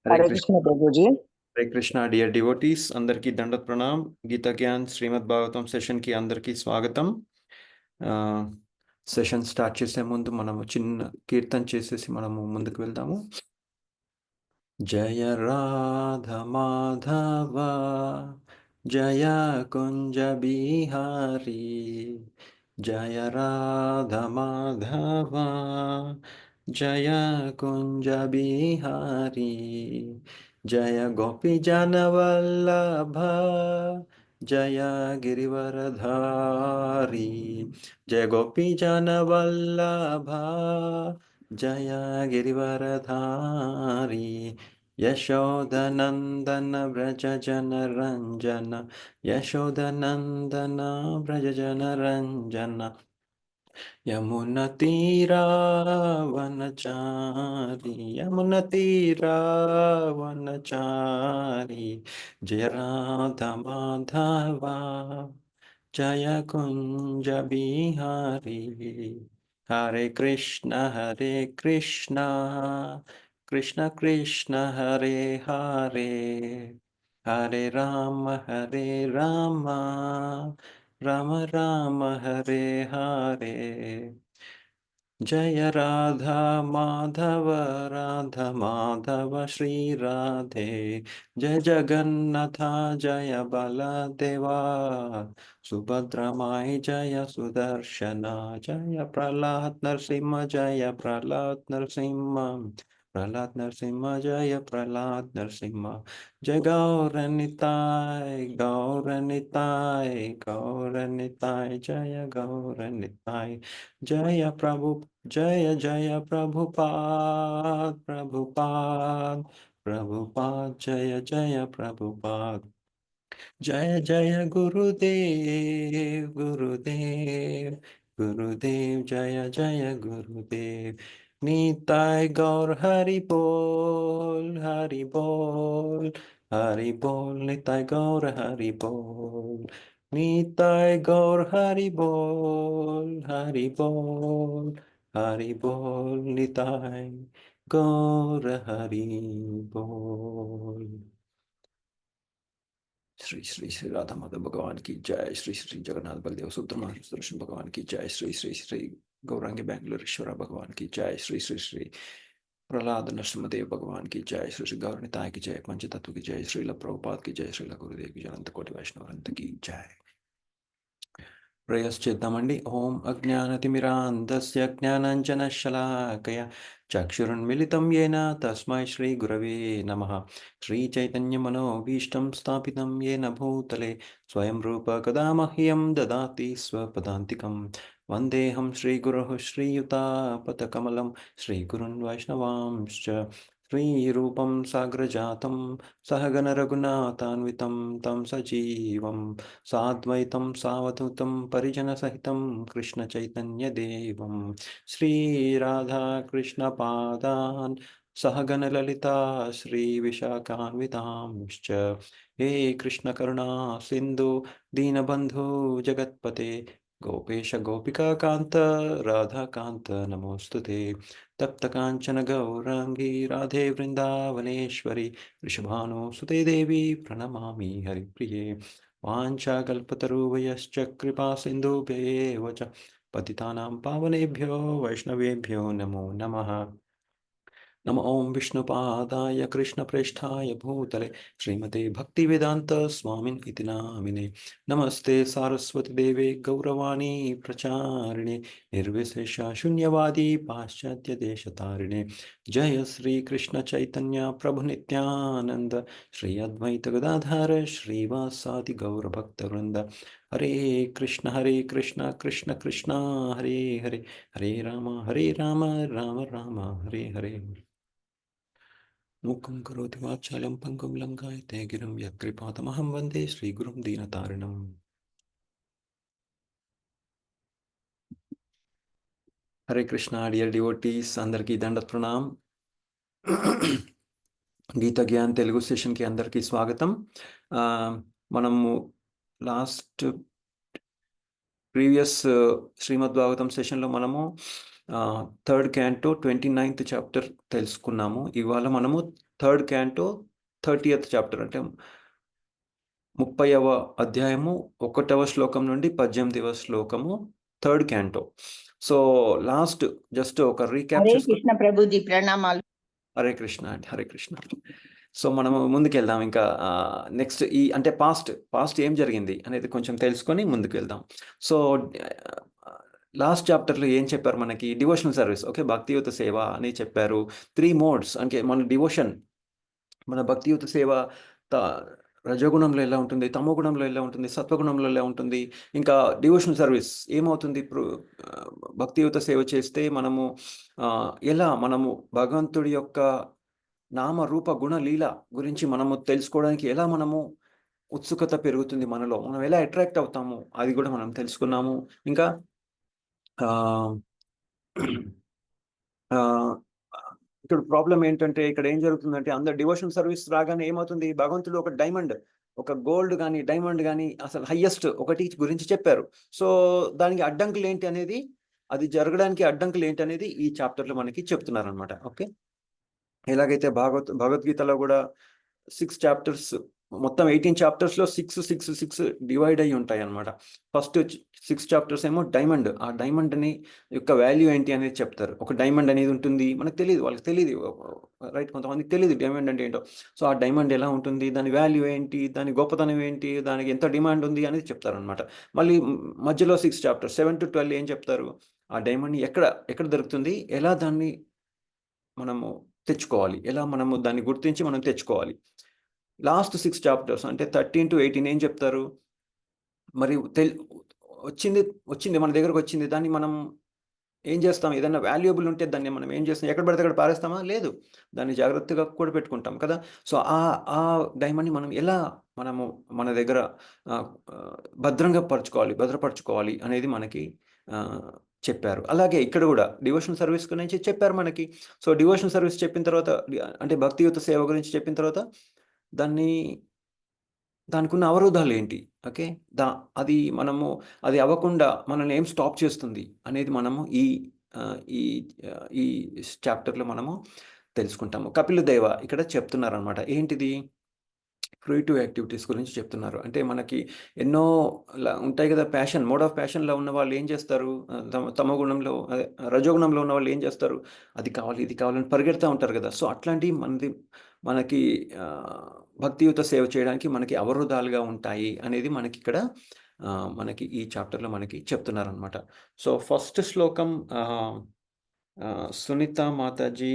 हरे हरे कृष्ण। कृष्ण प्रभु जी। हरे कृष्ణ dear devotees, అందరికీ దండత్ ప్రణామ్. గీత జ్ఞాన్ శ్రీమద్ Bhagavatam session కి అందరికీ స్వాగతం. సెషన్ స్టార్ట్ చేసే ముందు మనము చిన్న కీర్తన చేసేసి మనము ముందుకు వెళ్దాము. జయ రాధ మాధవ జయ కుంజ బిహారీ, జయ రాధ మాధవ జయ కుంజ బిహారీ, జయ గోపీ జనవల్లభ జయ గిరివరధారీ, జయ గోపీ జనవల్లభ జయ గిరివరధారీ, యశోదనందన వ్రజ జనరంజన, యశోదనందన వ్రజ జనరంజన, యమున తీరావనచారి, యమున తీరావనచారి, జయ రాధ మాధవ జయ కుంజ బిహారీ. హరే కృష్ణ కృష్ణ కృష్ణ హరే హరే, హరే రామ రామ రామ హరే హరే. జయ రాధా మాధవ శ్రీ రాధే, జయ జగన్నాథ జయ బలదేవా, సుభద్రమాయి జయ సుదర్శన, జయ ప్రహ్లాద్ నరసింహ జయ ప్రహ్లాద్ నరసింహ, ప్రహ్లాద్ నరసింహ జయ ప్రహ్లాద్ నరసింహ, జయ గౌరనితాయ్ గౌరనితాయ్ గౌరనితాయ్, జయ గౌరనితాయ్, జయ ప్రభు जय जय प्रभुपाद प्रभुपाद प्रभुपाद, जय जय प्रभुपाद, जय जय गुरुदेव गुरुदेव गुरुदेव, जय जय गुरुदेव. निताय गौर हरि बोल हरि बोल हरि बोल, निताय गौर हरि बोल, निताय गौर हरि बोल हरि बोल हरि बोल, निताय गौर हरि बोल. श्री श्री श्री राधा माधव भगवान की जय, श्री श्री जगन्नाथ बलदेव सुब्रह्मण्य भगवान की जय, श्री श्री श्री गौरांगी बेंगलुरेश्वर भगवान की जय, श्री श्री श्री प्रहलाद नरसिंहदेव भगवान की जय, श्री श्री गौरनिताय की जय, पंचतत्व की जय, श्रील प्रभुपाद की जय, श्रील गुरुदेव की जय, अनंत कोटि वैष्णव की जय. प्रेयश्चित्तमण्डि. ओम अज्ञानतिमिरान्धस्य ज्ञानाञ्जनशलाकया चक्षुरुन्मिलितं येन तस्मै श्रीगुरवे नमः. श्रीचैतन्यमनोभीष्टं स्थापितं येन भूतले स्वयं रूप कदा मह्यं ददाति स्वपदान्तिकं. वन्देऽहं श्रीगुरुः श्रीयुतापदकमलं श्रीगुरुन् वैष्णवांश्च. श्रीरूपं साग्रजातं सहगण रघुनाथान्वितं तं सजीवं साद्वैतं सावधूतं परिजनसहितं कृष्णचैतन्यदेवं श्रीराधाकृष्णपादान् सहगणललिता श्रीविशाखान्वितांश्च. हे कृष्णकरुणा सिन्धु दीनबन्धु जगत्पते, गोपेश गोपिकान्त राधाकान्त नमोऽस्तुते. तप्तकाञ्चन गौराङ्गी राधे वृन्दावनेश्वरी, वृषभानुसुते देवी प्रणमामि हरिप्रिये. वाञ्छाकल्पतरुभयश्च कृपा सिन्धुभ्येव च पतितानां पावनेभ्यो वैष्णवेभ्यो नमो नमः. नमो ओं विष्णुपादाय कृष्णप्रेष्ठाय भूतले श्रीमते भक्तिवेदांत स्वामिन् इति नामिने. नमस्ते सारस्वती देवे गौरवाणी प्रचारिणे, निर्विशेष शून्यवादी पाश्चात्य देशतारिणे. जय श्री कृष्ण चैतन्य प्रभु नित्यानंद, श्री अद्वैत गदाधर श्रीवासादि गौर भक्तवृंद. हरे कृष्ण कृष्ण कृष्ण हरे हरे, हरे राम राम राम हरे हरे. मूकं करोति वाचालं पङ्गुं लङ्घयते गिरिं यत्कृपातमहं वन्दे श्रीगुरुं दीनतारिणम्. हरे कृष्ण डियर डिवोटीज, అందరికీ దండత్ ప్రణామ్. గీత జ్ఞాన్ తెలుగు సెషన్ కి అందరికీ స్వాగతం. మనము లాస్ట్ ప్రీవియస్ శ్రీమద్ భాగవతం సెషన్లో మనము థర్డ్ క్యాంటో 29th చాప్టర్ తెలుసుకున్నాము. ఇవాళ మనము థర్డ్ క్యాంటో 30th చాప్టర్ అంటే 30వ అధ్యాయము 1వ శ్లోకం నుండి 18వ శ్లోకము third canto. So last just ఒక రీక్యాప్ హరే చేసుకుని కృష్ణ ప్రభుజీ, ప్రణామాలు. హరే కృష్ణ అండి, హరే కృష్ణ. సో మనము ముందుకెళ్దాం. ఇంకా నెక్స్ట్ ఈ అంటే పాస్ట్ ఏం జరిగింది అనేది కొంచెం తెలుసుకొని ముందుకు వెళ్దాం. సో లాస్ట్ చాప్టర్లో ఏం చెప్పారు మనకి? డివోషనల్ సర్వీస్, ఓకే, భక్తియుత సేవ అని చెప్పారు. 3 మోడ్స్ అంటే మన డివోషన్, మన భక్తియుత సేవ రజోగుణంలో ఎలా ఉంటుంది, తమో గుణంలో ఎలా ఉంటుంది, సత్వగుణంలో ఎలా ఉంటుంది. ఇంకా డివోషనల్ సర్వీస్ ఏమవుతుంది? ఇప్పుడు భక్తియుత సేవ చేస్తే మనము ఎలా మనము భగవంతుడి యొక్క నామ రూప గుణ లీల గురించి మనము తెలుసుకోవడానికి ఎలా మనము ఉత్సుకత పెరుగుతుంది మనలో, మనం ఎలా అట్రాక్ట్ అవుతాము అది కూడా మనం తెలుసుకున్నాము. ఇంకా ఇక్కడ ప్రాబ్లం ఏంటంటే, ఇక్కడ ఏం జరుగుతుందంటే, అందరు డివోషనల్ సర్వీస్ రాగానే ఏమవుతుంది, భగవంతుడు ఒక డైమండ్, ఒక గోల్డ్ కానీ డైమండ్ కానీ అసలు హైయెస్ట్ ఒకటి గురించి చెప్పారు. సో దానికి అడ్డంకులు ఏంటి అనేది, అది జరగడానికి అడ్డంకులు ఏంటి అనేది ఈ చాప్టర్లో మనకి చెప్తున్నారనమాట. ఓకే, ఎలాగైతే భగవద్గీతలో కూడా 6 చాప్టర్స్, మొత్తం 18 చాప్టర్స్లో 6 డివైడ్ అయ్యి ఉంటాయి అనమాట. ఫస్ట్ 6 చాప్టర్స్ ఏమో డైమండ్, ఆ డైమండ్ అని యొక్క వాల్యూ ఏంటి అనేది చెప్తారు. ఒక డైమండ్ అనేది ఉంటుంది, మనకు తెలియదు, వాళ్ళకి తెలియదు, రైట్, కొంతమందికి తెలియదు డైమండ్ అంటే ఏంటో. సో ఆ డైమండ్ ఎలా ఉంటుంది, దాని వాల్యూ ఏంటి, దాని గొప్పతనం ఏంటి, దానికి ఎంత డిమాండ్ ఉంది అనేది చెప్తారనమాట. మళ్ళీ మధ్యలో 6 చాప్టర్స్ 7 to 12 ఏం చెప్తారు, ఆ డైమండ్ ఎక్కడ దొరుకుతుంది, ఎలా దాన్ని మనము తెచ్చుకోవాలి, ఎలా మనము దాన్ని గుర్తించి మనం తెచ్చుకోవాలి. లాస్ట్ 6 చాప్టర్స్ అంటే 13 to 18 ఏం చెప్తారు, మరి వచ్చింది మన దగ్గరకు వచ్చింది, దాన్ని మనం ఏం చేస్తాం, ఏదైనా వాల్యుయబుల్ ఉంటే దాన్ని మనం ఏం చేస్తాం, ఎక్కడ పడితే అక్కడ పారేస్తామా? లేదు, దాన్ని జాగ్రత్తగా కూడా పెట్టుకుంటాం కదా. సో ఆ డైమండ్ని మనం ఎలా మనము మన దగ్గర భద్రపరచుకోవాలి అనేది మనకి చెప్పారు. అలాగే ఇక్కడ కూడా డివోషనల్ సర్వీస్ గురించి చెప్పారు మనకి. సో డివోషనల్ సర్వీస్ చెప్పిన తర్వాత, అంటే భక్తియుత సేవ గురించి చెప్పిన తర్వాత, దానికి ఉన్న అవరోధాలు ఏంటి, ఓకే, అది అవ్వకుండా మనల్ని ఏం స్టాప్ చేస్తుంది అనేది మనము ఈ చాప్టర్లో మనము తెలుసుకుంటాము. కపిల దేవ ఇక్కడ చెప్తున్నారు అనమాట. ఏంటిది? క్రియేటివ్ యాక్టివిటీస్ గురించి చెప్తున్నారు. అంటే మనకి ఎన్నో ఉంటాయి కదా, మోడ్ ఆఫ్ ప్యాషన్లో ఉన్న వాళ్ళు ఏం చేస్తారు, తమో గుణంలో రజోగుణంలో ఉన్న వాళ్ళు ఏం చేస్తారు, అది కావాలి ఇది కావాలని పరిగెడతా ఉంటారు కదా. సో అట్లాంటివి మనకి భక్తియుత సేవ చేయడానికి మనకి అవరోధాలుగా ఉంటాయి అనేది మనకి ఇక్కడ మనకి ఈ చాప్టర్లో మనకి చెప్తున్నారనమాట. సో ఫస్ట్ శ్లోకం సునీత మాతాజీ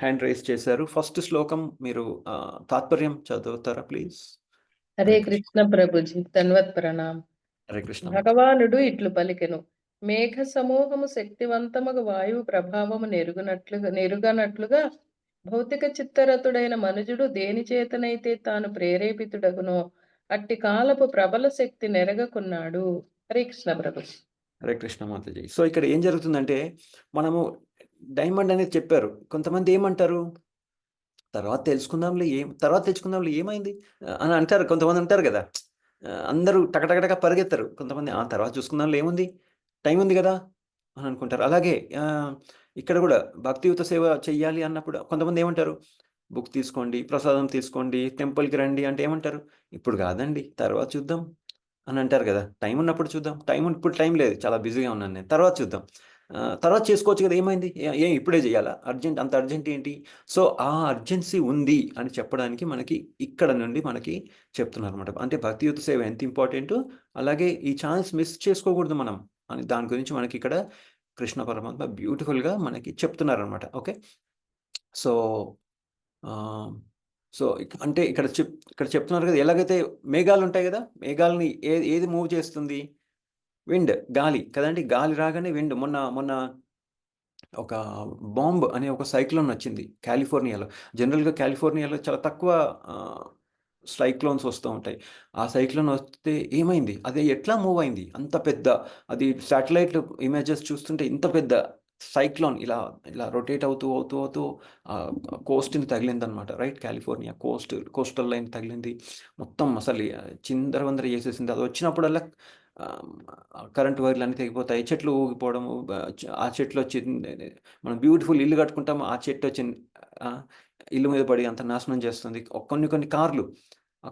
హ్యాండ్ రైజ్ చేశారు. ఫస్ట్ శ్లోకం మీరు తాత్పర్యం చదువుతారా ప్లీజ్? హరే కృష్ణ ప్రభుజీ, ధన్వత్ ప్రణామ్. హరే కృష్ణ. భగవానుడు ఇట్లు పలికెను, మేఘ సమూహము శక్తివంతముగా వాయువు ప్రభావము నెరుగనట్లుగా భౌతిక చిత్తరతుడైన మనుజుడు దేని చేతనైతే తాను ప్రేరేపితుడగునో అట్టి కాలపు ప్రబల శక్తి నెరగకున్నాడు. హరే కృష్ణ ప్రభుజీ. హరే కృష్ణ మాతాజీ. సో ఇక్కడ ఏం జరుగుతుందంటే, మనము డైమండ్ అనేది చెప్పారు, కొంతమంది ఏమంటారు, తర్వాత తెచ్చుకుందాంలే ఏమైంది అని అంటారు. కొంతమంది అంటారు కదా, అందరూ టకటకటక పరిగెత్తారు. కొంతమంది తర్వాత చూసుకుందాంలో ఏముంది, టైం ఉంది కదా అని అనుకుంటారు. అలాగే ఇక్కడ కూడా భక్తియుత సేవ చెయ్యాలి అన్నప్పుడు కొంతమంది ఏమంటారు, బుక్ తీసుకోండి, ప్రసాదం తీసుకోండి, టెంపుల్కి రండి అంటే ఏమంటారు, ఇప్పుడు కాదండి తర్వాత చూద్దాం అని అంటారు కదా. టైం ఉన్నప్పుడు చూద్దాం, ఇప్పుడు టైం లేదు, చాలా బిజీగా ఉన్నాను నేను, తర్వాత చూద్దాం, తర్వాత చేసుకోవచ్చు కదా, ఏమైంది, ఇప్పుడే చేయాలా, అంత అర్జెంట్ ఏంటి? సో ఆ అర్జెన్సీ ఉంది అని చెప్పడానికి మనకి ఇక్కడ నుండి మనకి చెప్తున్నారు అనమాట. అంటే భక్తియుత సేవ ఎంత ఇంపార్టెంట్, అలాగే ఈ ఛాన్స్ మిస్ చేసుకోకూడదు మనం అని దాని గురించి మనకి ఇక్కడ కృష్ణ పరమాత్మ బ్యూటిఫుల్గా మనకి చెప్తున్నారనమాట. ఓకే, సో అంటే ఇక్కడ చెప్తున్నారు కదా, ఎలాగైతే మేఘాలు ఉంటాయి కదా, మేఘాలని ఏది మూవ్ చేస్తుంది, విండ్, గాలి కదండి. గాలి రాగానే విండ్, మొన్న ఒక బాంబ్ అనే ఒక సైక్లోన్ వచ్చింది కాలిఫోర్నియాలో. జనరల్గా కాలిఫోర్నియాలో చాలా తక్కువ సైక్లోన్స్ వస్తూ ఉంటాయి. ఆ సైక్లోన్ వస్తే ఏమైంది, అది ఎట్లా మూవ్ అయింది, అంత పెద్ద, అది శాటిలైట్ ఇమేజెస్ చూస్తుంటే ఇంత పెద్ద సైక్లోన్ ఇలా రొటేట్ అవుతూ కోస్ట్ని తగిలిందనమాట. రైట్, కాలిఫోర్నియా కోస్టల్ లైన్ తగిలింది, మొత్తం అసలు చిందరవందర చేసేసింది. అది వచ్చినప్పుడల్లా కరెంట్ వైర్లు అన్నీ తెగిపోతాయి, చెట్లు ఊగిపోవడము, ఆ చెట్లు వచ్చి మనం బ్యూటిఫుల్ ఇల్లు కట్టుకుంటాము, ఆ చెట్టు వచ్చి ఆ, ఇల్లు మీద పడి అంత నాశనం చేస్తుంది. కొన్ని కొన్ని కార్లు, ఆ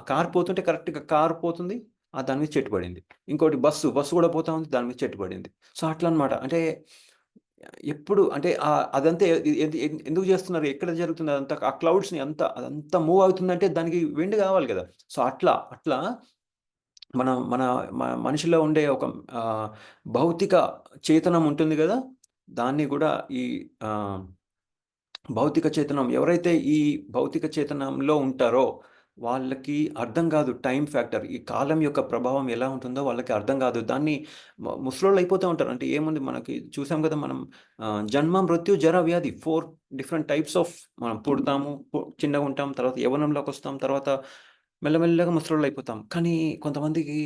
కారు పోతుంటే కరెక్ట్గా కారు పోతుంది, దాని మీద చెట్టు పడింది. ఇంకోటి బస్సు కూడా పోతా ఉంది, దాని మీద చెట్టు పడింది. సో అట్లా అనమాట. అంటే ఎప్పుడు అంటే అదంతా ఎందుకు చేస్తున్నారు, ఎక్కడ జరుగుతుంది అదంతా, ఆ క్లౌడ్స్ని అదంతా మూవ్ అవుతుందంటే దానికి విండ్ కావాలి కదా. సో అట్లా అట్లా మన మన మనిషిలో ఉండే ఒక భౌతిక చేతనం ఉంటుంది కదా, దాన్ని కూడా ఈ భౌతిక చేతనం, ఎవరైతే ఈ భౌతిక చేతనంలో ఉంటారో వాళ్ళకి అర్థం కాదు టైం ఫ్యాక్టర్, ఈ కాలం యొక్క ప్రభావం ఎలా ఉంటుందో వాళ్ళకి అర్థం కాదు. దాన్ని ముసలోళ్ళు అయిపోతూ ఉంటారు. అంటే ఏముంది, మనకి చూసాం కదా మనం, జన్మ మృత్యు జర వ్యాధి, 4 డిఫరెంట్ టైప్స్ ఆఫ్, మనం పుడతాము, చిన్నగా ఉంటాం, తర్వాత యవ్వనంలోకి వస్తాం, తర్వాత మెల్లమెల్లగా ముసలోళ్ళు అయిపోతాం. కానీ కొంతమందికి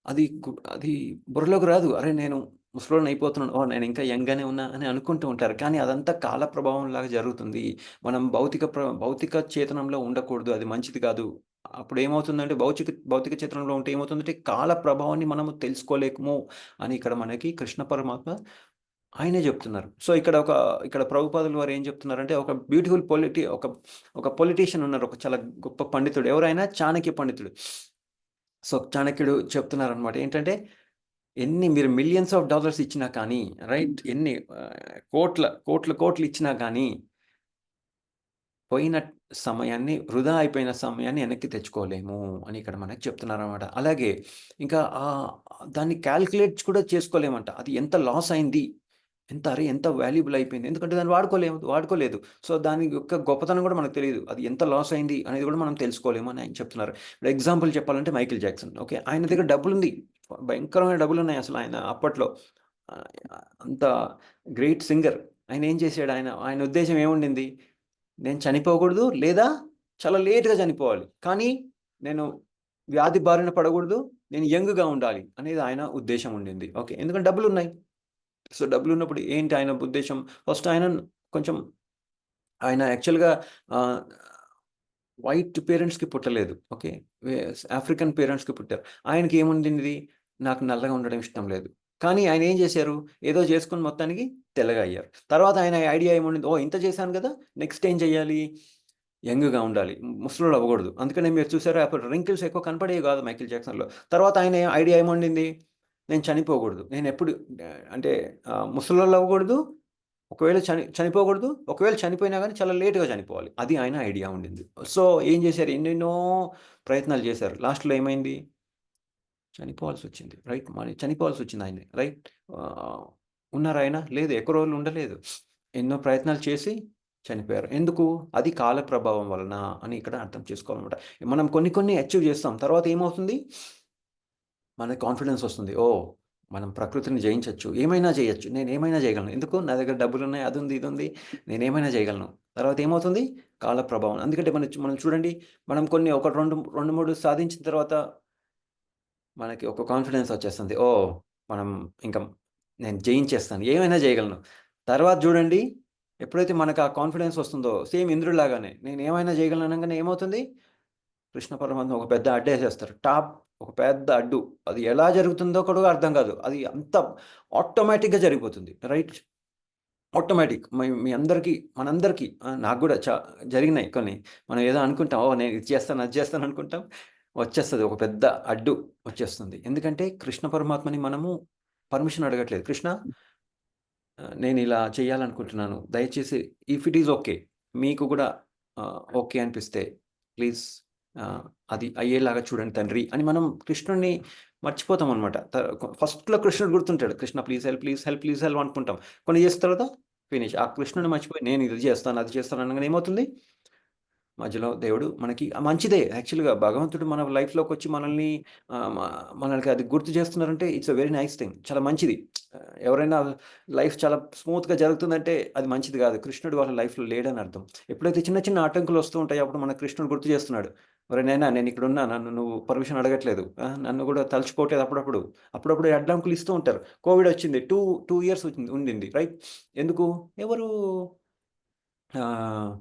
అది బుర్రలోకి రాదు. అరే! నేను ముసలోడిని అయిపోతున్నాను. ఓహ్! నేను ఇంకా యంగ్‌గానే ఉన్నా అని అనుకుంటూ ఉంటారు. కానీ అదంతా కాల ప్రభావంలాగా జరుగుతుంది. మనం భౌతిక చేతనంలో ఉండకూడదు. అది మంచిది కాదు. అప్పుడేమవుతుందంటే భౌతిక చేతనంలో ఉంటే ఏమవుతుందంటే కాల ప్రభావాన్ని మనము తెలుసుకోలేము అని ఇక్కడ మనకి కృష్ణ పరమాత్మ ఆయనే చెప్తున్నారు. సో ఇక్కడ ప్రభుపాదుల వారు ఏం చెప్తున్నారంటే, ఒక బ్యూటిఫుల్ ఒక పొలిటీషియన్ ఉన్నారు. ఒక చాలా గొప్ప పండితుడు. ఎవరైనా చాణక్య పండితుడు. సో చాణక్యుడు చెప్తున్నారనమాట. ఏంటంటే, మీరు మిలియన్స్ ఆఫ్ డాలర్స్ ఇచ్చినా కానీ, రైట్, ఎన్ని కోట్లు ఇచ్చినా కానీ, పోయిన వృధా అయిపోయిన సమయాన్ని వెనక్కి తెచ్చుకోలేము అని ఇక్కడ మనకు చెప్తున్నారనమాట. అలాగే ఇంకా దాన్ని క్యాలిక్యులేట్ కూడా చేసుకోలేమంట. అది ఎంత లాస్ అయింది, ఎంత వాల్యుబుల్ అయిపోయింది. ఎందుకంటే దాన్ని వాడుకోలేదు. సో దాని యొక్క గొప్పతనం కూడా మనకు తెలియదు. అది ఎంత లాస్ అయింది అనేది కూడా మనం తెలుసుకోలేము అని ఆయన చెప్తున్నారు. ఇప్పుడు ఎగ్జాంపుల్ చెప్పాలంటే మైకేల్ జాక్సన్. ఓకే, ఆయన దగ్గర డబ్బులుంది. భయంకరమైన డబ్బులున్నాయి అసలు ఆయన అప్పట్లో. అంత గ్రేట్ సింగర్. ఆయన ఏం చేశాడు, ఆయన ఉద్దేశ్యం ఏముండింది? నేను చనిపోకూడదు, లేదా చాలా లేట్‌గా చనిపోవాలి. కానీ నేను వ్యాధి బారిన పడకూడదు, నేను యంగ్‌గా ఉండాలి అనేది ఆయన ఉద్దేశ్యం ఉండింది. ఓకే, ఎందుకంటే డబ్బులున్నాయి. సో డబ్బులున్నప్పుడు ఏంటి ఆయన ఉద్దేశ్యం? ఫస్ట్ కొంచెం ఆయన యాక్చువల్‌గా ఆహ్, వైట్ పేరెంట్స్‌కి పుట్టలేదు. ఓకే, ఆఫ్రికన్ పేరెంట్స్‌కి పుట్టారు. ఆయనకి ఏముండింది? నాకు నల్లగా ఉండడం ఇష్టం లేదు. కానీ ఆయన ఏం చేశారు? ఏదో చేసుకొని మొత్తానికి తెల్లగా అయ్యారు. తర్వాత ఆయన ఐడియా ఏముండింది? ఓహ్! ఇంత చేశాను కదా! నెక్స్ట్ ఏం చేయాలి? యంగ్‌గా ఉండాలి, ముసలోడు అవ్వకూడదు. అందుకనే మీరు చూసారా, అప్పుడు రింకిల్స్ ఎక్కువ కనపడేవి కాదు మైకేల్ జాక్సన్‌లో. తర్వాత ఆయన ఐడియా ఏముండింది? నేను చనిపోకూడదు. నేనెప్పుడు అంటే ముసలోళ్ళు అవ్వకూడదు. ఒకవేళ చనిపోకూడదు. ఒకవేళ చనిపోయినా గానీ చాలా లేట్‌గా చనిపోవాలి. అది ఆయన ఐడియా ఉండింది. సో ఏం చేశారు? ఎన్నెన్నో ప్రయత్నాలు చేశారు. లాస్ట్‌లో ఏమైంది? చనిపోవాల్సొచ్చింది. రైట్. చనిపోవాల్సొచ్చింది ఆయన్ని. రైట్. ఆహ్, ఉన్నారా ఆయన? లేదు. ఎక్కువ రోజులు ఉండలేదు. ఎన్నో ప్రయత్నాలు చేసి చనిపోయారు. ఎందుకు? అది కాల ప్రభావం వలన అని ఇక్కడ అర్థం చేసుకోవాలన్నమాట. మనం కొన్ని కొన్ని అచీవ్ చేస్తాం. తర్వాత ఏమవుతుంది? మనకి కాన్ఫిడెన్స్ వస్తుంది. ఓహ్! మనం ప్రకృతిని జయించొచ్చు. ఏమైనా చేయొచ్చు. నేనేమైనా చేయగలను. ఎందుకు? నా దగ్గర డబ్బులున్నాయి. అదుంది, ఇదుంది. నేనేమైనా చేయగలను. తర్వాత ఏమవుతుంది? కాల ప్రభావం. ఎందుకంటే మనం చూడండి, మనం కొన్ని ఒక 2, 3 సాధించిన తర్వాత మనకి ఒక కాన్ఫిడెన్స్ వచ్చేస్తుంది. ఓహ్! మనం ఇంక నేను జయించేస్తాను. ఏమైనా చేయగలను. తర్వాత చూడండి, ఎప్పుడైతే మనకు ఆ కాన్ఫిడెన్స్ వస్తుందో, సేమ్ ఇంద్రుడిలాగానే నేనేమైనా చేయగలను అనంగానే ఏమవుతుంది? కృష్ణ పరమాత్మ ఒక పెద్ద అడ్డేసేస్తారు. ఒక పెద్ద అడ్డు. అది ఎలా జరుగుతుందో కూడా అర్థం కాదు. అది అంత ఆటోమేటిక్‌గా జరిగిపోతుంది. రైట్. ఆటోమేటిక్. మీ అందరికీ, మనందరికీ, నాకు గూడా జరిగినాయి కొన్ని. మనం ఏదో అనుకుంటాం. ఓహ్! నేను ఇది చేస్తాను, అది చేస్తాను అనుకుంటాం. వచ్చేస్తది. ఒక పెద్ద అడ్డు వచ్చేస్తుంది. ఎందుకంటే కృష్ణ పరమాత్మని మనము పర్మిషన్ అడగట్లేదు. కృష్ణ, నేనిలా చేయాలనుకుంటున్నాను. దయచేసి ఇఫ్ ఇట్ ఈస్ ఓకే, మీకు గూడా ఓకే అనిపిస్తే ప్లీజ్ ఆహ్, అది అయ్యేలాగా చూడండి తండ్రి అని మనం కృష్ణుడిని మర్చిపోతామనమాట. ఫస్ట్‌లో కృష్ణుడు గుర్తుంటాడు. Krishna please help, please help, please help అనుకుంటాం. కొన్ని చేసిన తర్వాత ఫినిష్. ఆ కృష్ణుడిని మర్చిపోయి నేను ఇది చేస్తాను, అది చేస్తాను అనంగానే ఏమవుతుంది? మధ్యలో దేవుడు మనకి మంచిదే యాక్చువల్‌గా భగవంతుడు మన లైఫ్‌లోకొచ్చి మనల్ని మనకి అది గుర్తు చేస్తున్నారంటే it's a very nice thing. చాలా మంచిది. ఎవరైనా లైఫ్ చాలా స్మూత్‌గా జరుగుతుందంటే అది మంచిది కాదు. కృష్ణుడు వాళ్ళ లైఫ్‌లో లేడని అర్థం. ఎప్పుడైతే చిన్న చిన్న ఆటంకులు వస్తూ ఉంటాయో అప్పుడు మన కృష్ణుడు గుర్తు చేస్తున్నాడు. ఒరేయ్ నాయనా, నేనిక్కడున్నా. నన్ను నువ్వు పర్మిషన్ అడగట్లేదు. నన్ను కూడా తలుచుకోవట్లేదు అప్పుడప్పుడు. అప్పుడప్పుడు అడ్డంకులు ఇస్తూ ఉంటారు. కోవిడ్ వచ్చింది. 2 ఇయర్స్ ఉండింది. రైట్. ఎందుకు? ఎవరు ఆహ్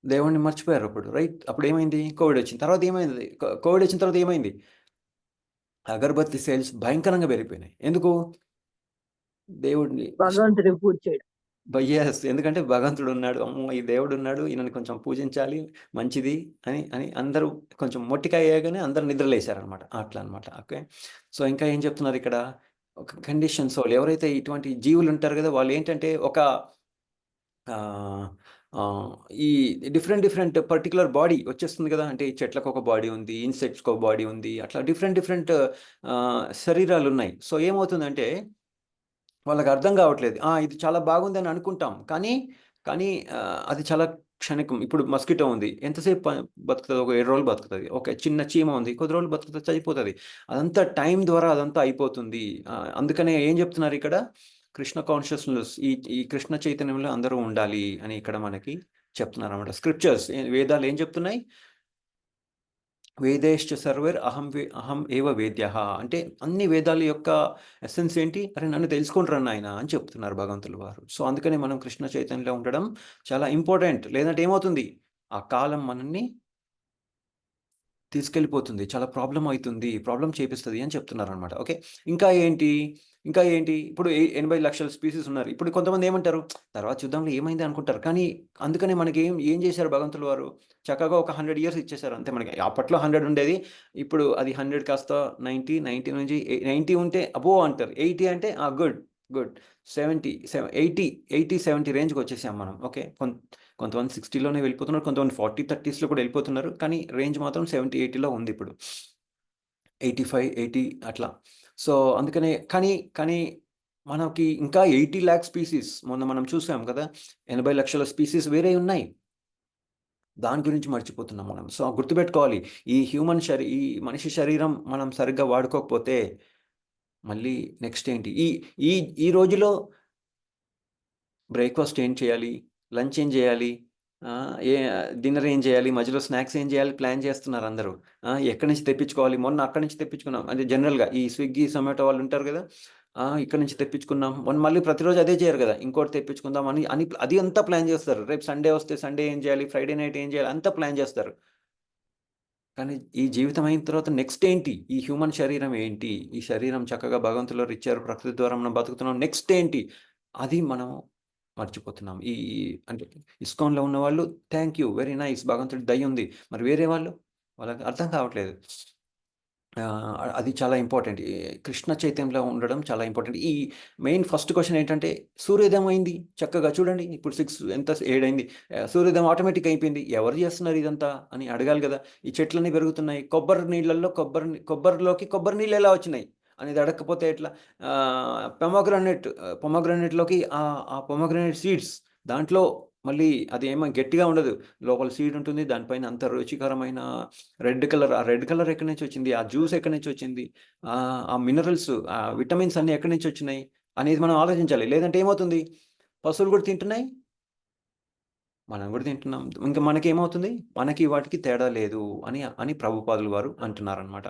దేవుడిని మర్చిపోయారప్పుడు. రైట్. అప్పుడేమైంది? కోవిడొచ్చింది. తర్వాత ఏమైంది? కోవిడొచ్చిన తర్వాత ఏమైంది? అగరబత్తి సేల్స్ భయంకరంగా పెరిగిపోయినాయి. ఎందుకు? దేవుడిని భగవంతుడికి పూజ చేయడం. యెస్. ఎందుకంటే భగవంతుడు ఉన్నాడు. అమ్మో! ఈ దేవుడు ఉన్నాడు. ఈయనని కొంచెం పూజించాలి. మంచిది అని అని అందరూ కొంచెం మొట్టికాయ ఎయగానే అందరూ నిద్రలేసారనమాట. అట్లా అనమాట. ఓకే. సో, ఇంకా ఏం చెప్తున్నారు ఇక్కడ? ఒక కండిషన్ సోల్ ఎవరైతే ఇటువంటి జీవులు ఉంటారు కదా! వాళ్ళేంటంటే ఒక ఆహ్, ఆహ్, ఈ డిఫరెంట్ పర్టిక్యులర్ బాడీ వచ్చేస్తుంది కదా! అంటే ఈ చెట్లకు ఒక బాడీ ఉంది. ఇన్సెక్ట్స్‌కి ఒక బాడీ ఉంది. అట్లా డిఫరెంట్ శరీరాలున్నాయి. సో, ఏమవుతుందంటే వాళ్ళకి అర్థం కావట్లేదు. ఇది చాలా బాగుందని అనుకుంటాం. కానీ అది చాలా క్షణికం. ఇప్పుడు మస్కిటో ఉంది. ఎంతసేపు బతుకుతది? ఒక 7 రోజులు బతుకుతది. ఒక చిన్న చీమ ఉంది. కొద్ది రోజులు బతుకుతది, చనిపోతది. అదంతా టైం ద్వారా అదంతా అయిపోతుంది. అందుకనే ఏం చెప్తున్నారు ఇక్కడ? కృష్ణ కాన్షియస్‌నెస్ ఈ కృష్ణ చైతన్యంలో అందరూ ఉండాలి అని ఇక్కడ మనకి చెప్తున్నారన్నమాట. స్క్రిప్చర్స్ వేదాలు ఏం చెప్తున్నాయి? వేదేశ్చ సర్వైర్ అహం ఏవ వేద్యః. అంటే అన్ని వేదాల యొక్క ఎసెన్స్ ఏంటి? అరే నన్ను తెలుసుకుంటురా నాయనా అని చెప్తున్నారు భగవంతుల వారు. సో, అందుకనే మనం కృష్ణ చైతన్యంలో ఉండడం చాలా ఇంపార్టెంట్. లేదంటే ఏమవుతుంది? ఆ కాలం మనల్ని తీసుకెళ్ళిపోతుంది. చాలా ప్రాబ్లమ్ అయితుంది. ప్రాబ్లమ్ చేపిస్తది అని చెప్తున్నారనమాట. ఓకే. ఇంకా ఏంటి? ఇంకా ఏంటి? ఇప్పుడు 80,00,000 స్పీసీస్ ఉన్నారు. ఇప్పుడు కొంతమంది ఏమంటారు? తర్వాత చూద్దాంలే ఏమైంది అనుకుంటారు. కానీ అందుకనే మనకి ఏం చేశారు భగవంతుల వారు? చక్కగా ఒక 100 ఇయర్స్ ఇచ్చేసారు అంతే మనకి. అప్పట్లో 100 ఉండేది. ఇప్పుడు అది 100 కాస్త 90, 90 నుంచి 90 ఉంటే అబ్బో! అంటారు. 80 అంటే గుడ్. గుడ్. 80, 70 రేంజ్‌కొచ్చేసాం మనం. ఓకే. కొంతమంది 60లోనే వెళ్ళిపోతున్నారు. కొంతమంది 40, 30స్‌లో కూడా వెళ్ళిపోతున్నారు. కానీ రేంజ్ మాత్రం 70, 80లో ఉంది ఇప్పుడు. 85, 80 అట్లా. సో, అందుకనే కానీ మనకి ఇంకా 80,00,000 స్పీసీస్ మొన్న మనం చూసాం కదా! 80,00,000 స్పీసీస్ వేరే ఉన్నాయి. దాని గురించి మర్చిపోతున్నాం మనం. సో, గుర్తుపెట్టుకోవాలి. ఈ మనిషి శరీరం మనం సరిగ్గా వాడుకోకపోతే మళ్ళీ నెక్స్ట్ ఏంటి? ఈ ఈ ఈ రోజులో బ్రేక్‌ఫాస్ట్ ఏం చేయాలి? లంచ్ ఏం చేయాలి? డిన్నర్ ఏం చేయాలి? మధ్యలో స్నాక్స్ ఏం చేయాలి? ప్లాన్ చేస్తున్నారందరూ. ఎక్కడి నుంచి తెప్పించుకోవాలి? మొన్న అక్కడి నుంచి తెప్పించుకున్నాం. అంటే జనరల్‌గా ఈ స్విగ్గీ, జొమాటో వాళ్ళు ఉంటారు కదా! ఇక్కడి నుంచి తెప్పించుకున్నాం. మళ్ళీ ప్రతిరోజు అదే చేయరు కదా! ఇంకోటి తెప్పించుకుందాం అని అది అంతా ప్లాన్ చేస్తారు. రేపు సండే వస్తే సండే ఏం చేయాలి? ఫ్రైడే నైట్ ఏం చేయాలి? అంతా ప్లాన్ చేస్తారు. కానీ ఈ జీవితం అయిన తర్వాత నెక్స్ట్ ఏంటి? ఈ హ్యూమన్ శరీరం ఏంటి? ఈ శరీరం చక్కగా భగవంతులు ఇచ్చారు. ప్రకృతి ద్వారా మనం బతుకుతున్నాం. నెక్స్ట్ ఏంటి? అది మనం మర్చిపోతున్నాం. ఈ ఈ అంటే ఇస్కాన్‌లో ఉన్నవాళ్ళు థాంక్ యూ. Very nice. భగవంతుడి దయ ఉంది. మరి వేరే వాళ్ళు? వాళ్ళకి అర్థం కావట్లేదు. అది చాలా ఇంపార్టెంట్. ఈ కృష్ణ చైతన్యంలో ఉండడం చాలా ఇంపార్టెంట్. ఈ మెయిన్ ఫస్ట్ క్వెషన్ ఏంటంటే సూర్యోదయం అయింది. చక్కగా చూడండి ఇప్పుడు 7 అయింది. సూర్యోదయం ఆటోమేటిక్ అయిపోయింది. ఎవరు చేస్తున్నారు ఇదంతా అని అడగాలి గదా! ఈ చెట్లన్నీ పెరుగుతున్నాయి. కొబ్బరిలోకి కొబ్బరి నీళ్ళు ఎలా వచ్చినాయి? అనేది అడగకపోతే ఎట్లా? పొమోగ్రానేట్‌లోకి ఆ పొమోగ్రానేట్ సీడ్స్ దాంట్లో మళ్ళీ అది ఏమో గట్టిగా ఉండదు. లోపల సీడ్ ఉంటుంది. దానిపైన అంత రుచికరమైన రెడ్ కలర్ ఎక్కడి నుంచి వచ్చింది? ఆ జ్యూస్ ఎక్కడి నుంచి వచ్చింది? ఆ మినరల్స్, ఆ విటమిన్స్ అన్నీ ఎక్కడి నుంచి వచ్చినాయి? అనేది మనం ఆలోచించాలి. లేదంటే ఏమవుతుంది? పశువులు కూడా తింటున్నాయి. మనం కూడా తింటున్నాం. ఇంక మనకేమవుతుంది? మనకి వాటికి తేడా లేదు అని ప్రభుపాదులు వారు అంటున్నారనమాట.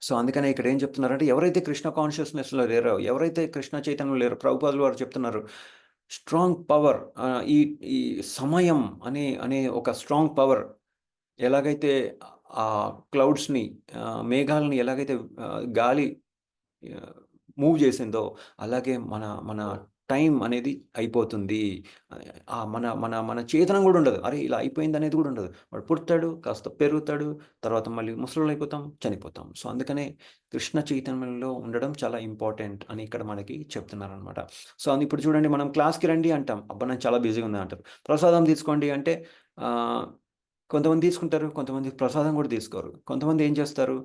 సో, అందుకనే ఇక్కడ ఏం చెప్తున్నారంటే ఎవరైతే కృష్ణ కాన్షియస్‌నెస్‌లో లేరో, ఎవరైతే కృష్ణ చైతన్యంలో లేరో ప్రభుపాదులు వారు చెప్తున్నారు. స్ట్రాంగ్ పవర్ ఈ ఈ సమయం అనే ఒక స్ట్రాంగ్ పవర్ ఎలాగైతే ఆ క్లౌడ్స్‌ని మేఘాలని ఎలాగైతే గాలి ఆహ్, మూవ్ చేసిందో అలాగే మన టైం అనేది అయిపోతుంది. మన మన మన చేతనం గూడా ఉండదు. అరే! ఇలా అయిపోయిందనేది గూడా ఉండదు. వాడు పుడతాడు, కాస్త పెరుగుతాడు, తర్వాత మళ్ళీ ముసలోళ్ళైపోతాం, చనిపోతాం. సో, అందుకనే కృష్ణ చైతన్యంలో ఉండడం చాలా ఇంపార్టెంట్ అని ఇక్కడ మనకి చెప్తున్నారనమాట. సో, ఇప్పుడు చూడండి మనం క్లాస్‌కి రండి అంటాం. అబ్బా! నేను చాలా బిజీగా ఉన్నా అంటారు. ప్రసాదం తీసుకోండి అంటే ఆహ్, కొంతమంది తీసుకుంటారు. కొంతమంది ప్రసాదం గూడా తీసుకోరు. కొంతమంది ఏం చేస్తారు?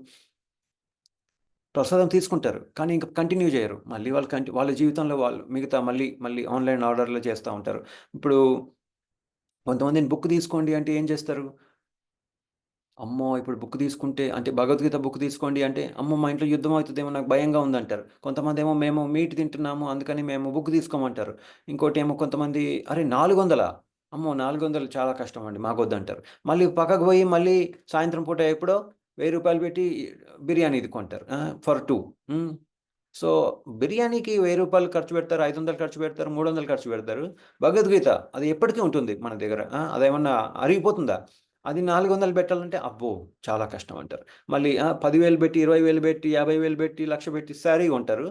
ప్రసాదం తీసుకుంటారు. కానీ ఇంక కంటిన్యూ జేయరు. మళ్ళీ వాళ్ళు వాళ్ళ జీవితంలో వాళ్ళు మిగతా మళ్ళీ ఆన్‌లైన్ ఆర్డర్‌లు చేస్తా ఉంటారు. ఇప్పుడు కొంతమందిని బుక్ తీసుకోండి అంటే ఏం చేస్తారు? అమ్మో! ఇప్పుడు బుక్ తీసుకుంటే అంటే భగవద్గీత బుక్ తీసుకోండి అంటే, అమ్మో! మా ఇంట్లో యుద్ధం అవుతదేమో నాకు భయంగా ఉందంటారు. కొంతమందేమో మేము మీట్ తింటున్నాము అందుకని మేము బుక్ తీసుకోమంటారు. ఇంకోటేమో కొంతమంది అరే! 400 అమ్మో! 400 చాలా కష్టమండి మాకొద్దంటారు. మళ్ళీ పక్కకు పోయి మళ్ళీ సాయంత్రం పూట ఎప్పుడో రూ. 1000 పెట్టి బిర్యానీది కొంటారు. ఫర్ 2. హ్మ్. సో, బిర్యానీకి రూ. 1000 ఖర్చు పెడతారు, 500 ఖర్చు పెడతారు, 300 ఖర్చు పెడతారు. భగవద్గీత అది ఎప్పటికీ ఉంటుంది మన దగ్గర. అదేమన్నా అరిగిపోతుందా? అది 400 పెట్టాలంటే అబ్బో! చాలా కష్టం అంటారు. మళ్ళీ 10,000 పెట్టి, 20,000 పెట్టి, 50,000 పెట్టి, 1,00,000 పెట్టి శారీ కొంటారు.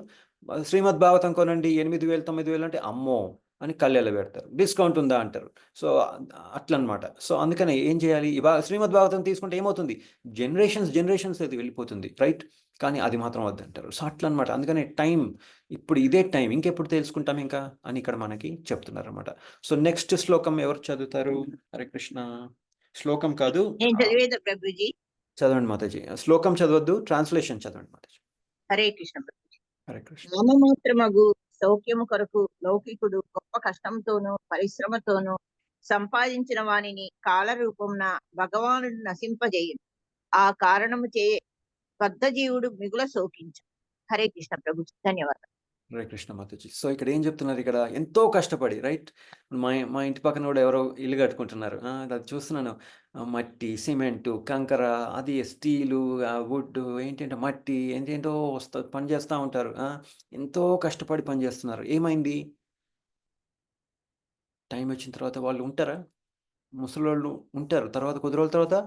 శ్రీమద్ భాగవతం కొనండి 8,000, 9,000 అంటే అమ్మో! అని కళ్ళెళ్ళ పెడతారు. డిస్కౌంట్ ఉందా అంటారు. సో, అట్లనమాట. సో, అందుకనే ఏం చేయాలి? శ్రీమద్ భాగవతం తీసుకుంటే ఏమవుతుంది? జనరేషన్స్ అది వెళ్ళిపోతుంది. రైట్? కానీ అది మాత్రం వద్దంటారు. సో, అట్లనమాట. అందుకనే టైం ఇప్పుడు ఇదే టైం. ఇంకెప్పుడు తెలుసుకుంటాం ఇంకా అని ఇక్కడ మనకి చెప్తున్నారనమాట. సో, నెక్స్ట్ శ్లోకం ఎవరు చదువుతారు? హరే కృష్ణ. శ్లోకం కాదు. నేను చదివేదా ప్రభుజీ? చదవండి మాతాజీ. శ్లోకం చదవద్దు. ట్రాన్స్‌లేషన్ చదవండి మాతాజీ. హరే కృష్ణ ప్రభుజీ. హరే కృష్ణ. నామమాత్రమగు సౌఖ్యము కొరకు లౌకికుడు గొప్ప కష్టంతోనూ పరిశ్రమతోనూ సంపాదించిన వానిని కాలరూపంన భగవానుడు నశింపజేయుడు. ఆ కారణము చే బద్ధ జీవుడు మిగుల శోకించు. హరే కృష్ణ ప్రభుజీ. ధన్యవాదాలు. హరే కృష్ణ మాతాజీ. సో, ఇక్కడ ఏం చెప్తున్నారు ఇక్కడ? ఎంతో కష్టపడి రైట్? మా ఇంటి పక్కన కూడా ఎవరో ఇల్లు కట్టుకుంటున్నారు. అది చూస్తున్నాను. మట్టి, సిమెంటు, కంకర, అది స్టీలు, వుడ్డు ఏంటేంటో మట్టి ఏంటేంటో పని చేస్తా ఉంటారు. ఎంతో కష్టపడి పని చేస్తున్నారు. ఏమైంది? టైం వచ్చిన తర్వాత వాళ్ళు ఉంటారా? ముసలోళ్ళు ఉంటారు. తర్వాత కొద్ది రోజుల తర్వాత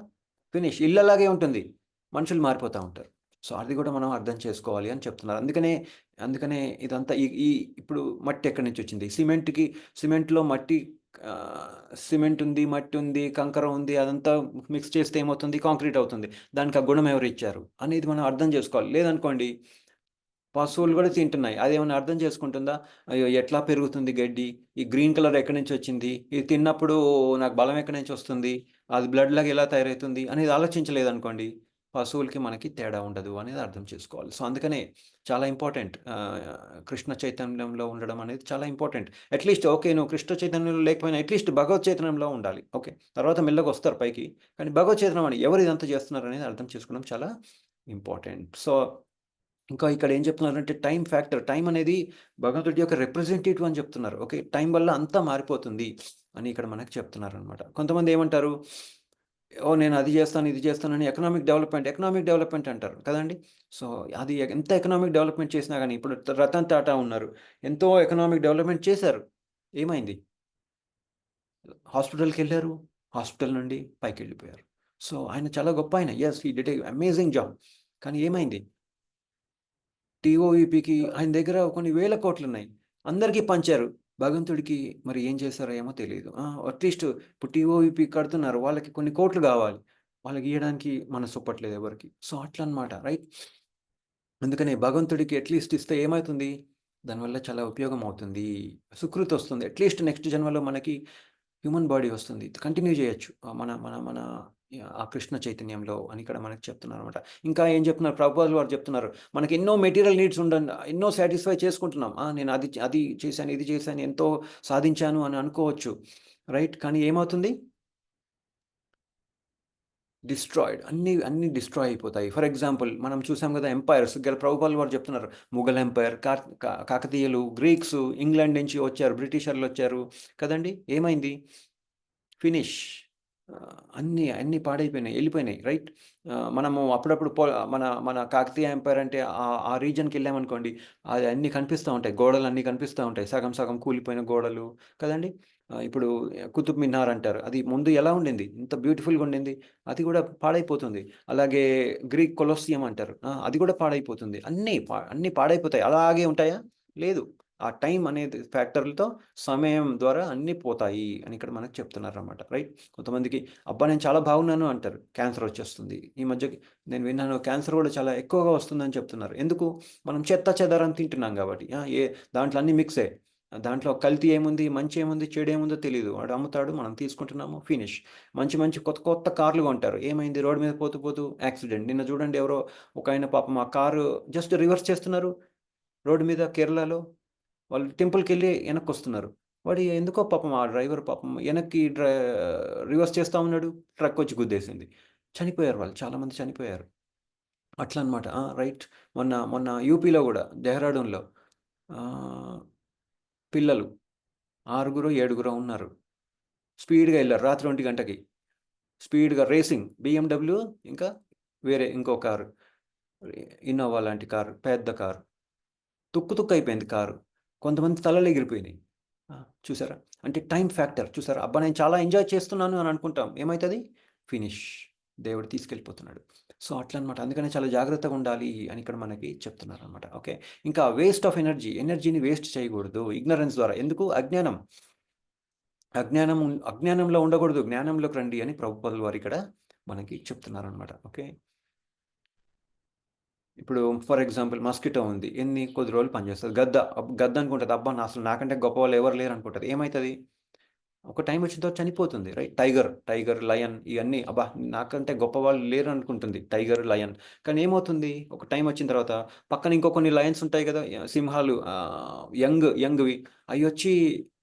ఫినిష్. ఇల్లు అలాగే ఉంటుంది. మనుషులు మారిపోతా ఉంటారు. సో, అది కూడా మనం అర్థం చేసుకోవాలి అని చెప్తున్నారు. అందుకనే ఇదంతా ఈ ఈ ఇప్పుడు మట్టి ఎక్కడి నుంచి వచ్చింది? సిమెంట్‌లో మట్టి సిమెంట్ ఉంది, మట్టి ఉంది, కంకర ఉంది. అదంతా మిక్స్ చేస్తే ఏమవుతుంది? కాంక్రీట్ అవుతుంది. దానికి ఆ గుణం ఎవరిచ్చారు? అనేది మనం అర్థం చేసుకోవాలి. లేదనుకోండి పశువులు కూడా తింటున్నాయి. అదేమన్నా అర్థం చేసుకుంటుందా? అయ్యో! ఎట్లా పెరుగుతుంది గడ్డి? ఈ గ్రీన్ కలర్ ఎక్కడి నుంచి వచ్చింది? ఇది తిన్నప్పుడు నాకు బలం ఎక్కడి నుంచి వస్తుంది? అది బ్లడ్‌లాగా ఎలా తయారైతుంది? అనేది ఆలోచించలేదనుకోండి, పశువులకి మనకి తేడా ఉండదు అనేది అర్థం చేసుకోవాలి. సో, అందుకనే చాలా ఇంపార్టెంట్ కృష్ణ చైతన్యంలో ఉండడం అనేది చాలా ఇంపార్టెంట్. At least okay. నువ్వు కృష్ణ చైతన్యంలో లేకపోయినా అట్‌లీస్ట్ భగవత్ చైతన్యంలో ఉండాలి. ఓకే. తర్వాత మెల్లగా వస్తారు పైకి. కానీ భగవత్ చైతన్యం అని ఎవరు ఇదంతా చేస్తున్నారనేది అర్థం చేసుకోవడం చాలా ఇంపార్టెంట్. సో, ఇంకా ఇక్కడ ఏం చెప్తున్నారంటే టైమ్ ఫ్యాక్టర్. టైం అనేది భగవంతుడి యొక్క రిప్రజెంటేటివ్ అని చెప్తున్నారు. ఓకే. టైం వల్ల అంతా మారిపోతుంది అని ఇక్కడ మనకు చెప్తున్నారనమాట. కొంతమంది ఏమంటారు? ఓహ్! నేను అది చేస్తాను, ఇది చేస్తానని ఎకనామిక్ డెవలప్‌మెంట్ అంటారు కదండీ! సో, అది ఎంత ఎకనామిక్ డెవలప్‌మెంట్ చేసినా గాని ఇప్పుడు రతన్ టాటా ఉన్నారు. ఎంతో ఎకనామిక్ డెవలప్‌మెంట్ చేశారు. ఏమైంది? హాస్పిటల్‌కెళ్లారు. హాస్పిటల్ నుండి పైకెళ్ళిపోయారు. సో, ఆయన చాలా గొప్ప ఆయన. Yes. He did a amazing job. కానీ ఏమైంది? టీఓఈపీకి ఆయన దగ్గర కొన్ని వేల కోట్లున్నాయి. అందరికీ పంచారు. భగవంతుడికి మరి ఏం చేశారో ఏమో తెలీదు. అట్‌లీస్ట్ ఇప్పుడు టీఓఈపీ కడుతున్నారు. వాళ్ళకి కొన్ని కోట్లు గావాలి. వాళ్ళకి ఇయ్యడానికి మనసొప్పట్లేదు ఎవరికీ. సో, అట్లనమాట. రైట్? అందుకనే భగవంతుడికి అట్‌లీస్ట్ ఇస్తే ఏమైతుంది? దానివల్ల చాలా ఉపయోగం అవుతుంది. సుకృతొస్తుంది. అట్‌లీస్ట్ నెక్స్ట్ జన్మలో మనకి హ్యూమన్ బాడీ వస్తుంది. కంటిన్యూ చేయొచ్చు. మన మన మన ఆ కృష్ణ చైతన్యంలో అని ఇక్కడ మనకు చెప్తున్నారనమాట. ఇంకా ఏం చెప్తున్నారు? ప్రభుపాదులు వారు చెప్తున్నారు. మనకి ఎన్నో మెటీరియల్ నీడ్స్ ఎన్నో సాటిస్ఫై చేసుకుంటున్నాం. నేను అది చేశాను, ఇది చేశాను, ఎంతో సాధించాను అని అనుకోవచ్చు. రైట్? కానీ ఏమవుతుంది? డిస్ట్రాయిడ్. అన్నీ డిస్ట్రాయ్ అయిపోతాయి. ఫర్ ఎగ్జాంపుల్ మనం చూసాం కదా! ఎంపైర్స్ ఇక్కడ ప్రభుపాదులు వారు చెప్తున్నారు. ముఘల్ ఎంపైర్, కాకతీయులు, గ్రీక్స్, ఇంగ్లాండ్ నుంచి వచ్చారు, బ్రిటిషర్‌లొచ్చారు కదండీ! ఏమైంది? ఫినిష్. అన్నీ పాడైపోయినాయి. ఎళ్ళిపోయినాయి. రైట్? మనము అప్పుడప్పుడు మన మన కాకతీయ ఎంపైర్ అంటే ఆ రీజియన్‌కెళ్ళామనుకోండి, అది అన్నీ కనిపిస్తా ఉంటాయి. గోడలన్నీ కనిపిస్తా ఉంటాయి. సగం సగం కూలిపోయిన గోడలు కదండీ! ఇప్పుడు కుతుబ్ మినార్ అంటారు. అది ముందు ఎలా ఉండింది? ఎంత బ్యూటిఫుల్‌గా ఉండింది. అది కూడా పాడైపోతుంది. అలాగే గ్రీక్ కొలోసియం అంటారు. అది కూడా పాడైపోతుంది. అన్నీ పాడైపోతాయి. అలాగే ఉంటాయా? లేదు. ఆ టైం అనేది ఫ్యాక్టర్‌లతో సమయం ద్వారా అన్నీ పోతాయి అని ఇక్కడ మనకు చెప్తున్నారనమాట. రైట్? కొంతమందికి అబ్బా! నేను చాలా బాగున్నాను అంటారు. క్యాన్సర్ వచ్చేస్తుంది. ఈ మధ్య నేను విన్నాను క్యాన్సర్ కూడా చాలా ఎక్కువగా వస్తుందని చెప్తున్నారు. ఎందుకు? మనం చెత్త చెదారం తింటున్నాం కాబట్టి. దాంట్లో అన్నీ మిక్సే. దాంట్లో కల్తీ ఏముంది? మంచి ఏముంది? చెడు ఏముందో తెలీదు. వాడు అమ్ముతాడు. మనం తీసుకుంటున్నాము. ఫినిష్. మంచి మంచి కొత్త కొత్త కార్లు కొంటారు. ఏమైంది? రోడ్డు మీద పోతూ పోతూ యాక్సిడెంట్. నిన్న చూడండి ఎవరో ఒకాయన పాపం ఆ కారు జస్ట్ రివర్స్ చేస్తున్నారు. రోడ్డు మీద కేరళలో. వాళ్ళు టెంపుల్‌కెళ్ళి ఎనక్కొస్తున్నారు. వాడు ఎందుకో పాపం ఆ డ్రైవర్ పాపం ఎనక్కి రివర్స్ చేస్తా ఉన్నాడు. ట్రక్కొచ్చి గుద్దేసింది. చనిపోయారు వాళ్ళు. చాలామంది చనిపోయారు. అట్లనమాట. రైట్. మొన్న మొన్న యూపీలో గూడా డెహ్రాడూన్‌లో ఆహ్, పిల్లలు 6, 7 ఉన్నారు. స్పీడ్‌గా ఎళ్లారు. రాత్రి 1 గంటకి. స్పీడ్‌గా రేసింగ్ బీఎండబ్ల్యూ ఇంకా వేరే ఇంకో కారు. ఇన్నోవా లాంటి కారు. పెద్ద కారు. తుక్కు తుక్కు అయిపోయింది కారు. కొంతమంది తలలు ఎగిరిపోయినాయి. చూసారా? అంటే టైమ్ ఫ్యాక్టర్ చూసారా? అబ్బా! నేను చాలా ఎంజాయ్ చేస్తున్నాను అని అనుకుంటాం. ఏమైతది? ఫినిష్, దేవుడు తీసుకెళ్ళిపోతున్నాడు. సో అట్లా అనమాట. అందుకనే చాలా జాగ్రత్తగా ఉండాలి అని ఇక్కడ మనకి చెప్తున్నారు అనమాట. ఓకే, ఇంకా వేస్ట్ ఆఫ్ ఎనర్జీని వేస్ట్ చేయకూడదు ఇగ్నరెన్స్ ద్వారా. ఎందుకు? అజ్ఞానంలో ఉండకూడదు, జ్ఞానంలోకి రండి అని ప్రభుపాదుల వారు ఇక్కడ మనకి చెప్తున్నారనమాట. ఓకే, ఇప్పుడు ఫర్ ఎగ్జాంపుల్ మస్కిటో ఉంది, కొద్ది రోజులు పనిచేస్తుంది. గద్ద అనుకుంటుంది, అబ్బా అసలు నాకంటే గొప్ప వాళ్ళు ఎవరు లేరు అనుకుంటుంది. ఏమవుతుంది? ఒక టైం వచ్చిన తర్వాత చనిపోతుంది, రైట్? టైగర్, లయన్ ఇవన్నీ అబ్బా నాకంటే గొప్ప వాళ్ళు లేరు అనుకుంటుంది టైగర్, లయన్. కానీ ఏమవుతుంది? ఒక టైం వచ్చిన తర్వాత పక్కన ఇంకో కొన్ని లయన్స్ ఉంటాయి కదా, సింహాలు, యంగ్వి, అవి వచ్చి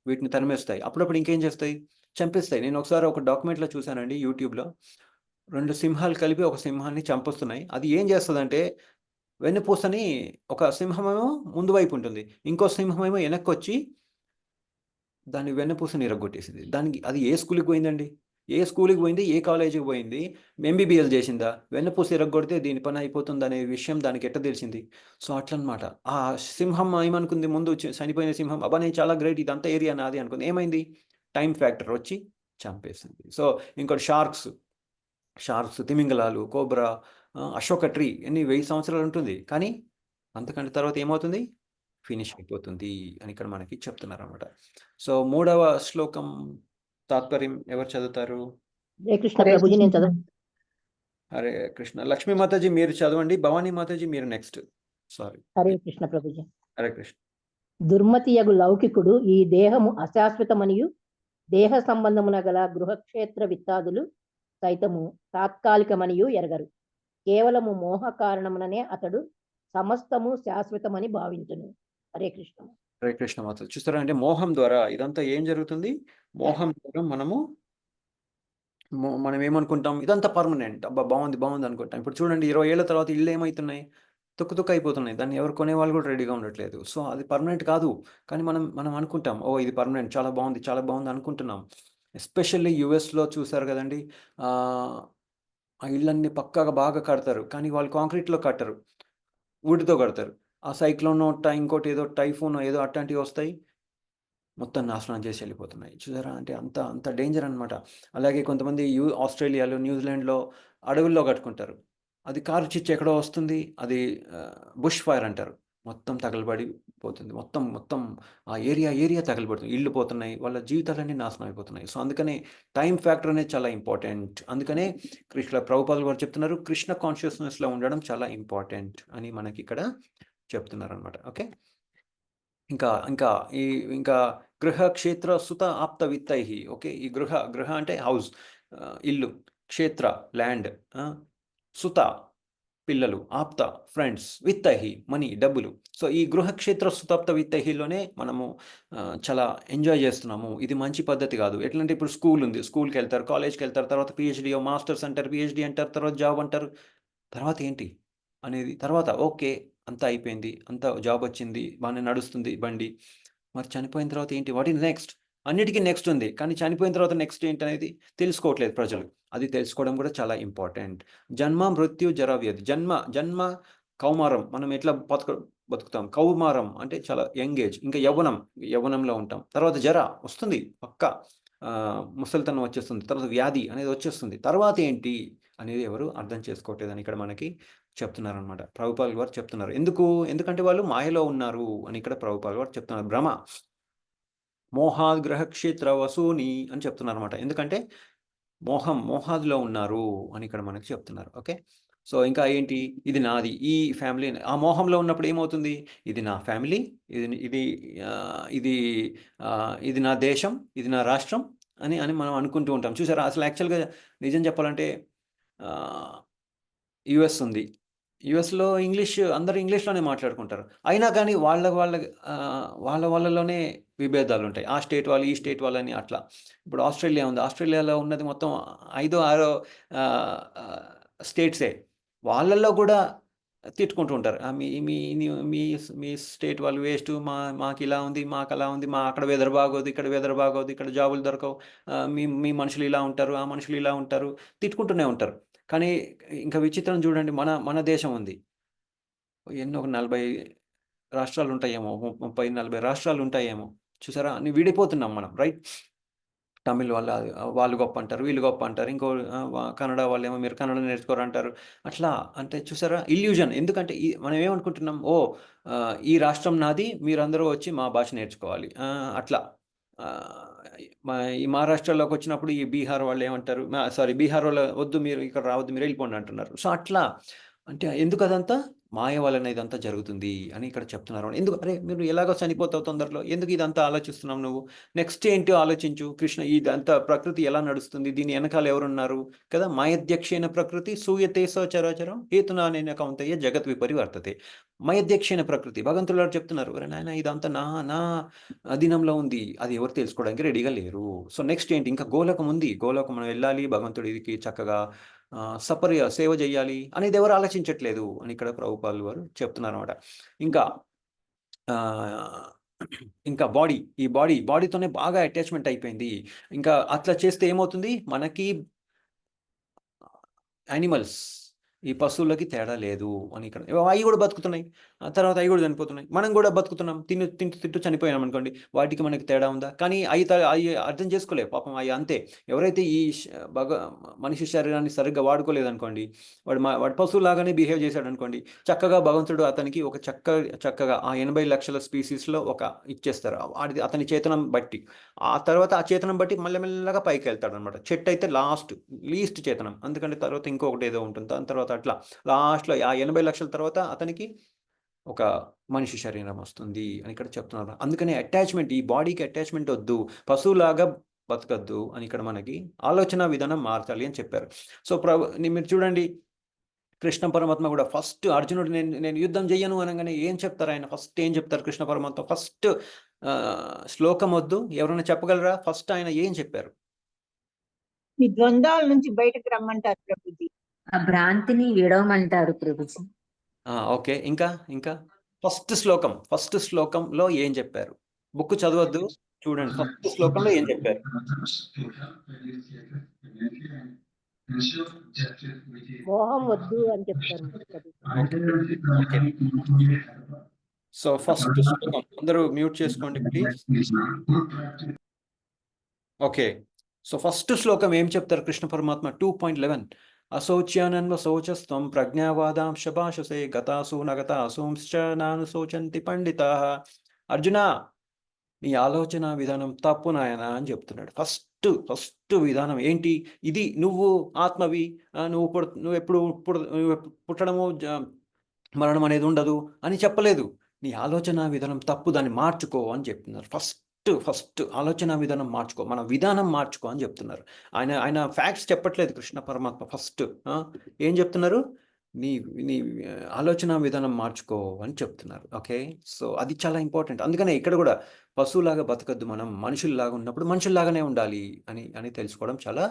వీటిని తరిమేస్తాయి. అప్పుడప్పుడు ఇంకేం చేస్తాయి? చంపేస్తాయి. నేను ఒకసారి ఒక డాక్యుమెంట్లో చూశానండి, యూట్యూబ్లో. 2 సింహాలు కలిపి ఒక సింహాన్ని చంపొస్తున్నాయి. అది ఏం చేస్తుందంటే, వెన్నుపూసని ఒక సింహమేమో ముందు వైపు ఉంటుంది, ఇంకో సింహమేమో వెనక్కొచ్చి దాని వెన్నుపూసని ఇరగ్గొట్టేసింది. దానికి అది ఏ స్కూల్కి పోయిందండి? ఏ స్కూల్కి పోయింది? ఏ కాలేజీకి పోయింది? ఎంబీబీఎస్ చేసిందా? వెన్నుపూస ఇరగ్గొడితే దీని పని అయిపోతుంది అనే విషయం దానికి ఎట్ట తెలిసింది? సో అట్లనమాట. ఆ సింహం ఏమనుకుంది? ముందు చనిపోయిన సింహం, అబ్బా నేను చాలా గ్రేట్, ఇదంతా ఏరియా నాది అనుకుంది. ఏమైంది? టైం ఫ్యాక్టర్ వచ్చి చంపేసింది. సో ఇంకోటి షార్క్స్, తిమింగలాలు, కోబ్రా, అశోక ట్రీ ఎన్ని 1000 సంవత్సరాలు ఉంటుంది. కానీ అంతకంటే తర్వాత ఏమవుతుంది? ఫినిష్ అయిపోతుంది అని ఇక్కడ మనకి చెప్తున్నారన్నమాట. సో 3వ శ్లోకం తాత్పర్యం ఎవరు చదువుతారు? హరే కృష్ణ ప్రభుజీ, నేను చదువు. హరే కృష్ణ. లక్ష్మీ మాతాజీ మీరు చదవండి, భవానీ మాతాజీ మీరు నెక్స్ట్. సారీ. హరే కృష్ణ ప్రభుజీ. హరే కృష్ణ. దుర్మతియగు లౌకికుడు ఈ దేహము అశాశ్వతమనియు దేహ సంబంధమున గల గృహక్షేత్ర విత్తాదులు సైతము తాత్కాలికమనియు ఎరగరు. కేవలము మోహ కారణముననే అతడు సమస్తము శాశ్వతమని భావించును. హరే కృష్ణ. హరే కృష్ణ మాత. చూస్తారా అంటే మోహం ద్వారా ఇదంతా ఏం జరుగుతుంది? మోహం ద్వారా మనం ఏమనుకుంటాం? ఇదంతా పర్మనెంట్, అబ్బా బాగుంది అనుకుంటాం. ఇప్పుడు చూడండి 20 ఏళ్ల తర్వాత ఇళ్ళు ఏమవుతున్నాయి? తుక్కు అయిపోతున్నాయి. దాన్ని ఎవరు కొనేవాళ్ళు కూడా రెడీగా ఉండట్లేదు. సో అది పర్మనెంట్ కాదు. కానీ మనం అనుకుంటాం, ఓ ఇది పర్మనెంట్, చాలా బాగుంది అనుకుంటున్నాం. ఎస్పెషల్లీ యుఎస్లో చూసారు కదండి, ఆ ఇళ్ళన్నీ పక్కాగా బాగా కడతారు, కానీ వాళ్ళు కాంక్రీట్లో కట్టరు, వుడ్తో కడతారు. ఆ సైక్లోన్, ఇంకోటి ఏదో టైఫూన్ ఏదో అట్లాంటివి వస్తాయి, మొత్తం నాశనం చేసి వెళ్ళిపోతున్నాయి. చూసారా అంటే అంత డేంజర్ అనమాట. అలాగే కొంతమంది ఆస్ట్రేలియాలో, న్యూజిలాండ్లో అడవుల్లో కట్టుకుంటారు. అది కారు చిచ్చు ఎక్కడో వస్తుంది, అది బుష్ ఫైర్ అంటారు, మొత్తం తగలబడిపోతుంది. మొత్తం ఆ ఏరియా తగలబడుతుంది, ఇళ్ళు పోతున్నాయి, వాళ్ళ జీవితాలన్నీ నాశనం అయిపోతున్నాయి. సో అందుకనే టైం ఫ్యాక్టర్ అనేది చాలా ఇంపార్టెంట్. అందుకనే ప్రభుపాదులు వారు చెప్తున్నారు, కృష్ణ కాన్షియస్నెస్లో ఉండడం చాలా ఇంపార్టెంట్ అని మనకి ఇక్కడ చెప్తున్నారు అనమాట. ఓకే, ఇంకా గృహ క్షేత్ర సుత ఆప్త విత్తై. ఓకే, ఈ గృహ అంటే హౌస్, ఇల్లు, క్షేత్ర ల్యాండ్, సుత పిల్లలు, ఆప్త ఫ్రెండ్స్, విత్తహి మనీ డబ్బులు. సో ఈ గృహక్షేత్ర సుతాప్త విత్తహిలోనే మనము చాలా ఎంజాయ్ చేస్తున్నాము. ఇది మంచి పద్ధతి కాదు. ఎట్లంటే ఇప్పుడు స్కూల్ ఉంది, స్కూల్కి వెళ్తారు, కాలేజ్కి వెళ్తారు, తర్వాత పిహెచ్డి మాస్టర్స్ అంటారు, పిహెచ్డి అంటారు, తర్వాత జాబ్ అంటారు. తర్వాత ఏంటి అనేది? తర్వాత ఓకే అంతా అయిపోయింది, అంతా జాబ్ వచ్చింది, బాగానే నడుస్తుంది బండి. మరి చనిపోయిన తర్వాత ఏంటి? What is next? అన్నిటికీ నెక్స్ట్ ఉంది, కానీ చనిపోయిన తర్వాత నెక్స్ట్ ఏంటి అనేది తెలుసుకోవట్లేదు ప్రజలు. అది తెలుసుకోవడం కూడా చాలా ఇంపార్టెంట్. జన్మ మృత్యు జర వ్యాధి. జన్మ కౌమారం, మనం ఎట్లా బతుకుతాం. కౌమారం అంటే చాలా యంగ్ ఏజ్, ఇంకా యవ్వనంలో ఉంటాం. తర్వాత జర వస్తుంది పక్క, ముసలితనం వచ్చేస్తుంది, తర్వాత వ్యాధి అనేది వచ్చేస్తుంది. తర్వాత ఏంటి అనేది ఎవరు అర్థం చేసుకోవట్లేదని ఇక్కడ మనకి చెప్తున్నారనమాట. ప్రభుపాదుల వారు చెప్తున్నారు. ఎందుకంటే వాళ్ళు మాయలో ఉన్నారు అని ఇక్కడ ప్రభుపాదుల వారు చెప్తున్నారు. భ్రమ, మోహాద్ క్షేత్ర వసూని అని చెప్తున్నారు అనమాట. ఎందుకంటే మోహాదిలో ఉన్నారు అని ఇక్కడ మనకి చెప్తున్నారు. ఓకే, సో ఇంకా ఏంటి? ఇది నాది, ఈ ఫ్యామిలీ. ఆ మోహంలో ఉన్నప్పుడు ఏమవుతుంది? ఇది నా ఫ్యామిలీ, ఇది నా దేశం, ఇది నా రాష్ట్రం అని మనం అనుకుంటూ ఉంటాం. చూసారా, అసలు యాక్చువల్గా నిజం చెప్పాలంటే యుఎస్ ఉంది, యుఎస్లో అందరూ ఇంగ్లీష్లోనే మాట్లాడుకుంటారు. అయినా కానీ వాళ్ళలోనే విభేదాలు ఉంటాయి. ఆ స్టేట్ వాళ్ళు, ఈ స్టేట్ వాళ్ళని అట్లా. ఇప్పుడు ఆస్ట్రేలియా ఉంది, ఆస్ట్రేలియాలో ఉన్నది మొత్తం 5-6 స్టేట్సే. వాళ్ళల్లో కూడా తిట్టుకుంటూ ఉంటారు, మీ స్టేట్ వాళ్ళు వేస్ట్, మాకు ఇలా ఉంది, మాకు అలా ఉంది, అక్కడ వెదర్ బాగోదు, ఇక్కడ జాబులు దొరకవు, మీ మనుషులు ఇలా ఉంటారు, ఆ మనుషులు ఇలా ఉంటారు, తిట్టుకుంటూనే ఉంటారు. కానీ ఇంకా విచిత్రం చూడండి, మన దేశం ఉంది, ఎన్నో 40 రాష్ట్రాలు ఉంటాయేమో, 30-40 రాష్ట్రాలు ఉంటాయేమో. చూసారా, అన్ని విడిపోతున్నాం మనం, రైట్? తమిళ్ వాళ్ళు గొప్ప అంటారు, వీళ్ళు గొప్ప అంటారు, ఇంకో కన్నడ వాళ్ళేమో మీరు కన్నడ నేర్చుకోరు అంటారు. అట్లా అంటే చూసారా ఇల్యూజన్. ఎందుకంటే మనం ఏమనుకుంటున్నాం, ఈ రాష్ట్రం నాది, మీరందరూ వచ్చి మా భాష నేర్చుకోవాలి అట్లా. ఈ మహారాష్ట్రలోకి వచ్చినప్పుడు ఈ బీహార్ వాళ్ళు ఏమంటారు, సారీ బీహార్ వాళ్ళు వద్దు, మీరు ఇక్కడ రావద్దు, మీరు వెళ్ళిపోండి అంటున్నారు. సో అట్లా అంటే ఎందుకు అదంతా మాయ వలన ఇదంతా జరుగుతుంది అని ఇక్కడ చెప్తున్నారు. ఎందుకు అరే మీరు ఎలాగో చనిపోతావు తొందరలో, ఎందుకు ఇదంతా ఆలోచిస్తున్నావు నువ్వు? నెక్స్ట్ ఏంటో ఆలోచించు. కృష్ణ ఇదంతా ప్రకృతి ఎలా నడుస్తుంది, దీని వెనకాల ఎవరున్నారు కదా. మాయధ్యక్షేణ ప్రకృతి సూయతే సచరాచరం హేతునానేన కౌంతయ్య జగత్ విపరివర్తతే. మయధ్యక్షేణ ప్రకృతి భగవంతులు గారు చెప్తున్నారు, అరే నాయన ఇదంతా నా అధీనంలో ఉంది, అది ఎవరు తెలుసుకోవడానికి రెడీగా లేరు. సో నెక్స్ట్ ఏంటి, ఇంకా గోలోకం ఉంది, గోలోకం మనం వెళ్ళాలి, భగవంతుడికి చక్కగా సేవ చేయాలి అనేది ఎవరు ఆలోచించట్లేదు అని ఇక్కడ ప్రభుపాదులు వారు చెప్తున్నారు అనమాట. ఇంకా బాడీతోనే బాగా అటాచ్మెంట్ అయిపోయింది. ఇంకా అట్లా చేస్తే ఏమవుతుంది, మనకి యానిమల్స్ ఈ పశువులకి తేడా లేదు అని ఇక్కడ అవి కూడా బతుకుతున్నాయి, తర్వాత అవి కూడా చనిపోతున్నాయి, మనం కూడా బతుకుతున్నాం, తింటూ చనిపోయినాం అనుకోండి, వాటికి మనకి తేడా ఉందా? కానీ అవి అర్థం చేసుకోలేదు పాపం. అవి అంతే. ఎవరైతే ఈ మనిషి శరీరాన్ని సరిగ్గా వాడుకోలేదు అనుకోండి, వాడు పశువులాగానే బిహేవ్ చేశాడు అనుకోండి, చక్కగా భగవంతుడు అతనికి ఒక చక్కగా ఆ 80 లక్షల స్పీసీస్లో ఒక ఇచ్చేస్తారు అతని చేతనం బట్టి. ఆ తర్వాత ఆ చేతనం బట్టి మెల్లమెల్లగా పైకి వెళ్తాడు అనమాట. చెట్టు అయితే లీస్ట్ చేతనం, అందుకంటే తర్వాత ఇంకొకటి ఏదో ఉంటుంది, దాని తర్వాత అట్లా లాస్ట్లో ఆ 80 లక్షల తర్వాత అతనికి ఒక మనిషి శరీరం వస్తుంది అని ఇక్కడ చెప్తున్నారు. అందుకనే అటాచ్మెంట్, ఈ బాడీకి అటాచ్మెంట్ వద్దు, పశువులాగా బతకద్దు అని ఇక్కడ మనకి ఆలోచన విధానం మార్చాలి అని చెప్పారు. సో మీరు చూడండి, కృష్ణ పరమాత్మ కూడా ఫస్ట్ అర్జునుడు నేను యుద్ధం చెయ్యను అనగానే ఏం చెప్తారు ఆయన? ఫస్ట్ ఏం చెప్తారు కృష్ణ పరమాత్మ? ఫస్ట్ శ్లోకం వద్దు, ఎవరైనా చెప్పగలరా? ఫస్ట్ ఆయన ఏం చెప్పారు? ఈ ద్వంద్వాల నుంచి బయటకు రమ్మంటారు ప్రభుజీ, ఆ భ్రాంతిని విడవమంటారు ప్రభుజీ. ఓకే, ఇంకా ఫస్ట్ శ్లోకంలో ఏం చెప్పారు? బుక్ చదవద్దు, చూడండి ఫస్ట్ శ్లోకంలో ఏం చెప్పారు. మోహం వద్దు అని చెప్తారు. సో ఫస్ట్ శ్లోకం అందరూ మ్యూట్ చేసుకోండి ప్లీజ్. ఓకే, సో ఫస్ట్ శ్లోకం ఏం చెప్తారు కృష్ణ పరమాత్మ? 2.11 అశోచ్యానన్వ శోచస్త్వం ప్రజ్ఞావాదాంశ భాషసే గతాసు నగతాసూంశ్చ నాను శోచంతి పండితాః. అర్జున, నీ ఆలోచన విధానం తప్పు నాయన అని చెప్తున్నాడు. ఫస్ట్ విధానం ఏంటి? ఇది నువ్వు ఆత్మవి, నువ్వు ఎప్పుడు పుట్టడము మరణం అనేది ఉండదు అని చెప్పలేదు. నీ ఆలోచన విధానం తప్పు, దాన్ని మార్చుకో అని చెప్తున్నారు. ఫస్ట్ ఆలోచన విధానం మార్చుకో, మన విధానం మార్చుకో అని చెప్తున్నారు. ఆయన ఫ్యాక్ట్స్ చెప్పట్లేదు కృష్ణ పరమాత్మ. ఫస్ట్ ఏం చెప్తున్నారు? నీ ఆలోచన విధానం మార్చుకో అని చెప్తున్నారు. ఓకే, సో అది చాలా ఇంపార్టెంట్. అందుకనే ఇక్కడ కూడా పశువులాగా బతకద్దు, మనం మనుషుల్లాగా ఉన్నప్పుడు మనుషుల్లాగానే ఉండాలి అని తెలుసుకోవడం చాలా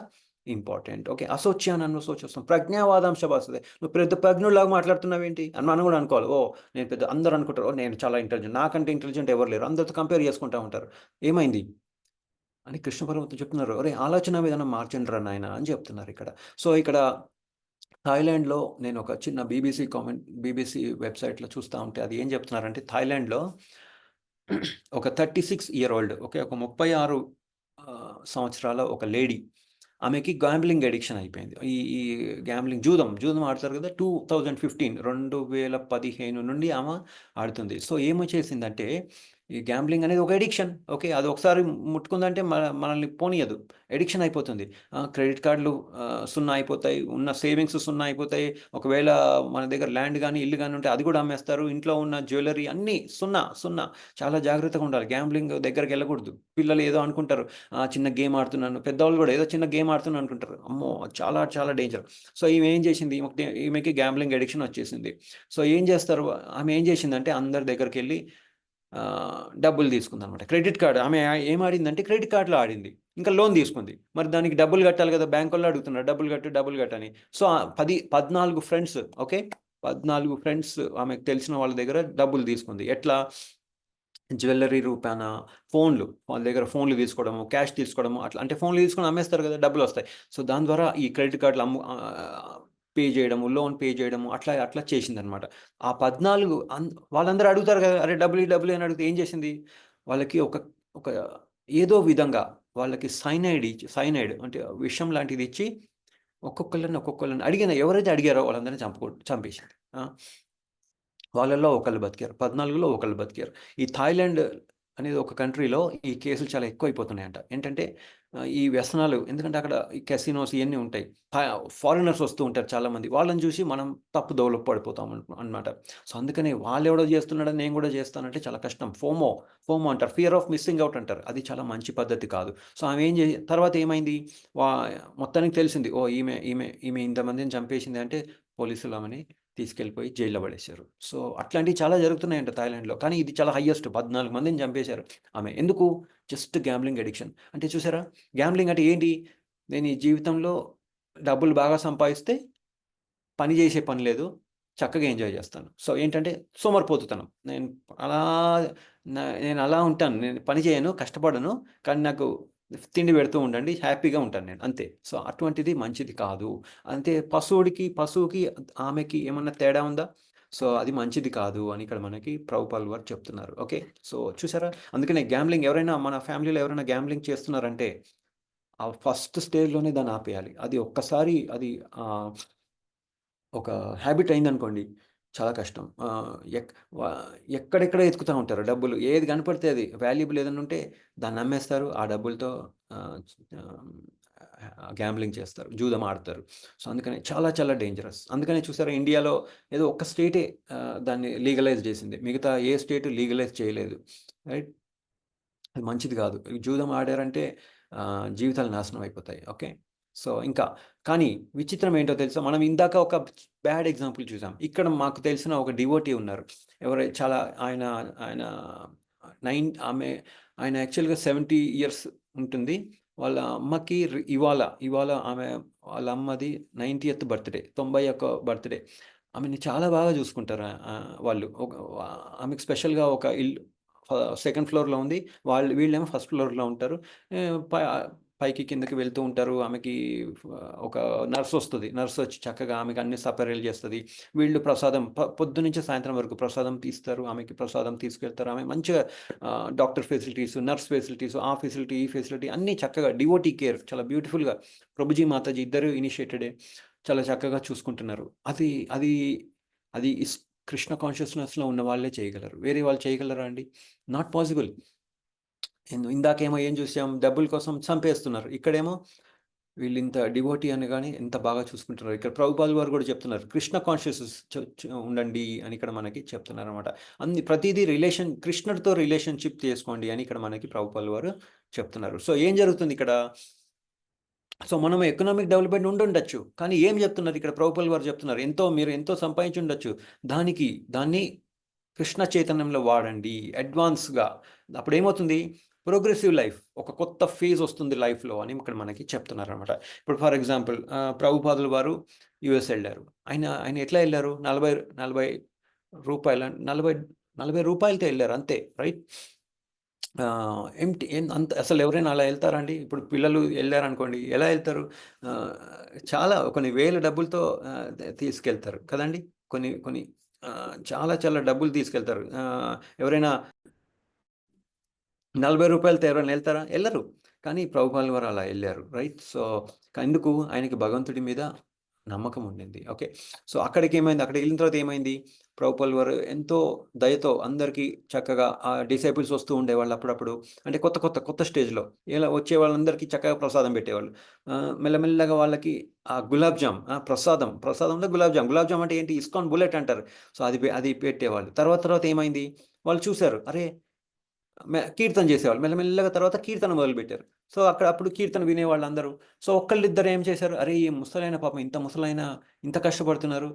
ఇంపార్టెంట్. ఓకే, అశోచ్యానన్ను శోచస్తం ప్రజ్ఞావాదాంశ భాషదే. నువ్వు పెద్ద ప్రజ్ఞులాగా మాట్లాడుతున్నావు ఏంటి అని మనం కూడా అనుకోవాలి. నేను పెద్ద, అందరూ అనుకుంటారు నేను చాలా ఇంటెలిజెంట్, నాకంటే ఇంటెలిజెంట్ ఎవరు లేరు, అందరితో కంపేర్ చేసుకుంటూ ఉంటారు. ఏమైంది అని కృష్ణ పరమాత్మ చెప్తున్నారు. అరే ఆలోచన విధానం మార్చండి రా నాయన అని చెప్తున్నారు ఇక్కడ. సో ఇక్కడ థాయిలాండ్లో నేను ఒక చిన్న బీబీసీ వెబ్సైట్లో చూస్తూ ఉంటే అది ఏం చెప్తున్నారంటే, థాయిలాండ్లో ఒక 36 year old, ఓకే, ఒక 36 సంవత్సరాల ఒక లేడీ, ఆమెకి గ్యాంబ్లింగ్ అడిక్షన్ అయిపోయింది. ఈ గ్యాంబ్లింగ్ జూదం ఆడతారు కదా. 2015 నుండి ఆమె ఆడుతుంది. సో ఏమో చేసిందంటే, ఈ గ్యాంబ్లింగ్ అనేది ఒక ఎడిక్షన్. ఓకే, అది ఒకసారి ముట్టుకుందంటే మనల్ని పోనీయదు, ఎడిక్షన్ అయిపోతుంది. క్రెడిట్ కార్డులు సున్నా అయిపోతాయి, ఉన్న సేవింగ్స్ సున్నా అయిపోతాయి. ఒకవేళ మన దగ్గర ల్యాండ్ కానీ ఇల్లు కానీ ఉంటే అది కూడా అమ్మేస్తారు. ఇంట్లో ఉన్న జ్యువెలరీ అన్నీ సున్నా. చాలా జాగ్రత్తగా ఉండాలి, గ్యాంబ్లింగ్ దగ్గరికి వెళ్ళకూడదు. పిల్లలు ఏదో అనుకుంటారు, చిన్న గేమ్ ఆడుతున్నాను, పెద్దవాళ్ళు కూడా ఏదో చిన్న గేమ్ ఆడుతున్నాను అనుకుంటారు. అమ్మో చాలా చాలా డేంజర్. సో ఈమె ఏం చేసింది, ఈమెకి గ్యాంబ్లింగ్ అడిక్షన్ వచ్చేసింది. సో ఏం చేస్తారు, ఆమె ఏం చేసిందంటే అందరి దగ్గరికి వెళ్ళి డబ్బులు తీసుకుంది అనమాట. క్రెడిట్ కార్డు, ఆమె ఏం ఆడిందంటే క్రెడిట్ కార్డులో ఆడింది, ఇంకా లోన్ తీసుకుంది. మరి దానికి డబ్బులు కట్టాలి కదా, బ్యాంకు వాళ్ళు అడుగుతున్నారు డబ్బులు కట్టని. సో 14 ఫ్రెండ్స్, ఓకే, 14 ఫ్రెండ్స్ ఆమెకు తెలిసిన వాళ్ళ దగ్గర డబ్బులు తీసుకుంది. ఎట్లా? జ్యువెలరీ రూపాన, వాళ్ళ దగ్గర ఫోన్లు తీసుకోవడము, క్యాష్ తీసుకోవడము, అట్లా. అంటే ఫోన్లు తీసుకొని అమ్మేస్తారు కదా, డబ్బులు వస్తాయి. సో దాని ద్వారా ఈ క్రెడిట్ కార్డులు పే చేయడము, లోన్ పే చేయడము, అట్లా చేసిందనమాట. ఆ 14 వాళ్ళందరూ అడుగుతారు కదా, అరే డబ్బులు అని అడిగితే ఏం చేసింది? వాళ్ళకి ఒక ఏదో విధంగా వాళ్ళకి సైనైడ్ అంటే విషం లాంటిది ఇచ్చి ఒక్కొక్కళ్ళని ఎవరైతే అడిగారో వాళ్ళందరినీ చంపేసింది. వాళ్ళల్లో ఒకళ్ళు బతికారు. 14లో ఒకళ్ళు బతికారు. ఈ థాయిలాండ్ అనేది ఒక కంట్రీలో ఈ కేసులు చాలా ఎక్కువైపోతున్నాయంట. ఏంటంటే ఈ వ్యసనాలు, ఎందుకంటే అక్కడ ఈ కెసినోస్ ఇయన్నీ ఉంటాయి. ఫారినర్స్ వస్తూ ఉంటారు చాలామంది. వాళ్ళని చూసి మనం తప్పు దోవలో పడిపోతాం అన్నమాట. సో, అందుకని వాళ్ళెవడో చేస్తున్నాడని నేను కూడా చేస్తానంటే చాలా కష్టం. ఫోమో అంటారు. ఫియర్ ఆఫ్ మిస్సింగ్ అవుట్ అంటారు. అది చాలా మంచి పద్ధతి కాదు. సో, ఆమె తర్వాత ఏమైంది? వా మొత్తానికి తెలిసింది. ఓహ్! ఈమె ఇంతమందిని చంపేసింది అంటే పోలీసులు ఆమెని తీసుకెళ్ళిపోయి జైల్లో పడేశారు. సో, అట్లాంటివి చాలా జరుగుతున్నాయంట థాయిలాండ్‌లో. కానీ ఇది చాలా హైయెస్ట్ 14 మందిని చంపేశారు ఆమె. ఎందుకు? Just gambling addiction. అంటే చూసారా? గ్యాంబ్లింగ్ అంటే ఏంటి? నేను ఈ జీవితంలో డబ్బులు బాగా సంపాదిస్తే పని చేసే పని లేదు. చక్కగా ఎంజాయ్ చేస్తాను. సో, ఏంటంటే సోమరిపోతుతనం. నేను అలా ఉంటాను. నేను పని చేయను, కష్టపడను. కానీ నాకు తిండి పెడుతూ ఉండండి. హ్యాపీగా ఉంటాను నేను. అంతే. సో, అటువంటిది మంచిది కాదు. అంతే పశువుకి ఆమెకి ఏమన్నా తేడా ఉందా? సో, అది మంచిది కాదు అని ఇక్కడ మనకి ప్రభుపాల్ వారు చెప్తున్నారు. ఓకే. సో, చూసారా? అందుకనే గ్యాంబ్లింగ్ ఎవరైనా మన ఫ్యామిలీలో ఎవరైనా గ్యాంబ్లింగ్ చేస్తున్నారంటే ఆ ఫస్ట్ స్టేజ్‌లోనే దాన్ని ఆపేయాలి. అది ఒక్కసారి అది ఒక హ్యాబిట్ అయిందనుకోండి చాలా కష్టం. ఎక్కడెక్కడ ఎతుకుతా ఉంటారు డబ్బులు. ఏది కనపడితే అది వాల్యుబుల్ ఏదైనా ఉంటే దాన్ని అమ్మేస్తారు. ఆ డబ్బులతో గ్యాంబ్లింగ్ చేస్తారు. జూదం ఆడతారు. సో, అందుకని చాలా చాలా డేంజరస్. అందుకనే చూసారా ఇండియాలో ఏదో ఒక్క స్టేటే దాన్ని లీగలైజ్ చేసింది. మిగతా ఏ స్టేటు లీగలైజ్ చేయలేదు. రైట్? అది మంచిది కాదు. జూదం ఆడారంటే జీవితాలు నాశనం అయిపోతాయి. ఓకే. సో, కానీ విచిత్రం ఏంటో తెలుసా? మనం ఇందాక ఒక బ్యాడ్ ఎగ్జాంపుల్ చూసాం. ఇక్కడ మాకు తెలిసిన ఒక డివోటీ ఉన్నారు. చాలా ఆయన ఆయన ఆయన యాక్చువల్‌గా 70 ఇయర్స్ ఉంటుంది. వాళ్ళ అమ్మకి ఇవాళ వాళ్ళ అమ్మది 90th బర్త్‌డే. 91 బర్త్‌డే. ఆమెని చాలా బాగా చూసుకుంటారు వాళ్ళు. ఆమెకు స్పెషల్‌గా ఒక ఇల్లు సెకండ్ ఫ్లోర్‌లో ఉంది. వీళ్ళేమో ఫస్ట్ ఫ్లోర్‌లో ఉంటారు. పైకి కిందకి వెళ్తూ ఉంటారు. ఆమెకి ఒక నర్స్ వస్తది. నర్స్ వచ్చి చక్కగా ఆమెకి అన్ని సపరేలు చేస్తది. వీళ్ళు ప్రసాదం పొద్దున్నుంచి సాయంత్రం వరకు ప్రసాదం తీస్తారు. ఆమెకి ప్రసాదం తీసుకెళ్తారు. ఆమె మంచిగా డాక్టర్ ఫెసిలిటీస్, నర్స్ ఫెసిలిటీస్, ఆ ఫెసిలిటీ, ఈ ఫెసిలిటీ అన్నీ చక్కగా డివోటీ కేర్ చాలా బ్యూటిఫుల్‌గా ప్రభుజీ, మాతాజీ ఇద్దరు ఇనిషియేటెడే. చాలా చక్కగా చూసుకుంటున్నారు. అది అది అది కృష్ణ కాన్షియస్‌నెస్‌లో ఉన్న వాళ్ళే చేయగలరు. వేరే వాళ్ళు చేయగలరా అండి? Not possible. ఇందాకేమో ఏం చూసాం? డబ్బుల కోసం చంపేస్తున్నారు. ఇక్కడేమో వీళ్ళింత డివోటీ అనగానే ఎంత బాగా చూసుకుంటున్నారు. ఇక్కడ ప్రభుపాల్ వారు కూడా చెప్తున్నారు. కృష్ణ కాన్షియస్ ఉండండి అని ఇక్కడ మనకి చెప్తున్నారనమాట. ప్రతిదీ కృష్ణుడితో రిలేషన్‌షిప్ చేసుకోండి అని ఇక్కడ మనకి ప్రభుపాల్ వారు చెప్తున్నారు. సో, ఏం జరుగుతుంది ఇక్కడ? సో, మనం ఎకనామిక్ డెవలప్‌మెంట్ ఉండుండొచ్చు. కానీ ఏం చెప్తున్నారు ఇక్కడ ప్రభుపాల్ వారు చెప్తున్నారు. మీరు ఎంతో సంపాదించుండొచ్చు. దాన్ని కృష్ణ చైతన్యంలో వాడండి. అడ్వాన్స్‌గా. అప్పుడేమవుతుంది? Progressive life. ఒక కొత్త ఫేజ్ వస్తుంది లైఫ్‌లో అని ఇక్కడ మనకి చెప్తున్నారనమాట. ఇప్పుడు ఫర్ ఎగ్జాంపుల్ ప్రభుపాదుల వారు యూఎస్ ఎళ్లారు. ఆయన ఎట్లా ఎళ్లారు? ₹40తో ఎళ్లారు అంతే. రైట్? అంత అసలు ఎవరైనా అలా ఎళ్తారా అండి? ఇప్పుడు పిల్లలు ఎళ్లారనుకోండి. ఎలా ఎళ్తారు? చాలా కొన్ని వేల డబ్బులతో తీసుకెళ్తారు కదండీ! కొన్ని చాలా చాలా డబ్బులు తీసుకెళ్తారు. ఎవరైనా ₹40తో ఎవరైనా ఎళ్తారా? ఎళ్లరు. కానీ ప్రభుపాల్ వారు అలా ఎళ్లారు. రైట్? సో, ఎందుకు? ఆయనకి భగవంతుడి మీద నమ్మకం ఉండింది. ఓకే. సో, అక్కడికెళ్ళిన తర్వాత ఏమైంది? ప్రభుపాల్ వారు ఎంతో దయతో అందరికీ చక్కగా డిసైపుల్స్ వస్తూ ఉండేవాళ్ళు అప్పుడప్పుడు. అంటే కొత్త స్టేజ్‌లో. ఇలా వచ్చే వాళ్ళందరికీ చక్కగా ప్రసాదం పెట్టేవాళ్ళు. మెల్లమెల్లగా వాళ్ళకి గులాబ్ జామ్ ప్రసాదంలో గులాబ్ జామ్. గులాబ్ జామ్ అంటే ఏంటి? ఇస్కాన్ బుల్లెట్ అంటారు. సో, అది పెట్టేవాళ్ళు. తర్వాత ఏమైంది? వాళ్ళు చూసారు. అరే! కీర్తన చేసేవాళ్ళు. మెల్లమెల్లగా తర్వాత కీర్తన మొదలుపెట్టారు. సో, అప్పుడు కీర్తన వినేవాళ్ళందరూ. సో, ఒక్కళ్ళిద్దరు ఏం చేశారు? అరే! ఈ ముసలాయన పాపం ఇంత ముసలాయన ఇంత కష్టపడుతున్నారు.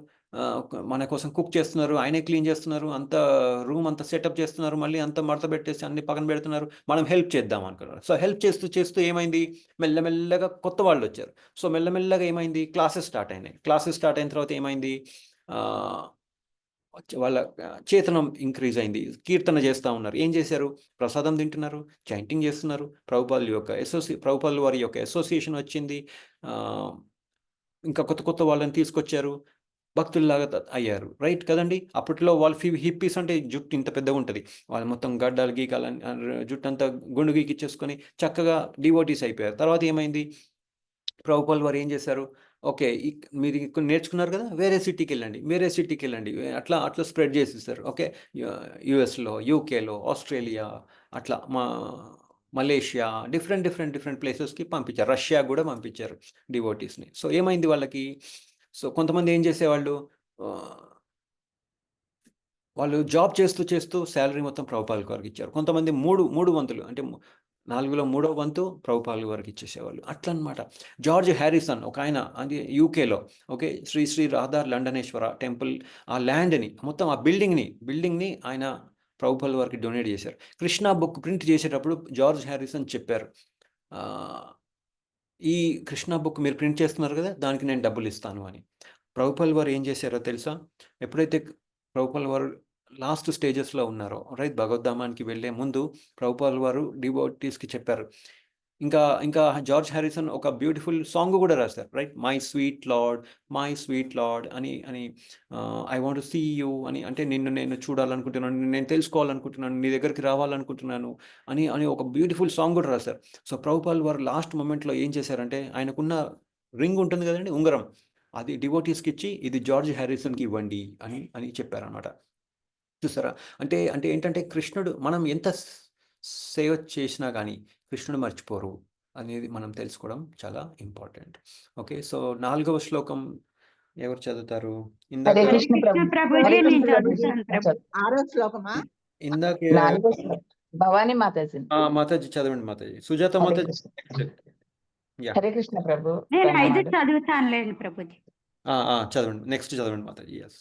మన కోసం కుక్ చేస్తున్నారు. ఆయనే క్లీన్ చేస్తున్నారు. రూమ్ అంతా సెటప్ చేస్తున్నారు. మళ్ళీ అంతా మడత పెట్టేసి అన్ని పక్కన పెడుతున్నారు. మనం హెల్ప్ చేద్దాం అనుకున్నారు. సో, హెల్ప్ చేస్తూ ఏమైంది? మెల్లమెల్లగా కొత్త వాళ్ళొచ్చారు. సో, మెల్లమెల్లగా ఏమైంది? క్లాసెస్ స్టార్ట్ అయినాయి. క్లాసెస్ స్టార్ట్ అయిన తర్వాత ఏమైంది? వాళ్ళ చేతనం ఇంక్రీజ్ అయింది. కీర్తన చేస్తా ఉన్నారు. ఏం చేశారు? ప్రసాదం తింటున్నారు. చాంటింగ్ చేస్తున్నారు. ప్రభుపాల్ వారి యొక్క అసోసియేషన్ వచ్చింది. ఇంకా కొత్త వాళ్ళని తీసుకొచ్చారు. భక్తుల్లాగా అయ్యారు. రైట్ కదండి. అప్పట్లో వాళ్ళు హిప్పీస్ అంటే జుట్టు ఇంత పెద్దగా ఉంటుంది, వాళ్ళు మొత్తం గడ్డాలు గీకాలు జుట్టు అంతా గుండు గీకిచ్చేసుకొని చక్కగా డివోటీస్ అయిపోయారు. తర్వాత ఏమైంది, ప్రభుపాల్ వారు ఏం చేశారు, ఓకే మీరు ఇక్కడ నేర్చుకున్నారు కదా, వేరే సిటీకి వెళ్ళండి, అట్లా అట్లా స్ప్రెడ్ చేసేసారు. ఓకే, యుఎస్లో, యూకేలో, ఆస్ట్రేలియా, అట్లా మలేషియా, డిఫరెంట్ ప్లేసెస్కి పంపించారు. రష్యా కూడా పంపించారు డివోటీస్ని. సో ఏమైంది వాళ్ళకి, సో కొంతమంది ఏం చేసేవాళ్ళు, వాళ్ళు జాబ్ చేస్తూ శాలరీ మొత్తం ప్రభుపాల్ వారికి ఇచ్చారు. కొంతమంది మూడు వంతులు అంటే 4లో 3వ వంతు ప్రభుపాల్ వారికి ఇచ్చేసేవాళ్ళు. అట్లా అనమాట. జార్జ్ హ్యారిసన్ ఒక ఆయన, అది యూకేలో, ఓకే, శ్రీ రాధా లండనేశ్వర టెంపుల్, ఆ ల్యాండ్ని మొత్తం, ఆ బిల్డింగ్ని ఆయన ప్రభుపాల్ వారికి డొనేట్ చేశారు. కృష్ణ బుక్ ప్రింట్ చేసేటప్పుడు జార్జ్ హ్యారిసన్ చెప్పారు, ఈ కృష్ణ బుక్ మీరు ప్రింట్ చేస్తున్నారు కదా, దానికి నేను డబ్బులు ఇస్తాను అని. ప్రభుపాల్ వారు ఏం చేశారో తెలుసా, ఎప్పుడైతే ప్రభుపాల్ వారు లాస్ట్ స్టేజెస్లో ఉన్నారో, రైట్, భగవద్ధామానికి వెళ్ళే ముందు ప్రభుపాల్ వారు డివోటీస్కి చెప్పారు. ఇంకా జార్జ్ హ్యారిసన్ ఒక బ్యూటిఫుల్ సాంగ్ కూడా రాశారు, రైట్, మై స్వీట్ లార్డ్ అని I want to see you అని, అంటే నిన్ను నేను చూడాలనుకుంటున్నాను, నేను తెలుసుకోవాలనుకుంటున్నాను, నీ దగ్గరికి రావాలనుకుంటున్నాను అని ఒక బ్యూటిఫుల్ సాంగ్ కూడా రాశారు. సో ప్రభుపాల్ వారు లాస్ట్ మూమెంట్లో ఏం చేశారంటే, ఆయనకున్న రింగ్ ఉంటుంది కదండి, ఉంగరం, అది డివోటీస్కి ఇచ్చి ఇది జార్జ్ హ్యారిసన్కి ఇవ్వండి అని చెప్పారనమాట. చూసారా, అంటే ఏంటంటే కృష్ణుడు, మనం ఎంత సేవ చేసినా కానీ కృష్ణుడు మర్చిపోరు అనేది మనం తెలుసుకోవడం చాలా ఇంపార్టెంట్. ఓకే, సో 4వ శ్లోకం ఎవరు చదువుతారు? ఇందాక హరే కృష్ణ హరే కృష్ణ ప్రభుజీ. ప్రభుజీ. 6వ శ్లోకమా? ఇందాకే భవానీ మాతాజీ. మాతాజీ చదవండి, మాతాజీ. సుజాత హరే మాతాజీ. కృష్ణ. యా, హరే కృష్ణ ప్రభు. నేను 5 ధన్యవాదాలు. చదువుతానులేండి ప్రభుజీ. చదవండి, నెక్స్ట్ చదవండి మాతాజీ. ఎస్.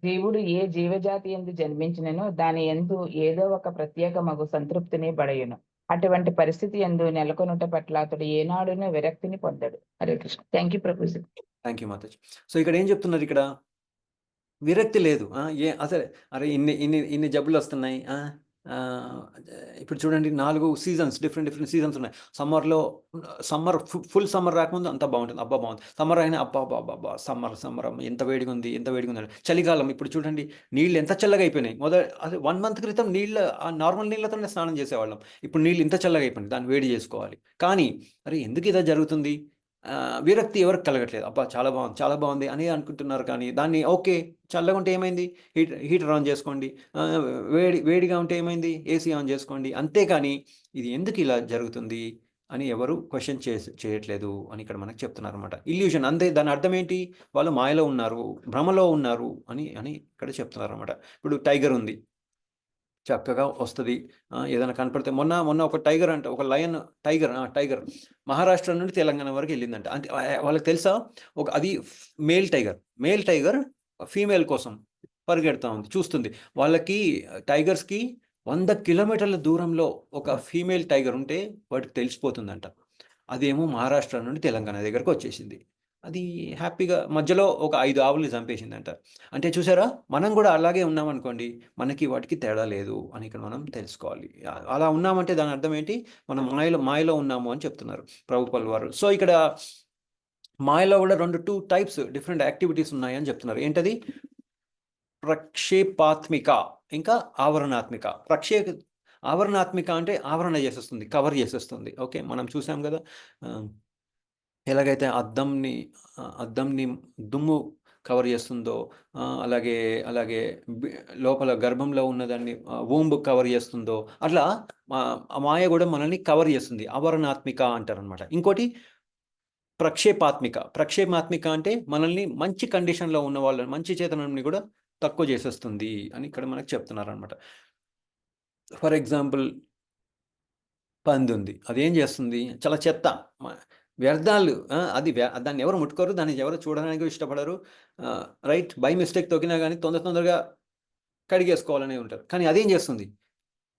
జీవుడు ఏ జీవజాతి యందు జన్మించినను దాని యందు ఏదో ఒక ప్రత్యేక మగు సంతృప్తిని పడయును. అటువంటి పరిస్థితి యందు నెలకొనుట పట్ల అతడు ఏనాడును విరక్తిని పొందడు. Hare Krishna. Thank you Prabhuji. Thank you Mataji. So ఇక్కడ ఏం చెప్తున్నారు, ఇక్కడ విరక్తి లేదు. అసలు అరే ఇన్ని జబ్బులు వస్తున్నాయి. ఇప్పుడు చూడండి, 4 సీజన్స్, డిఫరెంట్ సీజన్స్ ఉన్నాయి. ఫుల్ సమ్మర్ రాకముందు అంతా బాగుంటుంది, అబ్బా బాగుంది. సమ్మర్ అయినా అబ్బా సమ్మర్ ఎంత వేడిగా ఉంది. చలికాలం ఇప్పుడు చూడండి, నీళ్ళు ఎంత చల్లగా అయిపోయినాయి. అదే 1 మంత్ క్రితం నార్మల్ నీళ్ళతోనే స్నానం చేసేవాళ్ళం, ఇప్పుడు నీళ్ళు ఇంత చల్లగా అయిపోయింది, దాన్ని వేడి చేసుకోవాలి. కానీ అరే ఎందుకు ఇదా జరుగుతుంది, విరక్తి ఎవరికి కలగట్లేదు. అబ్బా చాలా బాగుంది అని అనుకుంటున్నారు. కానీ దాన్ని ఓకే, చల్లగా ఉంటే ఏమైంది, హీటర్ ఆన్ చేసుకోండి, వేడిగా ఉంటే ఏమైంది, ఏసీ ఆన్ చేసుకోండి. అంతేకాని ఇది ఎందుకు ఇలా జరుగుతుంది అని ఎవరు క్వశ్చన్ చేయట్లేదు అని ఇక్కడ మనకు చెప్తున్నారు అనమాట. ఇల్యూషన్, అంతే. దాని అర్థం ఏంటి, వాళ్ళు మాయలో ఉన్నారు, భ్రమలో ఉన్నారు అని ఇక్కడ చెప్తున్నారు అనమాట. ఇప్పుడు టైగర్ ఉంది, చక్కగా వస్తుంది, ఏదైనా కనపడితే మొన్న ఒక ఒక లయన్ టైగర్ మహారాష్ట్ర నుండి తెలంగాణ వరకు వెళ్ళిందంట. అంటే వాళ్ళకి తెలుసా, అది మేల్ టైగర్ ఫీమేల్ కోసం పరిగెడుతూ ఉంది, చూస్తుంది. వాళ్ళకి టైగర్స్కి 100 కిలోమీటర్ల దూరంలో ఒక ఫీమేల్ టైగర్ ఉంటే వాటికి తెలిసిపోతుందంట. అదేమో మహారాష్ట్ర నుండి తెలంగాణ దగ్గరకు వచ్చేసింది. అది హ్యాపీగా మధ్యలో ఒక 5 ఆవుల్ని చంపేసిందంట. అంటే చూసారా, మనం కూడా అలాగే ఉన్నామనుకోండి, మనకి వాటికి తేడా లేదు అని ఇక్కడ మనం తెలుసుకోవాలి. అలా ఉన్నామంటే దాని అర్థం ఏంటి, మనం మాయలో ఉన్నాము అని చెప్తున్నారు ప్రభుపాల్ వారు. సో ఇక్కడ మాయలో కూడా 2 టైప్స్ డిఫరెంట్ యాక్టివిటీస్ ఉన్నాయని చెప్తున్నారు. ఏంటది, ప్రక్షేపాత్మిక, ఇంకా ఆవరణాత్మిక. ఆవరణాత్మిక అంటే ఆవరణ చేసేస్తుంది, కవర్ చేసేస్తుంది. ఓకే, మనం చూసాం కదా, ఎలాగైతే అద్దంని దుమ్ము కవర్ చేస్తుందో, అలాగే లోపల గర్భంలో ఉన్నదాన్ని వూంబ్ కవర్ చేస్తుందో, అట్లా మాయ కూడా మనల్ని కవర్ చేస్తుంది. ఆవరణాత్మిక అంటారనమాట. ఇంకోటి ప్రక్షేపాత్మిక అంటే మనల్ని మంచి కండిషన్లో ఉన్న వాళ్ళని, మంచి చేతనాన్ని కూడా తక్కువ చేసేస్తుంది అని ఇక్కడ మనకు చెప్తున్నారు అనమాట. ఫర్ ఎగ్జాంపుల్, పంది ఉంది, అదేం చేస్తుంది, చాలా చెత్త, వ్యర్థాలు, దాన్ని ఎవరు ముట్టుకోరు, దాన్ని ఎవరు చూడడానికి ఇష్టపడరు, రైట్, బై మిస్టేక్ తొక్కినా కానీ తొందరగా కడిగేసుకోవాలనే ఉంటారు. కానీ అదేం చేస్తుంది,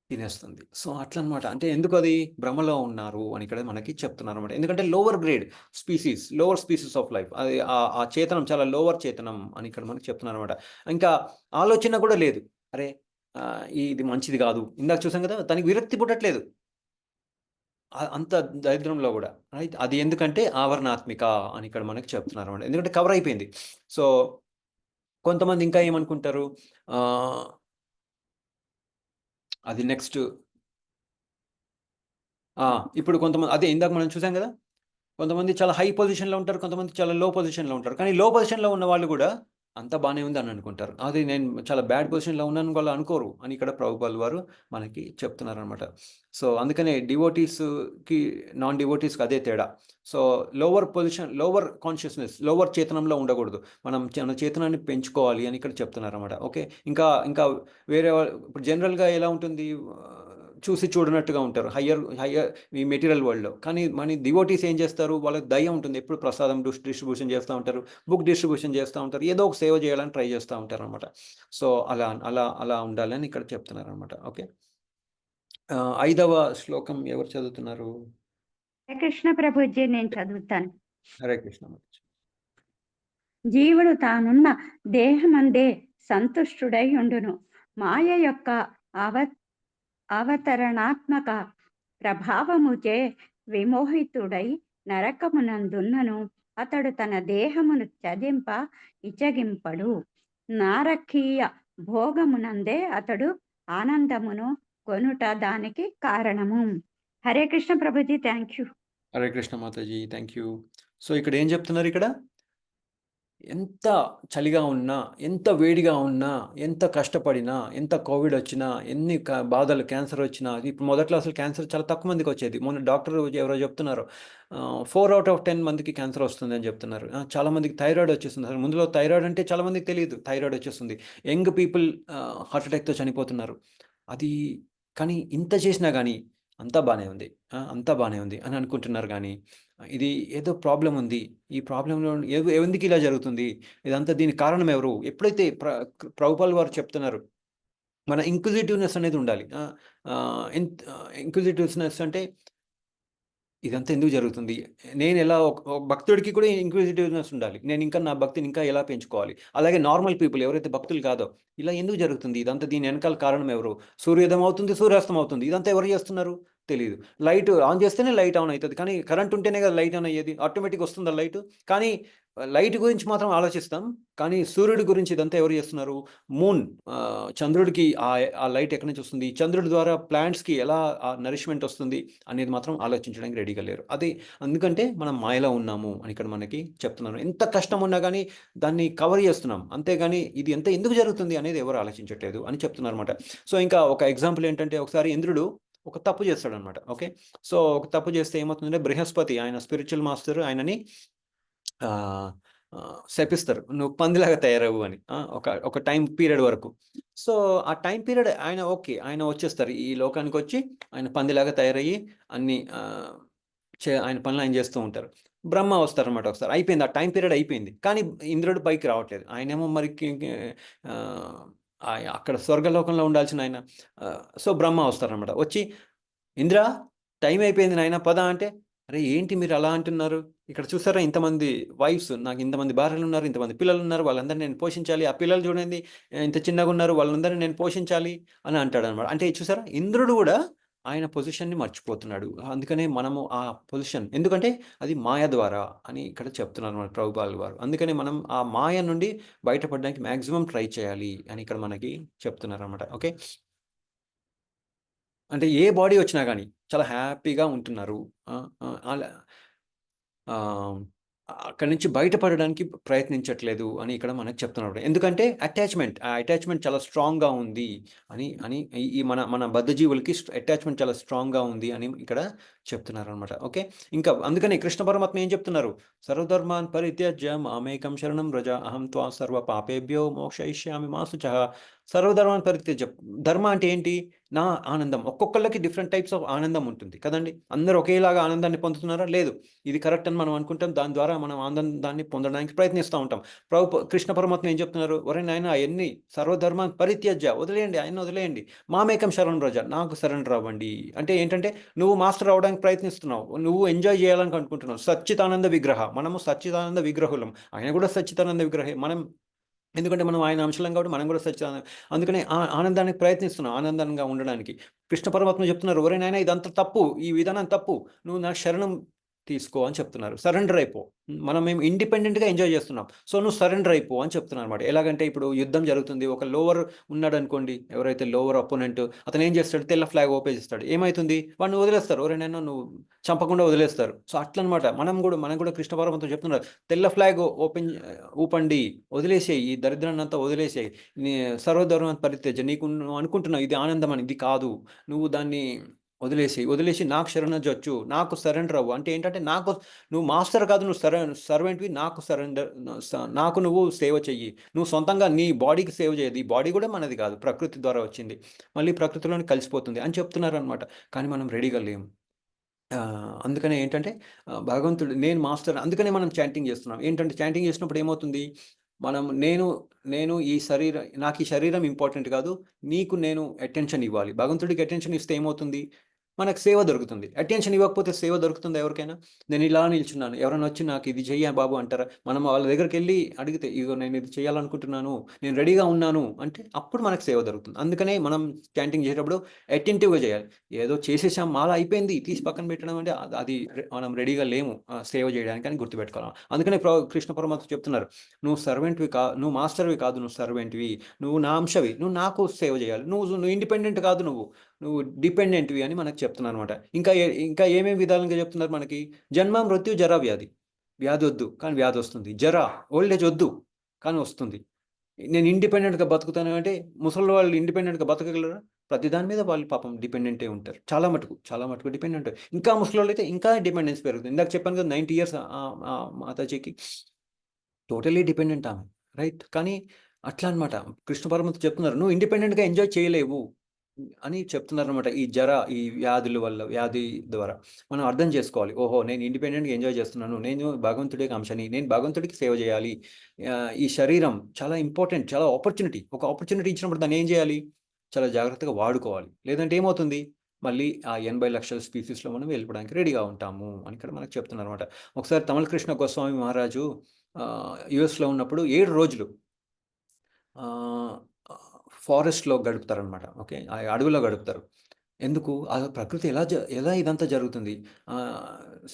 తినేస్తుంది. సో అట్లా అనమాట. అంటే ఎందుకు అది భ్రమలో ఉన్నారు అని ఇక్కడ మనకి చెప్తున్నారు అనమాట. ఎందుకంటే లోవర్ స్పీసీస్ ఆఫ్ లైఫ్, అది ఆ చేతనం చాలా లోవర్ చేతనం అని ఇక్కడ మనకి చెప్తున్నారు అనమాట. ఇంకా ఆలోచన కూడా లేదు, అరే ఇది మంచిది కాదు. ఇందాక చూసాం కదా, దానికి విరక్తి పుట్టట్లేదు, అంత దరిద్రంలో కూడా, రైట్? అది ఎందుకంటే ఆవరణాత్మిక అని ఇక్కడ మనకి చెప్తున్నారు అన్నమాట. ఎందుకంటే కవర్ అయిపోయింది. సో కొంతమంది ఇంకా ఏమనుకుంటారు, అది నెక్స్ట్ ఇప్పుడు కొంతమంది అదే ఇందాక మనం చూసాం కదా, కొంతమంది చాలా హై పొజిషన్లో ఉంటారు, కొంతమంది చాలా లో పొజిషన్లో ఉంటారు. కానీ లో పొజిషన్లో ఉన్న వాళ్ళు కూడా అంతా బాగానే ఉంది అని అనుకుంటారు. అది నేను చాలా బ్యాడ్ పొజిషన్లో ఉన్నాను వాళ్ళు అనుకోరు అని ఇక్కడ ప్రభుపాల్ వారు మనకి చెప్తున్నారు అనమాట. సో అందుకనే డివోటీస్కి నాన్ డివోటీస్కి అదే తేడా. So lower position, lower consciousness, lower చేతనంలో ఉండకూడదు, మనం మన చేతనాన్ని పెంచుకోవాలి అని ఇక్కడ చెప్తున్నారు అనమాట. ఓకే, ఇంకా ఇంకా వేరే ఇప్పుడు జనరల్గా ఎలా ఉంటుంది, చూసి చూడనట్టుగా ఉంటారు హయ్యర్ ఈ మెటీరియల్ వరల్డ్లో. కానీ మన డివోటీస్ ఏం చేస్తారు, వాళ్ళకి దయ ఉంటుంది, ఎప్పుడు ప్రసాదం డిస్ట్రిబ్యూషన్ చేస్తూ ఉంటారు, బుక్ డిస్ట్రిబ్యూషన్ చేస్తూ ఉంటారు, ఏదో ఒక సేవ చేయాలని ట్రై చేస్తూ ఉంటారు అనమాట. సో అలా అలా అలా ఉండాలని ఇక్కడ చెప్తున్నారు అనమాట. ఓకే, 5వ శ్లోకం ఎవరు చదువుతున్నారు? హరే కృష్ణ ప్రభుజీ, నేను చదువుతాను. హరే కృష్ణ. జీవుడు తానున్న దేహమందే సంతుష్టుడై ఉండును. మాయ యొక్క అవతరణాత్మక ప్రభావముచే విమోహితుడై నరకమునందున్నను అతడు తన దేహమును త్యజింప ఇచ్చగింపడు. నారకీయ భోగమునందే అతడు ఆనందమును కొనుట దానికి కారణము. Hare Krishna Prabhuji, thank you. Hare Krishna Mataji, thank you. So ఇక్కడ ఏం చెప్తున్నారు, ఇక్కడ ఎంత చలిగా ఉన్నా, ఎంత వేడిగా ఉన్నా, ఎంత కష్టపడినా, ఎంత కోవిడ్ వచ్చినా, ఎన్ని బాధలు, క్యాన్సర్ వచ్చినా, ఇప్పుడు మొదట్లో అసలు క్యాన్సర్ చాలా తక్కువ మందికి వచ్చేది. మొన్న డాక్టర్ ఎవరో చెప్తున్నారు 4 out of 10 మందికి క్యాన్సర్ వస్తుంది అని చెప్తున్నారు. చాలా మందికి థైరాయిడ్ వచ్చేస్తుంది. అసలు ముందులో థైరాయిడ్ అంటే చాలా మందికి తెలియదు, థైరాయిడ్ వచ్చేస్తుంది. యంగ్ పీపుల్ హార్ట్ అటాక్తో చనిపోతున్నారు. అది కానీ ఇంత చేసినా కానీ అంతా బాగానే ఉంది, అంతా బాగానే ఉంది అని అనుకుంటున్నారు. కానీ ఇది ఏదో ప్రాబ్లం ఉంది, ఈ ప్రాబ్లంలో ఎందుకు ఇలా జరుగుతుంది, ఇదంతా దీనికి కారణం ఎవరు? ఎప్పుడైతే ప్రభుపాల్ వారు చెప్తున్నారు మన ఇంక్విజిటివ్నెస్ అనేది ఉండాలి. ఇంక్విజిటివ్నెస్ అంటే ఇదంతా ఎందుకు జరుగుతుంది, నేను ఎలా ఒక భక్తుడికి కూడా ఇంక్విజిటివ్నెస్ ఉండాలి, నేను ఇంకా నా భక్తిని ఇంకా ఎలా పెంచుకోవాలి. అలాగే నార్మల్ పీపుల్ ఎవరైతే భక్తులు కాదో, ఇలా ఎందుకు జరుగుతుంది, ఇదంతా దీని వెనకాల కారణం ఎవరు? సూర్యోదయం అవుతుంది, సూర్యాస్తం అవుతుంది, ఇదంతా ఎవరు చేస్తున్నారు తెలియదు. లైట్ ఆన్ చేస్తేనే లైట్ ఆన్ అవుతుంది, కానీ కరెంట్ ఉంటేనే కదా లైట్ ఆన్ అయ్యేది, ఆటోమేటిక్గా వస్తుందా లైట్. కానీ లైట్ గురించి మాత్రం ఆలోచిస్తాం, కానీ సూర్యుడి గురించి ఇదంతా ఎవరు చేస్తున్నారు? మూన్, చంద్రుడికి ఆ లైట్ ఎక్కడి నుంచి వస్తుంది, చంద్రుడి ద్వారా ప్లాంట్స్కి ఎలా ఆ నరిష్మెంట్ వస్తుంది అనేది మాత్రం ఆలోచించడానికి రెడీగా లేరు. అది అందుకంటే మనం మాయలో ఉన్నాము అని ఇక్కడ మనకి చెప్తున్నాను. ఎంత కష్టం ఉన్నా కానీ దాన్ని కవర్ చేస్తున్నాం, అంతేగాని ఇది ఎంత ఎందుకు జరుగుతుంది అనేది ఎవరు ఆలోచించట్లేదు అని చెప్తున్నారు అనమాట. సో ఇంకా ఒక ఎగ్జాంపుల్ ఏంటంటే, ఒకసారి ఇంద్రుడు ఒక తప్పు చేస్తాడనమాట. ఓకే, సో ఒక తప్పు చేస్తే ఏమవుతుందంటే, బృహస్పతి ఆయన స్పిరిచువల్ మాస్టర్ ఆయనని శపిస్తారు, నువ్వు పందిలాగా తయారవు అని, ఒక టైం పీరియడ్ వరకు. సో ఆ టైం పీరియడ్ ఆయన వచ్చేస్తారు ఈ లోకానికి, వచ్చి ఆయన పందిలాగా తయారయ్యి అన్ని ఆయన పనులు ఆయన చేస్తూ ఉంటారు. బ్రహ్మ వస్తారనమాట ఒకసారి, అయిపోయింది ఆ టైం పీరియడ్ అయిపోయింది, కానీ ఇంద్రుడు పైకి రావట్లేదు. ఆయనేమో మరి అక్కడ స్వర్గలోకంలో ఉండాల్సిన ఆయన. సో బ్రహ్మ వస్తారనమాట, వచ్చి ఇంద్ర టైం అయిపోయింది నాయన పద అంటే, అరే ఏంటి మీరు అలా అంటున్నారు, ఇక్కడ చూసారా ఇంతమంది వైఫ్స్, నాకు ఇంతమంది భార్యలు ఉన్నారు, ఇంతమంది పిల్లలు ఉన్నారు, వాళ్ళందరినీ నేను పోషించాలి, ఆ పిల్లలు చూడండి ఇంత చిన్నగా ఉన్నారు, వాళ్ళందరినీ నేను పోషించాలి అని అంటాడు అనమాట. అంటే చూసారా, ఇంద్రుడు కూడా ఆయన పొజిషన్ని మర్చిపోతున్నాడు. అందుకనే మనము ఆ పొజిషన్, ఎందుకంటే అది మాయ ద్వారా అని ఇక్కడ చెప్తున్నారు మన ప్రభుపాల్ వారు. అందుకనే మనం ఆ మాయ నుండి బయటపడడానికి మ్యాక్సిమం ట్రై చేయాలి అని ఇక్కడ మనకి చెప్తున్నారు అనమాట. ఓకే, అంటే ఏ బాడీ వచ్చినా కానీ చాలా హ్యాపీగా ఉంటున్నారు, అలా అక్కడి నుంచి బయటపడడానికి ప్రయత్నించట్లేదు అని ఇక్కడ మనకు చెప్తున్నారు. ఎందుకంటే అటాచ్మెంట్ చాలా స్ట్రాంగ్గా ఉంది అని అని ఈ మన బద్ధజీవులకి అటాచ్మెంట్ చాలా స్ట్రాంగ్గా ఉంది అని ఇక్కడ చెప్తున్నారు అనమాట. ఓకే, ఇంకా అందుకని కృష్ణ పరమాత్మ ఏం చెప్తున్నారు, సర్వధర్మాన్ పరిత్యజ్య మామేకం శరణం వ్రజ అహం త్వా సర్వ పాపేభ్యో మోక్షయిష్యామి మా శుచః. సర్వధర్మాన్ని పరిత్యజ్య, ధర్మ అంటే ఏంటి, నా ఆనందం. ఒక్కొక్కళ్ళకి డిఫరెంట్ టైప్స్ ఆఫ్ ఆనందం ఉంటుంది కదండి, అందరూ ఒకేలాగా ఆనందాన్ని పొందుతున్నారా? లేదు, ఇది కరెక్ట్ అని మనం అనుకుంటాం, దాని ద్వారా మనం ఆనందాన్ని పొందడానికి ప్రయత్నిస్తూ ఉంటాం. కృష్ణ పరమాత్మ ఏం చెప్తున్నారు, ఒరే నాయన అవన్నీ సర్వధర్మాన్ని పరిత్యజ్య, వదిలేయండి, ఆయన వదిలేయండి, మామేకం శరణం వ్రజ, నాకు సరెండర్ అవ్వండి. అంటే ఏంటంటే నువ్వు మాస్టర్ అవడానికి ప్రయత్నిస్తున్నావు, నువ్వు ఎంజాయ్ చేయాలని అనుకుంటున్నావు. సచ్చిదానంద విగ్రహ, మనము సచ్చిదానంద విగ్రహులం, ఆయన కూడా సచ్చిదానంద విగ్రహే. మనం ఎందుకంటే మనం ఆయన అంశలం కాబట్టి మనం కూడా అందుకనే ఆనందానికి ప్రయత్నిస్తున్నాం, ఆనందంగా ఉండడానికి. కృష్ణ పరమాత్మ చెప్తున్నారు, ఒరే నాయనా ఇదంతా తప్పు, ఈ విధానం తప్పు, నువ్వు నా శరణం తీసుకో అని చెప్తున్నారు. సరెండర్ అయిపో. మేము ఇండిపెండెంట్గా ఎంజాయ్ చేస్తున్నాం, సో నువ్వు సరెండర్ అయిపో అని చెప్తున్నారు అనమాట. ఎలాగంటే ఇప్పుడు యుద్ధం జరుగుతుంది, ఒక లోవర్ ఉన్నాడు అనుకోండి, ఎవరైతే లోవర్ అపోనెంట్, అతను ఏం చేస్తాడు, తెల్ల ఫ్లాగ్ ఓపెన్ చేస్తాడు. ఏమవుతుంది, వాడిని వదిలేస్తారు, ఒరే నాయనా నువ్వు చంపకుండా వదిలేస్తారు. సో అట్లా అనమాట. మనం కూడా కృష్ణ పరమాత్మ చెప్తున్నారు, తెల్ల ఫ్లాగ్ ఊపండి, వదిలేసేయి, ఈ దరిద్రాన్ని అంతా వదిలేసేయి, సర్వధర్మ పరిత్యజ, నీకు నువ్వు అనుకుంటున్నావు ఇది ఆనందం అని, ఇది కాదు, నువ్వు దాన్ని వదిలేసి నాకు శరణొచ్చు, నాకు సరెండర్ అవ్వు. అంటే ఏంటంటే నువ్వు మాస్టర్ కాదు, నువ్వు సర్వెంట్వి, నాకు సరెండర్, నాకు నువ్వు సేవ చెయ్యి. నువ్వు సొంతంగా నీ బాడీకి సేవ చేయదు, ఈ బాడీ కూడా మనది కాదు, ప్రకృతి ద్వారా వచ్చింది, మళ్ళీ ప్రకృతిలోని కలిసిపోతుంది అని చెప్తున్నారు అనమాట. కానీ మనం రెడీగా లేము. అందుకనే ఏంటంటే భగవంతుడు నేను మాస్టర్, అందుకనే మనం చాంటింగ్ చేస్తున్నాం. ఏంటంటే చాంటింగ్ చేసినప్పుడు ఏమవుతుంది, మనం నేను నాకు ఈ శరీరం ఇంపార్టెంట్ కాదు, నీకు నేను అటెన్షన్ ఇవ్వాలి. భగవంతుడికి అటెన్షన్ ఇస్తే ఏమవుతుంది, మనకు సేవ దొరుకుతుంది. అటెన్షన్ ఇవ్వకపోతే సేవ దొరుకుతుందా ఎవరికైనా? నేను ఇలా నిల్చున్నాను, ఎవరైనా వచ్చి నాకు ఇది చెయ్య బాబు అంటారా? మనం వాళ్ళ దగ్గరికి వెళ్ళి అడిగితే, ఇగో నేను ఇది చేయాలనుకుంటున్నాను, నేను రెడీగా ఉన్నాను అంటే అప్పుడు మనకు సేవ దొరుకుతుంది. అందుకనే మనం చాంటింగ్ చేసేటప్పుడు అటెంటివ్గా చేయాలి. ఏదో చేసేసాం, మాల అయిపోయింది, తీసి పక్కన పెట్టడం అంటే అది మనం రెడీగా లేము సేవ చేయడానికి అని గుర్తుపెట్టుకోవాలి. అందుకనే కృష్ణ పరమాత్మ చెప్తున్నారు, నువ్వు మాస్టర్వి కాదు, నువ్వు సర్వెంట్వి, నువ్వు నా అంశవి, నువ్వు నాకు సేవ చేయాలి, నువ్వు ఇండిపెండెంట్ కాదు, నువ్వు డిపెండెంట్వి అని మనకు చెప్తున్నారు అనమాట. ఇంకా ఏమేమి విధాలుగా చెప్తున్నారు మనకి, జన్మ మృత్యు జరా వ్యాధి. వ్యాధి వద్దు కానీ వ్యాధి వస్తుంది, జరా ఓల్డేజ్ వద్దు కానీ వస్తుంది. నేను ఇండిపెండెంట్గా బతుకుతాను అంటే, ముసలి వాళ్ళు ఇండిపెండెంట్గా బతకగలరా? ప్రతి దాని మీద వాళ్ళు పాపం డిపెండెంటే ఉంటారు, చాలా మటుకు డిపెండెంట్. ఇంకా ముసలి వాళ్ళు అయితే ఇంకా డిపెండెన్స్ పెరుగుతుంది. ఇందాక చెప్పాను కదా 90 years మాతాజీకి, టోటలీ డిపెండెంట్ ఆమె, రైట్? కానీ అట్లా అనమాట. కృష్ణ పరమాత్మ చెప్తున్నారు, నువ్వు ఇండిపెండెంట్గా ఎంజాయ్ చేయలేవు అని చెప్తున్నారనమాట. ఈ వ్యాధి ద్వారా మనం అర్థం చేసుకోవాలి, ఓహో నేను ఇండిపెండెంట్గా ఎంజాయ్ చేస్తున్నాను, నేను భగవంతుడికి అంశని, నేను భగవంతుడికి సేవ చేయాలి. ఈ శరీరం చాలా ఇంపార్టెంట్, చాలా ఒక ఆపర్చునిటీ ఇచ్చినప్పుడు దాన్ని ఏం చేయాలి, చాలా జాగ్రత్తగా వాడుకోవాలి. లేదంటే ఏమవుతుంది, మళ్ళీ ఆ 80 లక్షల స్పీసీస్లో మనం వెళ్ళిపోవడానికి రెడీగా ఉంటాము అని ఇక్కడ మనకు చెప్తున్నారు అనమాట. ఒకసారి తమిళ కృష్ణ గోస్వామి మహారాజు యుఎస్లో ఉన్నప్పుడు 7 రోజులు ఫారెస్ట్లో గడుపుతారనమాట. ఓకే, ఆ అడవిలో గడుపుతారు. ఎందుకు, ఆ ప్రకృతి ఎలా ఇదంతా జరుగుతుంది,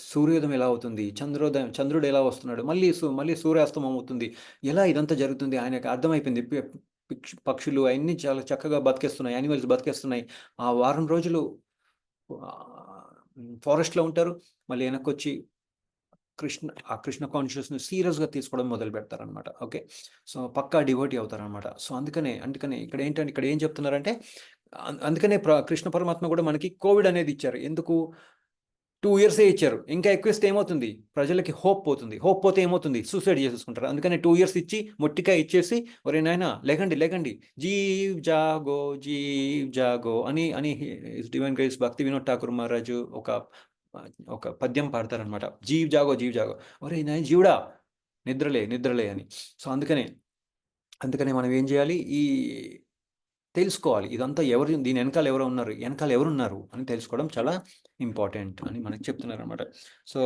సూర్యోదయం ఎలా అవుతుంది, చంద్రుడు ఎలా వస్తున్నాడు, మళ్ళీ సూర్యాస్తమం అవుతుంది, ఎలా ఇదంతా జరుగుతుంది ఆయనకు అర్థమైపోయింది. పక్షులు అవన్నీ చాలా చక్కగా బతికేస్తున్నాయి, యానిమల్స్ బతికేస్తున్నాయి. ఆ వారం రోజులు ఫారెస్ట్లో ఉంటారు, మళ్ళీ వెనక్కి వచ్చి కృష్ణ కాన్షియస్ని సీరియస్గా తీసుకోవడం మొదలు పెడతారనమాట. ఓకే, సో పక్కా డివోటీ అవుతారనమాట. సో అందుకనే ఇక్కడ ఏం చెప్తున్నారంటే, అందుకనే కృష్ణ పరమాత్మ కూడా మనకి కోవిడ్ అనేది ఇచ్చారు. ఎందుకు, 2 years ఇచ్చారు. ఇంకా ఎక్కువ ఇస్తే ఏమవుతుంది, ప్రజలకి హోప్ పోతే ఏమవుతుంది, సూసైడ్ చేసేసుకుంటారు. అందుకని 2 years ఇచ్చి మొట్టిగా ఇచ్చేసి, ఒరే నాయనా లేకండి, జీవ్ జాగో అని డివైన్ గ్రేస్ భక్తి వినోద్ ఠాకూర్ మహారాజు ఒక పద్యం పాడతారనమాట. జీవ్ జాగో ఒరే నాయన జీవుడా నిద్రలే అని. సో అందుకనే మనం ఏం చేయాలి, తెలుసుకోవాలి ఇదంతా దీని వెనకాల ఎవరున్నారు అని తెలుసుకోవడం చాలా ఇంపార్టెంట్ అని మనకు చెప్తున్నారు అనమాట. సో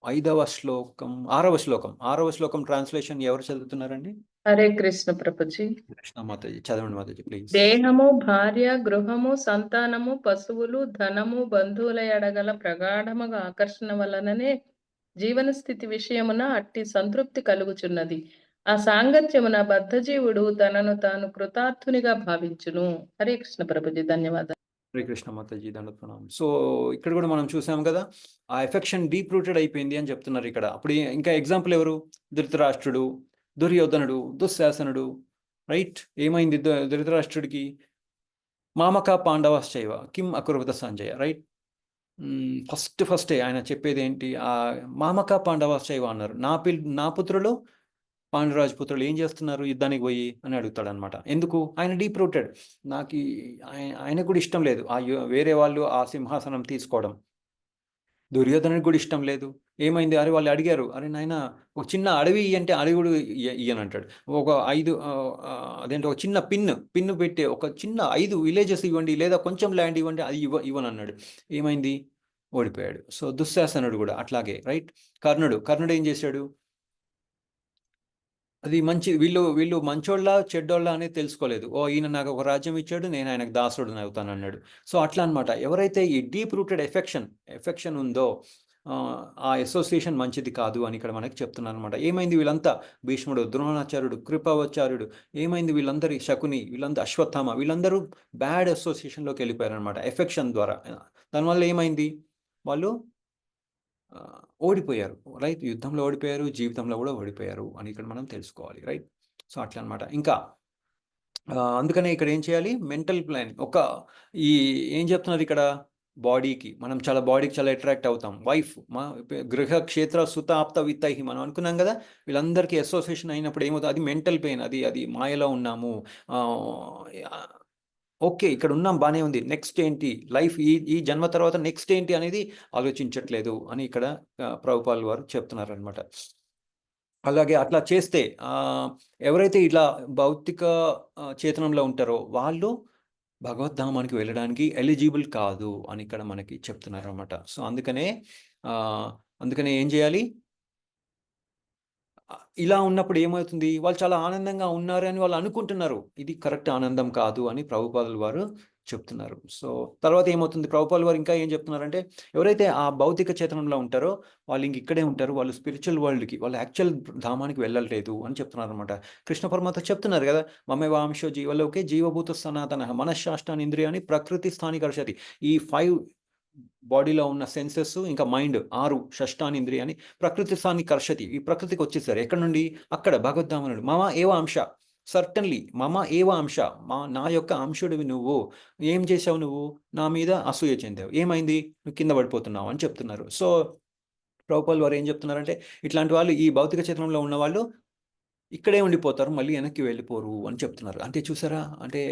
6వ శ్లోకం ట్రాన్స్లేషన్ ఎవరు చదువుతున్నారండి? హరే కృష్ణ ప్రభుజీ. కృష్ణ మాతాజీ చదవండి మాతాజీ ప్లీజ్. దేహము, భార్య, గృహము, సంతానము, పశువులు, ధనము, బంధువుల ఎడగల ప్రగాఢముగా ఆకర్షణ వలననే జీవన స్థితి విషయమున అట్టి సంతృప్తి కలుగుచున్నది. ఆ సాంగత్యమున బద్ధజీవుడు తనను తాను కృతార్థునిగా భావించును. హరే కృష్ణ ప్రభుజీ, ధన్యవాదాలు. హరే కృష్ణ మాతాజీ, దండప్రణామం. సో ఇక్కడ కూడా మనం చూసాం కదా, ఆ ఎఫెక్షన్ డీప్ రూటెడ్ అయిపోయింది అని చెప్తున్నారు ఇక్కడ. అప్పుడు ఇంకా ఎగ్జాంపుల్ ఎవరు, ధృతరాష్ట్రుడు, దుర్యోధనుడు, దుశ్శాసనుడు, రైట్? ఏమైంది ధృతరాష్ట్రుడికి, మామక పాండవశ్చైవ కిం అకుర్వత సంజయ, రైట్? ఫస్టే ఆయన చెప్పేది ఏంటి, ఆ మామక పాండవశ్చైవ అన్నారు, నా పుత్రులు పాండురాజు పుత్రులు ఏం చేస్తున్నారు యుద్ధానికి పోయి అని అడుగుతాడు అనమాట. ఎందుకు, ఆయన డీప్ రూటెడ్, ఆయనకు కూడా ఇష్టం లేదు వేరే వాళ్ళు ఆ సింహాసనం తీసుకోవడం. దుర్యోధనుడికి కూడా ఇష్టం లేదు. ఏమైంది, అరే వాళ్ళు అడిగారు, అరే నాయన ఒక చిన్న అడవి అంటే అడవి కూడా ఇయ్యనంటాడు. ఒక 5 ఒక చిన్న పిన్ను పెట్టి ఒక చిన్న 5 విలేజెస్ ఇవ్వండి, లేదా కొంచెం ల్యాండ్ ఇవ్వండి, అది ఇవ్వనన్నాడు. ఏమైంది, ఓడిపోయాడు. సో దుశ్శాసనుడు కూడా అట్లాగే, రైట్? కర్ణుడు ఏం చేశాడు, అది మంచి వీళ్ళు మంచోళ్ళా చెడ్డోళ్ళా అనేది తెలుసుకోలేదు. ఓ ఈయన నాకు ఒక రాజ్యం ఇచ్చాడు, నేను ఆయనకు దాసుడుని అవుతాను అన్నాడు. సో అట్లా అనమాట. ఎవరైతే ఈ డీప్ రూటెడ్ ఎఫెక్షన్ ఉందో ఆ అసోసియేషన్ మంచిది కాదు అని ఇక్కడ మనకి చెప్తున్నారు అనమాట. ఏమైంది వీళ్ళంతా, భీష్ముడు, ద్రోణాచార్యుడు, కృపాచార్యుడు, ఏమైంది వీళ్ళందరి, శకుని, వీళ్ళందరూ, అశ్వత్థామ, వీళ్ళందరూ బ్యాడ్ అసోసియేషన్లోకి వెళ్ళిపోయారు అనమాట ఎఫెక్షన్ ద్వారా. దానివల్ల ఏమైంది, వాళ్ళు ఓడిపోయారు, రైట్? యుద్ధంలో ఓడిపోయారు, జీవితంలో కూడా ఓడిపోయారు అని ఇక్కడ మనం తెలుసుకోవాలి, రైట్? సో అట్లా అనమాట. ఇంకా అందుకనే ఇక్కడ ఏం చేయాలి, మెంటల్ ప్లానింగ్. ఏం చెప్తున్నారు ఇక్కడ, బాడీకి చాలా అట్రాక్ట్ అవుతాం. వైఫ్, మా గృహ క్షేత్ర సుత ఆప్త విత్తై మనం అనుకున్నాం కదా, వీళ్ళందరికీ అసోసియేషన్ అయినప్పుడు ఏమవుతుంది, అది మెంటల్ పెయిన్, అది మాయలో ఉన్నాము. ఓకే, ఇక్కడ ఉన్నాం, బాగానే ఉంది, నెక్స్ట్ ఏంటి లైఫ్, ఈ జన్మ తర్వాత నెక్స్ట్ ఏంటి అనేది ఆలోచించట్లేదు అని ఇక్కడ ప్రభుపాల్ వారు చెప్తున్నారు అనమాట. అలాగే అట్లా చేస్తే ఎవరైతే ఇట్లా భౌతిక చేతనంలో ఉంటారో వాళ్ళు భగవద్ధామానికి వెళ్ళడానికి ఎలిజిబుల్ కాదు అని ఇక్కడ మనకి చెప్తున్నారు అనమాట. సో అందుకనే ఏం చేయాలి, ఇలా ఉన్నప్పుడు ఏమవుతుంది, వాళ్ళు చాలా ఆనందంగా ఉన్నారు అని వాళ్ళు అనుకుంటున్నారు, ఇది కరెక్ట్ ఆనందం కాదు అని ప్రభుపాదుల వారు చెప్తున్నారు. సో తర్వాత ఏమవుతుంది, ప్రభుపాదుల వారు ఇంకా ఏం చెప్తున్నారంటే, ఎవరైతే ఆ భౌతిక చేతనంలో ఉంటారో వాళ్ళు ఇక్కడే ఉంటారు, వాళ్ళు స్పిరిచువల్ వరల్డ్కి, వాళ్ళు యాక్చువల్ ధామానికి వెళ్ళలేదు అని చెప్తున్నారు అనమాట. కృష్ణ పరమాత్మ చెప్తున్నారు కదా, మమేవాంశో జీవలోకే జీవభూత సనాతన మనశ్శాష్టాన్ ఇంద్రియాన్ని ప్రకృతి స్థానికర్షతి. ఈ 5 బాడీలో ఉన్న సెన్సెస్ ఇంకా మైండ్ 6 షష్టాన్ ఇంద్రియాన్ని ప్రకృతి స్థాని కర్షతి, ఈ ప్రకృతికి వచ్చేసారు. ఎక్కడ నుండి, అక్కడ భగవద్ధామ నుండి. మమ ఏవ అంశ, సర్టన్లీ మమ ఏవ అంశ, నా యొక్క అంశుడివి నువ్వు. ఏం చేసావు నువ్వు, నా మీద అసూయ చెందావు, ఏమైంది, నువ్వు కింద పడిపోతున్నావు అని చెప్తున్నారు. సో ప్రభుపాల్ వారు ఏం చెప్తున్నారంటే, ఇట్లాంటి వాళ్ళు, ఈ భౌతిక చిత్రంలో ఉన్న వాళ్ళు ఇక్కడే ఉండిపోతారు, మళ్ళీ వెనక్కి వెళ్ళిపోరు అని చెప్తున్నారు. అంటే చూసారా, అంటే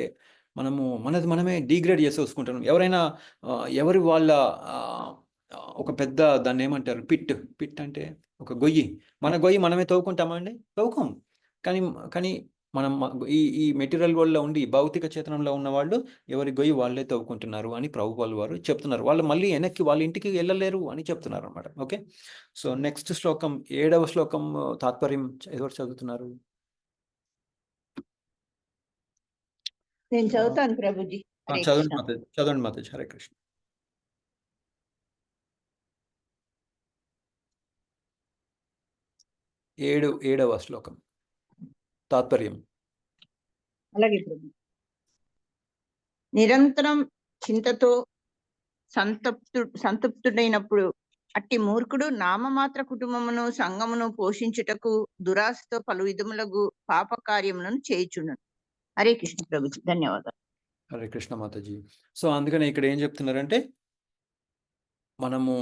మనమే డీగ్రేడ్ చేసేసుకుంటున్నాం. ఎవరైనా ఎవరి వాళ్ళ ఒక పెద్ద, దాన్ని ఏమంటారు, పిట్ అంటే ఒక గొయ్యి, మన గొయ్యి మనమే తవ్వుకుంటామా అండి? తవ్వుకోం. కానీ మనం ఈ మెటీరియల్ వరల్డ్లో ఉండి భౌతిక చేతనంలో ఉన్న వాళ్ళు ఎవరి గొయ్యి వాళ్ళే తవ్వుకుంటున్నారు అని ప్రభుపాల్ వారు చెప్తున్నారు. వాళ్ళు మళ్ళీ వెనక్కి వాళ్ళ ఇంటికి వెళ్ళలేరు అని చెప్తున్నారు అనమాట. ఓకే, సో నెక్స్ట్ శ్లోకం, 7వ శ్లోకం తాత్పర్యం ఎవరు చదువుతున్నారు? నేను చదువుతాను ప్రభుజీ. హరే కృష్ణ. చదవండి మాతాజీ. హరే కృష్ణ. 7వ శ్లోకం తాత్పర్యం. అలాగే ప్రభు. నిరంతరం చింతతో సంతృప్తుడైనప్పుడు అట్టి మూర్ఖుడు నామమాత్ర కుటుంబమును సంఘమును పోషించుటకు దురాశతో పలు విధములకు పాప కార్యములను చేయుచున్నాడు. హరే కృష్ణ ప్రభుజీ, ధన్యవాదాలు. హరే కృష్ణ మాతాజీ. సో అందుకనే ఇక్కడ ఏం చెప్తున్నారంటే, మనము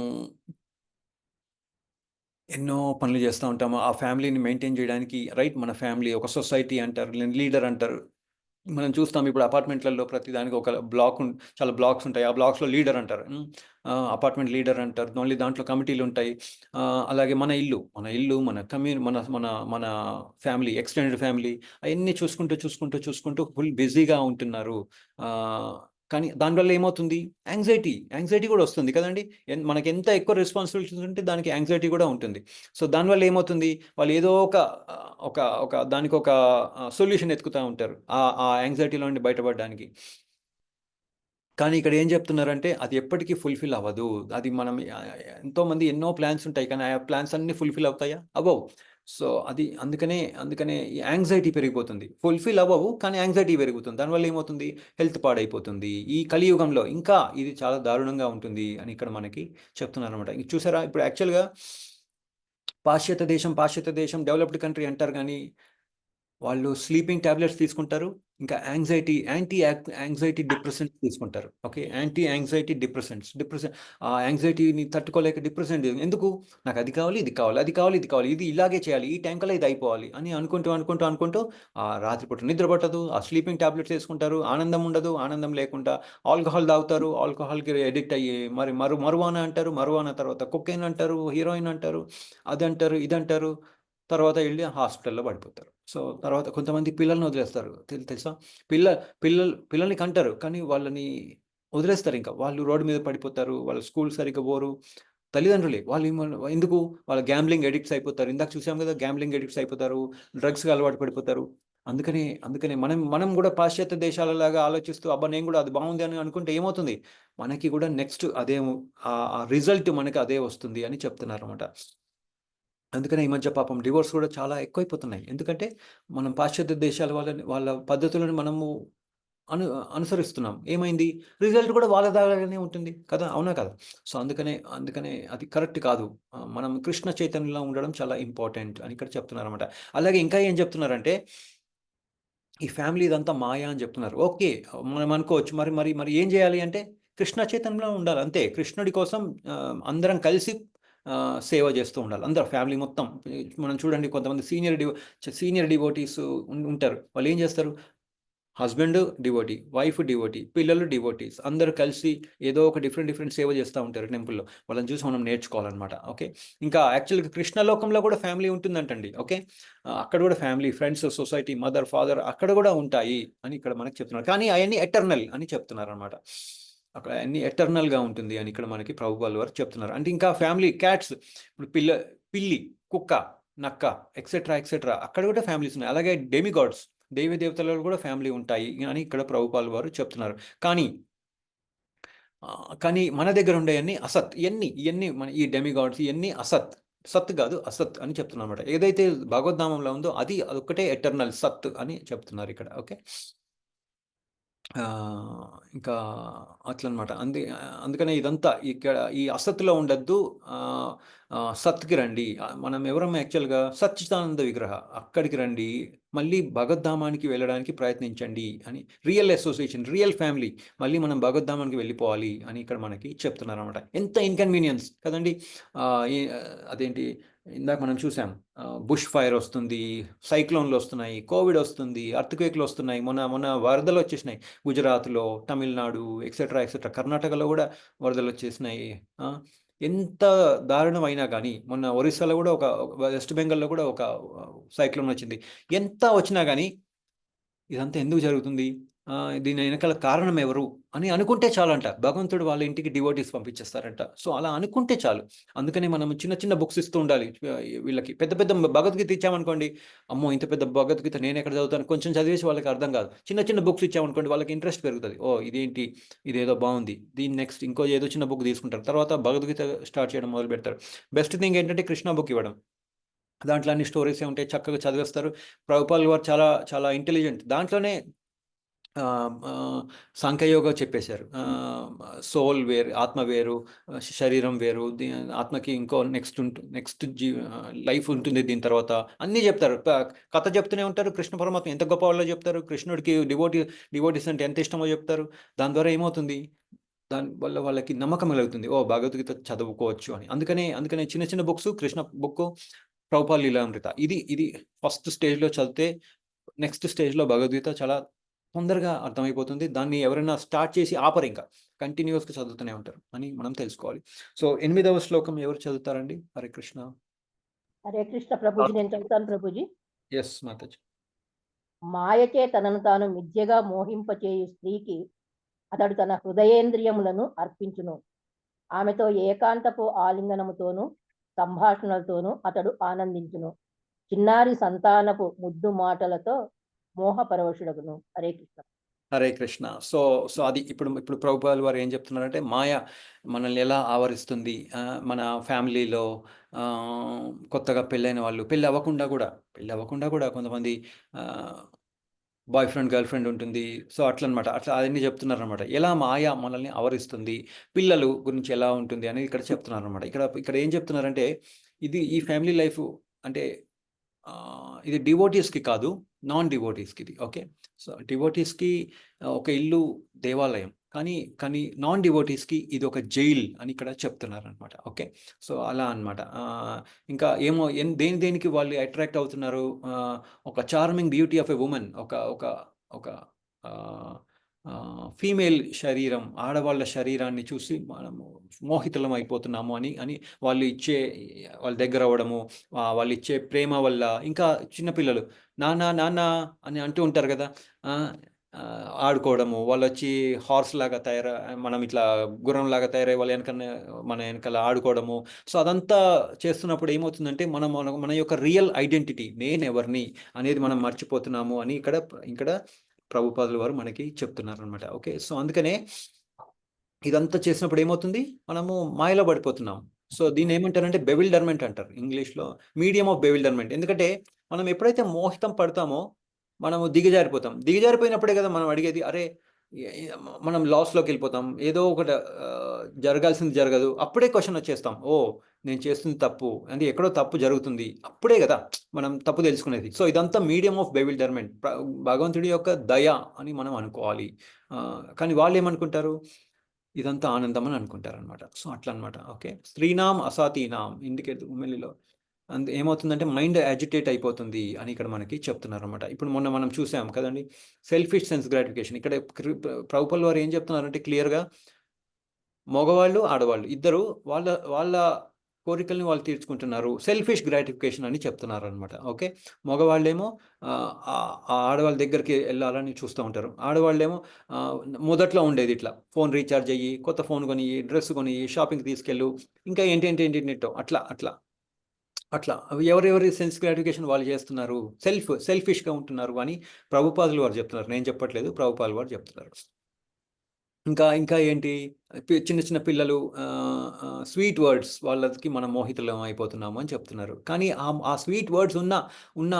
ఎన్నో పనులు చేస్తూ ఉంటాము ఆ ఫ్యామిలీని మెయింటైన్ చేయడానికి, రైట్? మన ఫ్యామిలీ ఒక సొసైటీ అంటారు, లీడర్ అంటారు. మనం చూస్తాం ఇప్పుడు అపార్ట్మెంట్లలో ప్రతిదానికి ఒక చాలా బ్లాక్స్ ఉంటాయి. ఆ బ్లాక్స్లో లీడర్ అంటారు, అపార్ట్మెంట్ లీడర్ అంటారు. మళ్ళీ దాంట్లో కమిటీలు ఉంటాయి. అలాగే మన ఇల్లు, మన ఫ్యామిలీ, ఎక్స్టెండెడ్ ఫ్యామిలీ, అవన్నీ చూసుకుంటూ ఫుల్ బిజీగా ఉంటున్నారు. కానీ దానివల్ల ఏమవుతుంది, యాంగ్జైటీ కూడా వస్తుంది కదండి. మనకి ఎంత ఎక్కువ రెస్పాన్సిబిలిటీస్ ఉంటే దానికి యాంగ్జైటీ కూడా ఉంటుంది. సో దానివల్ల ఏమవుతుంది, వాళ్ళు ఏదో ఒక దానికి ఒక సొల్యూషన్ ఎత్తుకుతూ ఉంటారు ఆ యాంగ్జైటీలో నుండి బయటపడడానికి. కానీ ఇక్కడ ఏం చెప్తున్నారంటే, అది ఎప్పటికీ ఫుల్ఫిల్ అవ్వదు. అది మనం ఎంతోమంది ఎన్నో ప్లాన్స్ ఉంటాయి, కానీ ఆ ప్లాన్స్ అన్నీ ఫుల్ఫిల్ అవుతాయా? అవ్వవు. సో అందుకనే ఈ యాంగ్జైటీ పెరిగిపోతుంది. ఫుల్ఫిల్ అవ్వవు, కానీ యాంగ్జైటీ పెరుగుతుంది. దానివల్ల ఏమవుతుంది, హెల్త్ పాడైపోతుంది. ఈ కలియుగంలో ఇంకా ఇది చాలా దారుణంగా ఉంటుంది అని ఇక్కడ మనకి చెప్తున్నారు అనమాట. చూసారా, ఇప్పుడు యాక్చువల్గా పాశ్చాత్య దేశం డెవలప్డ్ కంట్రీ అంటారు, కానీ వాళ్ళు స్లీపింగ్ టాబ్లెట్స్ తీసుకుంటారు, ఇంకా యాంగ్జైటీ డిప్రెసెంట్స్ తీసుకుంటారు. ఓకే, డిప్రెసెంట్ ఆ యాంగ్జైటీని తట్టుకోలేక డిప్రెసెంట్. ఎందుకు, నాకు అది కావాలి, ఇది కావాలి, ఇది ఇలాగే చేయాలి, ఈ టైం కల్లా ఇది అయిపోవాలి అని అనుకుంటూ రాత్రిపూట నిద్ర పట్టదు. ఆ స్లీపింగ్ టాబ్లెట్స్ వేసుకుంటారు, ఆనందం ఉండదు. ఆనందం లేకుండా ఆల్కహాల్ తాగుతారు, ఆల్కహాల్కి ఎడిక్ట్ అయ్యి మరి మరువానా అంటారు, మరువానా తర్వాత కొకైన్ అంటారు, హీరోయిన్ అంటారు, అదంటారు, ఇదంటారు. తర్వాత వెళ్ళి హాస్పిటల్లో పడిపోతారు. సో తర్వాత కొంతమంది పిల్లల్ని వదిలేస్తారు, తెలుసా? పిల్లల్ని కంటారు, కానీ వాళ్ళని వదిలేస్తారు. ఇంకా వాళ్ళు రోడ్డు మీద పడిపోతారు, వాళ్ళ స్కూల్ సరిగ్గా పోరు, తల్లిదండ్రులే. వాళ్ళు ఎందుకు వాళ్ళ గ్యాంబ్లింగ్ ఎడిక్ట్స్ అయిపోతారు. ఇందాక చూసాం కదా, గ్యాంబ్లింగ్ ఎడిక్ట్స్ అయిపోతారు, డ్రగ్స్‌కి అలవాటు పడిపోతారు. అందుకనే మనం కూడా పాశ్చాత్య దేశాలలాగా ఆలోచిస్తూ అబ్బా! నేను కూడా అది బాగుంది అని అనుకుంటే ఏమవుతుంది? మనకి కూడా నెక్స్ట్ అదే ఆ రిజల్ట్ మనకి అదే వస్తుంది అని చెప్తున్నారన్నమాట. అందుకనే ఈ మధ్య పాపం డివోర్స్ కూడా చాలా ఎక్కువైపోతున్నాయి. ఎందుకంటే మనం పాశ్చాత్య దేశాల వాళ్ళ పద్ధతులను మనము అనుసరిస్తున్నాం. ఏమైంది? రిజల్ట్ కూడా వాళ్ళలాగానే ఉంటుంది కదా! అవునా కదా? సో, అందుకనే అది కరెక్ట్ కాదు. మనం కృష్ణ చైతన్యంలో ఉండడం చాలా ఇంపార్టెంట్ అని ఇక్కడ చెప్తున్నారన్నమాట. అలాగే ఇంకా ఏం చెప్తున్నారంటే, ఈ ఫ్యామిలీ ఇదంతా మాయ అని చెప్తున్నారు. ఓకే. మనం అనుకోవచ్చు. మరి ఏం చేయాలి అంటే, కృష్ణ చైతన్యంలో ఉండాలి అంతే. కృష్ణుడి కోసం అందరం కలిసి సేవ చేస్తూ ఉండాలి. అందరూ ఫ్యామిలీ మొత్తం. మనం చూడండి, కొంతమంది సీనియర్ డివోటీస్ ఉంటారు. వాళ్ళు ఏం చేస్తారు? హస్బెండ్ డివోటీ, వైఫ్ డివోటీ, పిల్లలు డివోటీస్ అందరూ కలిసి ఏదో ఒక డిఫరెంట్ సేవ చేస్తూ ఉంటారు టెంపుల్‌లో. వాళ్ళని చూసి మనం నేర్చుకోవాలన్నమాట. ఓకే. ఇంకా యాక్చువల్‌గా కృష్ణలోకంలో కూడా ఫ్యామిలీ ఉంటుందంటండి. ఓకే. అక్కడ కూడా family, friends, society, mother, father అక్కడ కూడా ఉంటాయి అని ఇక్కడ మనకు చెప్తున్నారు. కానీ అయన్నీ ఎటర్నల్ అని చెప్తున్నారన్నమాట. అక్కడ అన్నీ ఎటర్నల్‌గా ఉంటుంది అని ఇక్కడ మనకి ప్రభుపాల్ వారు చెప్తున్నారు. అంటే ఇంకా ఫ్యామిలీ క్యాట్స్, ఇప్పుడు పిల్లి, కుక్క, నక్క ఎక్సెట్రా అక్కడ కూడా ఫ్యామిలీస్ ఉన్నాయి. అలాగే డెమిగాడ్స్, దేవి దేవతలలో కూడా ఫ్యామిలీ ఉంటాయి అని ఇక్కడ ప్రభుపాల్ వారు చెప్తున్నారు. కానీ మన దగ్గర ఉండేవన్నీ అసత్. ఇయన్నీ మన ఈ డెమిగాడ్స్ ఇయన్నీ అసత్. సత్ కాదు, అసత్ అని చెప్తున్నారన్నమాట. ఏదైతే భగవద్ధామంలో ఉందో అదొక్కటే ఎటర్నల్ సత్ అని చెప్తున్నారు ఇక్కడ. ఓకే. ఇంకా అట్లనమాట. అందుకనే ఇదంతా ఇక్కడ ఈ అసత్తులో ఉండొద్దు. సత్‌కి రండి. మనం ఎవరం యాక్చువల్‌గా సచ్చిదానంద విగ్రహ. అక్కడికి రండి. మళ్ళీ భగవద్ధామానికి వెళ్ళడానికి ప్రయత్నించండి అని. Real association, real family. మళ్ళీ మనం భగవద్ధామానికి వెళ్ళిపోవాలి అని ఇక్కడ మనకి చెప్తున్నారనమాట. ఎంత ఇన్‌కన్వీనియన్స్ కదండీ! అదేంటి, ఇందాక మనం చూసాం. బుష్ ఫైర్ వస్తుంది, సైక్లోన్‌లు వస్తున్నాయి, కోవిడ్ వస్తుంది, ఎర్త్‌క్వేక్‌లు వస్తున్నాయి. మొన్న వరదలు వచ్చేసినాయి. గుజరాత్‌లో, తమిళనాడు ఎక్సెట్రా కర్ణాటకలో కూడా వరదలు వచ్చేసినాయి. ఎంత దారుణం అయినా గానీ, మొన్న ఒరిస్సాలో కూడా వెస్ట్ బెంగాల్‌లో కూడా ఒక సైక్లోన్ వచ్చింది. ఎంత వచ్చినా గానీ, ఇదంతా ఎందుకు జరుగుతుంది? దీని వెనకాల కారణం ఎవరు? అని అనుకుంటే చాలంట. భగవంతుడు వాళ్ళ ఇంటికి డివోటీస్ పంపించేస్తారంట. సో, అలా అనుకుంటే చాలు. అందుకనే మనం చిన్న బుక్స్ ఇస్తూ ఉండాలి. వీళ్ళకి పెద్ద భగవద్గీత ఇచ్చామనుకోండి, అమ్మో! ఇంత పెద్ద భగవద్గీత నేనెక్కడ చదువుతాను? కొంచెం చదివేసి వాళ్ళకి అర్థం కాదు. చిన్న బుక్స్ ఇచ్చామనుకోండి, వాళ్ళకి ఇంట్రెస్ట్ పెరుగుతది. ఓహ్! ఇదేంటి? ఇదేదో బావుంది. దీన్ని నెక్స్ట్ ఇంకో ఏదో చిన్న బుక్ తీసుకుంటారు. తర్వాత భగవద్గీత స్టార్ట్ చేయడం మొదలుపెడతారు. బెస్ట్ థింగ్ ఏంటంటే కృష్ణ బుక్ ఇవ్వడం. దాంట్లో అన్ని స్టోరీసే ఉంటాయి. చక్కగా చదివేస్తారు. ప్రభుపాల్ వారు చాలా చాలా ఇంటెలిజెంట్. దాంట్లోనే సాంఖ్యయోగ చెప్పేశారు. సోల్ వేరు, ఆత్మ వేరు, శరీరం వేరు, ఆత్మకి ఇంకో నెక్స్ట్ లైఫ్ ఉంటుంది దీని తర్వాత అన్నీ చెప్తారు. కథ చెప్తూనే ఉంటారు. కృష్ణ పరమాత్మ ఎంత గొప్ప వాళ్ళో చెప్తారు. కృష్ణుడికి డివోటీస్ అంటే ఎంత ఇష్టమో చెప్తారు. దాని ద్వారా ఏమవుతుంది? దానివల్ల వాళ్ళకి నమ్మకం కలుగుతుంది. ఓహ్! భగవద్గీత చదువుకోవచ్చు అని. అందుకనే చిన్న బుక్స్, కృష్ణ బుక్కు, ప్రభుపాల్ లీలామృత. ఇది ఫస్ట్ స్టేజ్‌లో చదివితే నెక్స్ట్ స్టేజ్‌లో భగవద్గీత చాలా తొందరగా అర్థమైపోతుంది. దాన్ని ఎవరైనా స్టార్ట్ చేసి ఆపరింక. కంటిన్యూయస్‌గా చదువుతూనే ఉంటారు అని మనం తెలుసుకోవాలి. సో, 8వ శ్లోకం ఎవరు చదువుతారండి? హరే కృష్ణ. హరే కృష్ణ ప్రభుజీ, నేను చదువుతాను ప్రభుజీ. యెస్ మాతాజీ. మాయచే తనను తాను మిథ్యగా మోహింపచేయు స్త్రీకి అతడు తన హృదయేంద్రియములను అర్పించును. ఆమెతో ఏకాంతపు ఆలింగనముతోనూ సంభాషణలతోనూ అతడు ఆనందించును. చిన్నారి సంతానపు ముద్దు మాటలతో మోహపరవశుడగును. హరే కృష్ణ. హరే కృష్ణ. సో అది ఇప్పుడు ప్రభుపాల్ వారు ఏం చెప్తున్నారంటే, మాయ మనల్ని ఎలా ఆవరిస్తుంది. మన ఫ్యామిలీలో కొత్తగా పెళ్ళైన వాళ్ళు, పెళ్ళి అవ్వకుండా కూడా కొంతమంది బాయ్ ఫ్రెండ్, గర్ల్ ఫ్రెండ్ ఉంటుంది. సో, అట్లనమాట. అట్లా అయన్నీ చెప్తున్నారనమాట. ఎలా మాయ మనల్ని ఆవరిస్తుంది, పిల్లలు గురించి ఎలా ఉంటుంది అనేది ఇక్కడ చెప్తున్నారనమాట. ఇక్కడ ఏం చెప్తున్నారంటే, ఈ ఫ్యామిలీ లైఫ్ అంటే ఇది డివోటీస్‌కి కాదు, నాన్ డివోటీస్‌కి ఇది. ఓకే. సో, డివోటీస్‌కి ఒక ఇల్లు దేవాలయం. కానీ నాన్ డివోటీస్‌కి ఇది ఒక జైల్ అని ఇక్కడ చెప్తున్నారనమాట. ఓకే. సో, అలా అనమాట. ఇంకా ఏమో దేనికి వాళ్ళు అట్రాక్ట్ అవుతున్నారు. ఒక charming beauty of a woman, ఒక ఫీమేల్ శరీరం, ఆడవాళ్ళ శరీరాన్ని చూసి మనము మోహితులం అయిపోతున్నాము అని వాళ్ళ దగ్గర అవ్వడము, వాళ్ళు ఇచ్చే ప్రేమ వల్ల. ఇంకా చిన్నపిల్లలు నాన్న అని అంటూ ఉంటారు కదా! ఆడుకోవడము, వాళ్ళొచ్చి హార్స్ లాగా మనం ఇట్లా గుర్రం లాగా తయారై వాళ్ళ మన వెనకాల ఆడుకోవడము. సో అదంతా చేస్తున్నప్పుడు ఏమవుతుందంటే మన యొక్క రియల్ ఐడెంటిటీ, నేను ఎవరిని అనేది మనం మర్చిపోతున్నాము అని ఇక్కడ ప్రభుపాదుల వారు మనకి చెప్తున్నారు అనమాట. ఓకే, సో అందుకనే ఇదంతా చేసినప్పుడు ఏమవుతుంది, మనము మాయలో పడిపోతున్నాం. సో దీన్ని ఏమంటారంటే బెవిల్డర్మెంట్ అంటారు ఇంగ్లీష్లో, మీడియం ఆఫ్ బెవిల్డర్మెంట్. ఎందుకంటే మనం ఎప్పుడైతే మోహితం పడతామో మనము దిగజారిపోతాం. దిగజారిపోయినప్పుడే కదా మనం అడిగేది, అరే మనం లాస్లోకి వెళ్ళిపోతాం, ఏదో ఒకటి జరగాల్సింది జరగదు, అప్పుడే క్వశ్చన్ వచ్చేస్తాం, ఓ నేను చేస్తుంది తప్పు, అంటే ఎక్కడో తప్పు జరుగుతుంది, అప్పుడే కదా మనం తప్పు తెలుసుకునేది. సో ఇదంతా మీడియం ఆఫ్ బెవిల్డర్మెంట్, భగవంతుడి యొక్క దయ అని మనం అనుకోవాలి. కానీ వాళ్ళు ఏమనుకుంటారు, ఇదంతా ఆనందం అని అనుకుంటారు అనమాట. సో అట్లా అనమాట. ఓకే, స్త్రీనాం అసాతీనాం ఇండికేట్ ఉమెన్లో ఏమవుతుందంటే మైండ్ యాజిటేట్ అయిపోతుంది అని ఇక్కడ మనకి చెప్తున్నారు అనమాట. ఇప్పుడు మొన్న మనం చూసాం కదండి, సెల్ఫిష్ సెన్స్ గ్రాటిఫికేషన్. ఇక్కడ ప్రభుపాల్ వారు ఏం చెప్తున్నారంటే క్లియర్గా, మగవాళ్ళు ఆడవాళ్ళు ఇద్దరు వాళ్ళ కోరికల్ని వాళ్ళు తీర్చుకుంటున్నారు, సెల్ఫిష్ గ్రాటిఫికేషన్ అని చెప్తున్నారు అనమాట. ఓకే, మగవాళ్ళేమో ఆడవాళ్ళ దగ్గరికి వెళ్ళాలని చూస్తూ ఉంటారు, ఆడవాళ్ళేమో మొదట్లో ఉండేది ఇట్లా ఫోన్ రీఛార్జ్ అయ్యి, కొత్త ఫోన్ కొని, డ్రెస్ కొని, షాపింగ్కి తీసుకెళ్ళు, ఇంకా ఏంటో అట్లా ఎవరెవరి సెన్స్ గ్రాటిఫికేషన్ వాళ్ళు చేస్తున్నారు, సెల్ఫిష్గా ఉంటున్నారు అని ప్రభుపాదులు వారు చెప్తున్నారు. నేను చెప్పట్లేదు, ప్రభుపాదులు వారు చెప్తున్నారు. ఇంకా ఏంటి, చిన్న పిల్లలు స్వీట్ వర్డ్స్ వాళ్ళకి మనం మోహితులం అయిపోతున్నాము అని చెప్తున్నారు. కానీ ఆ స్వీట్ వర్డ్స్ ఉన్న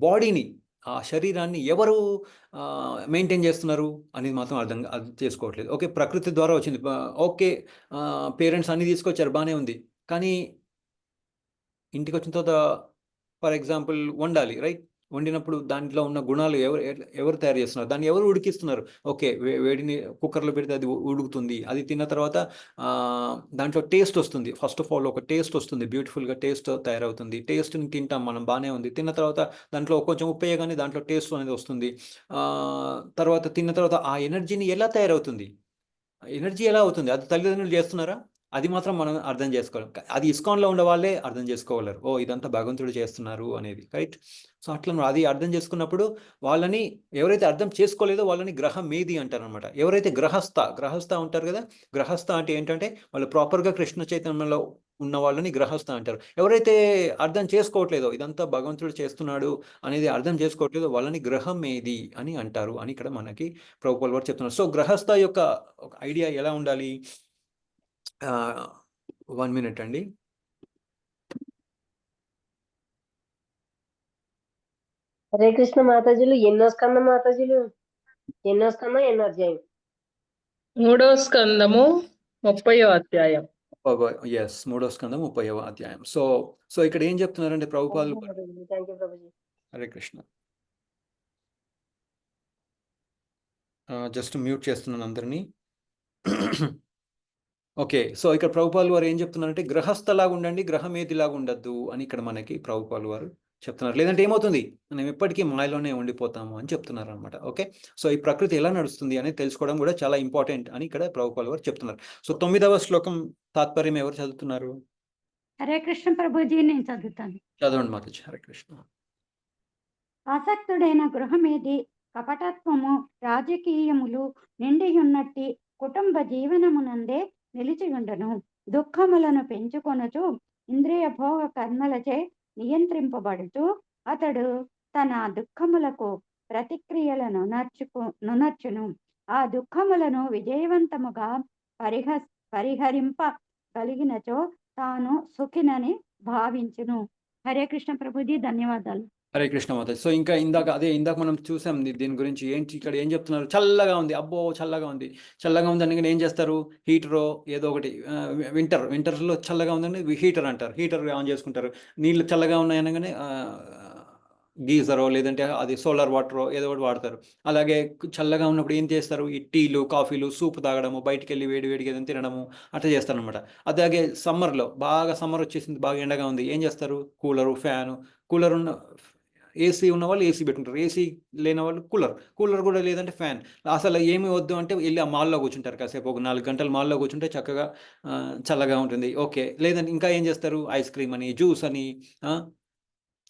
బాడీని, ఆ శరీరాన్ని ఎవరు మెయింటైన్ చేస్తున్నారు అనేది మాత్రం అర్థం చేసుకోవట్లేదు. ఓకే, ప్రకృతి ద్వారా వచ్చింది, ఓకే, పేరెంట్స్ అన్ని తీసుకొచ్చారు, బాగానే ఉంది. కానీ ఇంటికి వచ్చిన తర్వాత ఫర్ ఎగ్జాంపుల్ వండాలి, రైట్? వండినప్పుడు దాంట్లో ఉన్న గుణాలు ఎవరు తయారు చేస్తున్నారు, దాన్ని ఎవరు ఉడికిస్తున్నారు? ఓకే, వేడిని కుక్కర్లో పెడితే అది ఉడుకుతుంది, అది తిన్న తర్వాత దాంట్లో టేస్ట్ వస్తుంది. ఫస్ట్ ఆఫ్ ఆల్ ఒక టేస్ట్ వస్తుంది, బ్యూటిఫుల్గా టేస్ట్ తయారవుతుంది, టేస్ట్ని తింటాం మనం, బాగానే ఉంది. తిన్న తర్వాత దాంట్లో కొంచెం ఉప్పు వేయగానే దాంట్లో టేస్ట్ అనేది వస్తుంది. తర్వాత తిన్న తర్వాత ఆ ఎనర్జీని ఎలా తయారవుతుంది, ఎనర్జీ ఎలా అవుతుంది, అది తల్లిదండ్రులు చేస్తున్నారా? అది మాత్రం మనం అర్థం చేసుకోవాలి. అది ఇస్కాన్లో ఉండే వాళ్ళే అర్థం చేసుకోగలరు, ఓ ఇదంతా భగవంతుడు చేస్తున్నారు అనేది, రైట్? సో అట్లా అది అర్థం చేసుకున్నప్పుడు వాళ్ళని, ఎవరైతే అర్థం చేసుకోలేదో వాళ్ళని గ్రహమేది అంటారు అనమాట. ఎవరైతే గ్రహస్థ ఉంటారు కదా, గ్రహస్థ అంటే ఏంటంటే వాళ్ళు ప్రాపర్గా కృష్ణ చైతన్యంలో ఉన్న వాళ్ళని గ్రహస్థ అంటారు. ఎవరైతే అర్థం చేసుకోవట్లేదో, ఇదంతా భగవంతుడు చేస్తున్నాడు అనేది అర్థం చేసుకోవట్లేదో వాళ్ళని గ్రహమేది అని అంటారు అని ఇక్కడ మనకి ప్రభుపాల్ వారు చెప్తున్నారు. సో గ్రహస్థ యొక్క ఐడియా ఎలా ఉండాలి? 1 minute అండి. హరే కృష్ణ మాతాజీలు, ఎన్నో స్కందం మాతాజీలు, ఎన్నో స్కందం, ఎన్నో అధ్యాయం? 3వ స్కందము 30వ అధ్యాయం. ఎస్, 3వ స్కందం 30వ అధ్యాయం. సో ఇక్కడ ఏం చెప్తున్నారంటే ప్రభుపాదులు, హరే కృష్ణ, జస్ట్ మ్యూట్ చేస్తున్నాను అందరినీ. ఓకే, సో ఇక్కడ ప్రభుపాల్ వారు ఏం చెప్తున్నారంటే గ్రహస్థలాగా ఉండండి, గ్రహమేదిలాగా ఉండద్దు అని ఇక్కడ మనకి ప్రభుపాల్ వారు చెప్తున్నారు. లేదంటే ఏమవుతుంది, మనం ఎప్పటికీ మాయలోనే ఉండిపోతాము అని చెప్తున్నారు అనమాట. ఓకే, సో ఈ ప్రకృతి ఎలా నడుస్తుంది అనేది తెలుసుకోవడం కూడా చాలా ఇంపార్టెంట్ అని ఇక్కడ ప్రభుపాల్ వారు చెప్తున్నారు. సో 9వ శ్లోకం తాత్పర్యం ఎవరు చదువుతున్నారు? హరే కృష్ణ ప్రభుజీ, నేను చదువుతాను. చదవండి మాతాజీ. హరే కృష్ణ. ఆసక్తుడైన గృహమేది కపటత్వము, రాజకీయములు నిండియున్నట్టి కుటుంబ జీవనమునందే నిలిచియుండును. దుఃఖములను పెంచుకొనుచు ఇంద్రియ భోగ కర్మలచే నియంత్రింపబడుతూ అతడు తన దుఃఖములకు ప్రతిక్రియలను నర్చును. ఆ దుఃఖములను విజయవంతముగా పరిహరింపగలిగినచో తాను సుఖినని భావించును. హరే కృష్ణ ప్రభుజీ, ధన్యవాదాలు. హరే కృష్ణ మాతాజీ. సో ఇందాక మనం చూసాం దీని గురించి. ఏంటి ఇక్కడ ఏం చెప్తున్నారు? చల్లగా ఉంది, అబ్బో చల్లగా ఉంది అనగానే ఏం చేస్తారు? హీటరో ఏదో ఒకటి, వింటర్లో చల్లగా ఉందని హీటర్ అంటారు, హీటర్ ఆన్ చేసుకుంటారు. నీళ్ళు చల్లగా ఉన్నాయి అనగానే గీజరో లేదంటే అది సోలార్ వాటరో ఏదో ఒకటి వాడతారు. అలాగే చల్లగా ఉన్నప్పుడు ఏం చేస్తారు? ఈ టీలు, కాఫీలు, సూప్ తాగడము, బయటికి వెళ్ళి వేడిగా ఏదైనా తినడము అట్లా చేస్తారు అనమాట. అలాగే సమ్మర్లో బాగా సమ్మర్ వచ్చేసింది, బాగా ఎండగా ఉంది, ఏం చేస్తారు? కూలర్ ఉన్న ఏసీ ఉన్న వాళ్ళు ఏసీ పెట్టుకుంటారు, ఏసీ లేని వాళ్ళు కూలర్ కూడా లేదంటే ఫ్యాన్. అసలు ఏమి వద్దు అంటే వెళ్ళి ఆ మాల్లో కూర్చుంటారు, కాసేపు ఒక 4 గంటలు మాల్లో కూర్చుంటే చక్కగా చల్లగా ఉంటుంది. ఓకే, లేదంటే ఇంకా ఏం చేస్తారు? ఐస్ క్రీమ్ అని, జ్యూస్ అని,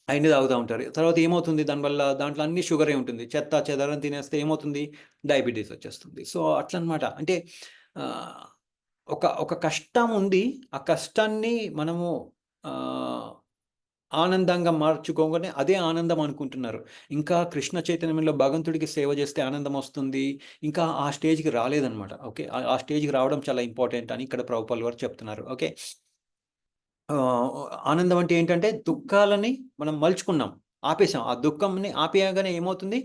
అవన్నీ తాగుతూ ఉంటారు. తర్వాత ఏమవుతుంది దానివల్ల దాంట్లో అన్ని షుగరే ఉంటుంది. చెత్త చెదారం తినేస్తే ఏమవుతుంది? డయాబెటీస్ వచ్చేస్తుంది. సో అట్లా అనమాట. అంటే ఒక కష్టం ఉంది. ఆ కష్టాన్ని మనము ఆనందంగా మార్చుకోగానే అదే ఆనందం అనుకుంటున్నారు. ఇంకా కృష్ణ చైతన్యంలో భగవంతుడికి సేవ చేస్తే ఆనందం వస్తుంది. ఇంకా ఆ స్టేజ్‌కి రాలేదనమాట. ఓకే. ఆ స్టేజ్‌కి రావడం చాలా ఇంపార్టెంట్ అని ఇక్కడ ప్రభుపాల్ వారు చెప్తున్నారు. ఓకే. ఆనందం అంటే ఏంటంటే దుఃఖాలని మనం మలుచుకున్నాం. ఆపేసాం. ఆ దుఃఖంని ఆపేయగానే ఏమవుతుంది?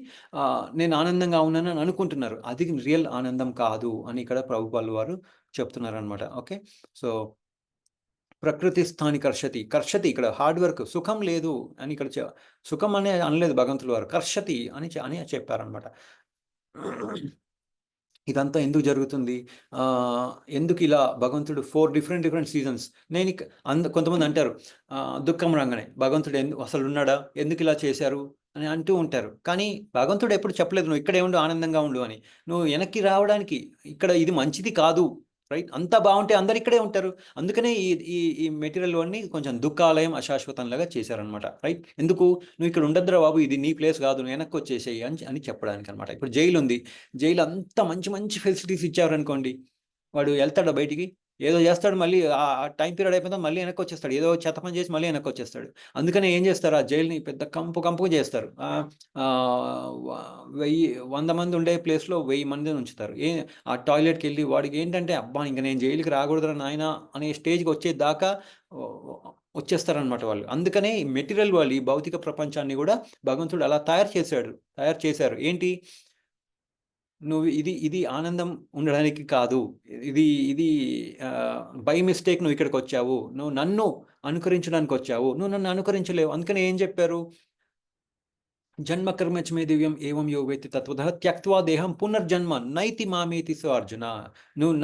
నేను ఆనందంగా ఉన్నానని అనుకుంటున్నారు. అది రియల్ ఆనందం కాదు అని ఇక్కడ ప్రభుపాల్ వారు చెప్తున్నారనమాట. ఓకే. సో ప్రకృతి స్థాని కర్షతి. కర్షతి ఇక్కడ హార్డ్ వర్క్. సుఖం లేదు అని ఇక్కడ సుఖం అనే అనలేదు భగవంతుల వారు. కర్షతి అని చెప్పారనమాట. ఇదంతా ఎందుకు జరుగుతుంది? ఎందుకు ఇలా భగవంతుడు 4 డిఫరెంట్ సీజన్స్ నేను కొంతమంది అంటారు దుఃఖం రాగానే భగవంతుడు అసలు ఉన్నాడా? ఎందుకు ఇలా చేశారు? అని అంటూ ఉంటారు. కానీ భగవంతుడు ఎప్పుడు చెప్పలేదు నువ్వు ఇక్కడే ఉండు, ఆనందంగా ఉండు అని. నువ్వు వెనక్కి రావడానికి ఇక్కడ ఇది మంచిది కాదు. రైట్. అంతా బాగుంటే అందరు ఇక్కడే ఉంటారు. అందుకనే ఈ ఈ ఈ మెటీరియల్ అన్నీ కొంచెం దుఃఖాలయం అశాశ్వతంలాగా చేశారనమాట. రైట్. ఎందుకు? నువ్వు ఇక్కడ ఉండద్దురా బాబు, ఇది నీ ప్లేస్ కాదు, నువ్వు వెనక్కి వచ్చేసేయి అని చెప్పడానికి అనమాట. ఇప్పుడు జైలు ఉంది. జైలు అంతా మంచి ఫెసిలిటీస్ ఇచ్చారనుకోండి, వాడు వెళ్తాడా బయటికి? ఏదో చేస్తాడు, మళ్ళీ ఆ టైం పీరియడ్ అయిపోతే మళ్ళీ వెనక్కి వచ్చేస్తాడు. ఏదో చెత్త పని చేసి మళ్ళీ వెనక్కి వచ్చేస్తాడు. అందుకనే ఏం చేస్తారు? ఆ జైలుని పెద్ద కంపుగా చేస్తారు. 100 మంది ఉండే ప్లేస్లో 1000 మందిని ఉంచుతారు. ఆ టాయిలెట్కి వెళ్ళి వాడికి ఏంటంటే అబ్బా ఇంక నేను జైలుకి రాకూడదురా నాయన అనే స్టేజ్కి వచ్చేదాకా వచ్చేస్తారనమాట వాళ్ళు. అందుకనే మెటీరియల్ వాళ్ళు ఈ భౌతిక ప్రపంచాన్ని కూడా భగవంతుడు అలా తయారు చేశారు. ఏంటి? నువ్వు ఇది ఆనందం ఉండడానికి కాదు. ఇది బై మిస్టేక్ నువ్వు ఇక్కడికి వచ్చావు. నువ్వు నన్ను అనుకరించడానికి వచ్చావు. నువ్వు నన్ను అనుకరించలేవు. అందుకని ఏం చెప్పారు? జన్మ కర్మచమే దివ్యం ఏవం యో వేత్తి తత్వతః త్యక్త్వా దేహం పునర్జన్మ నైతి మామేతి సో అర్జున. నువ్వు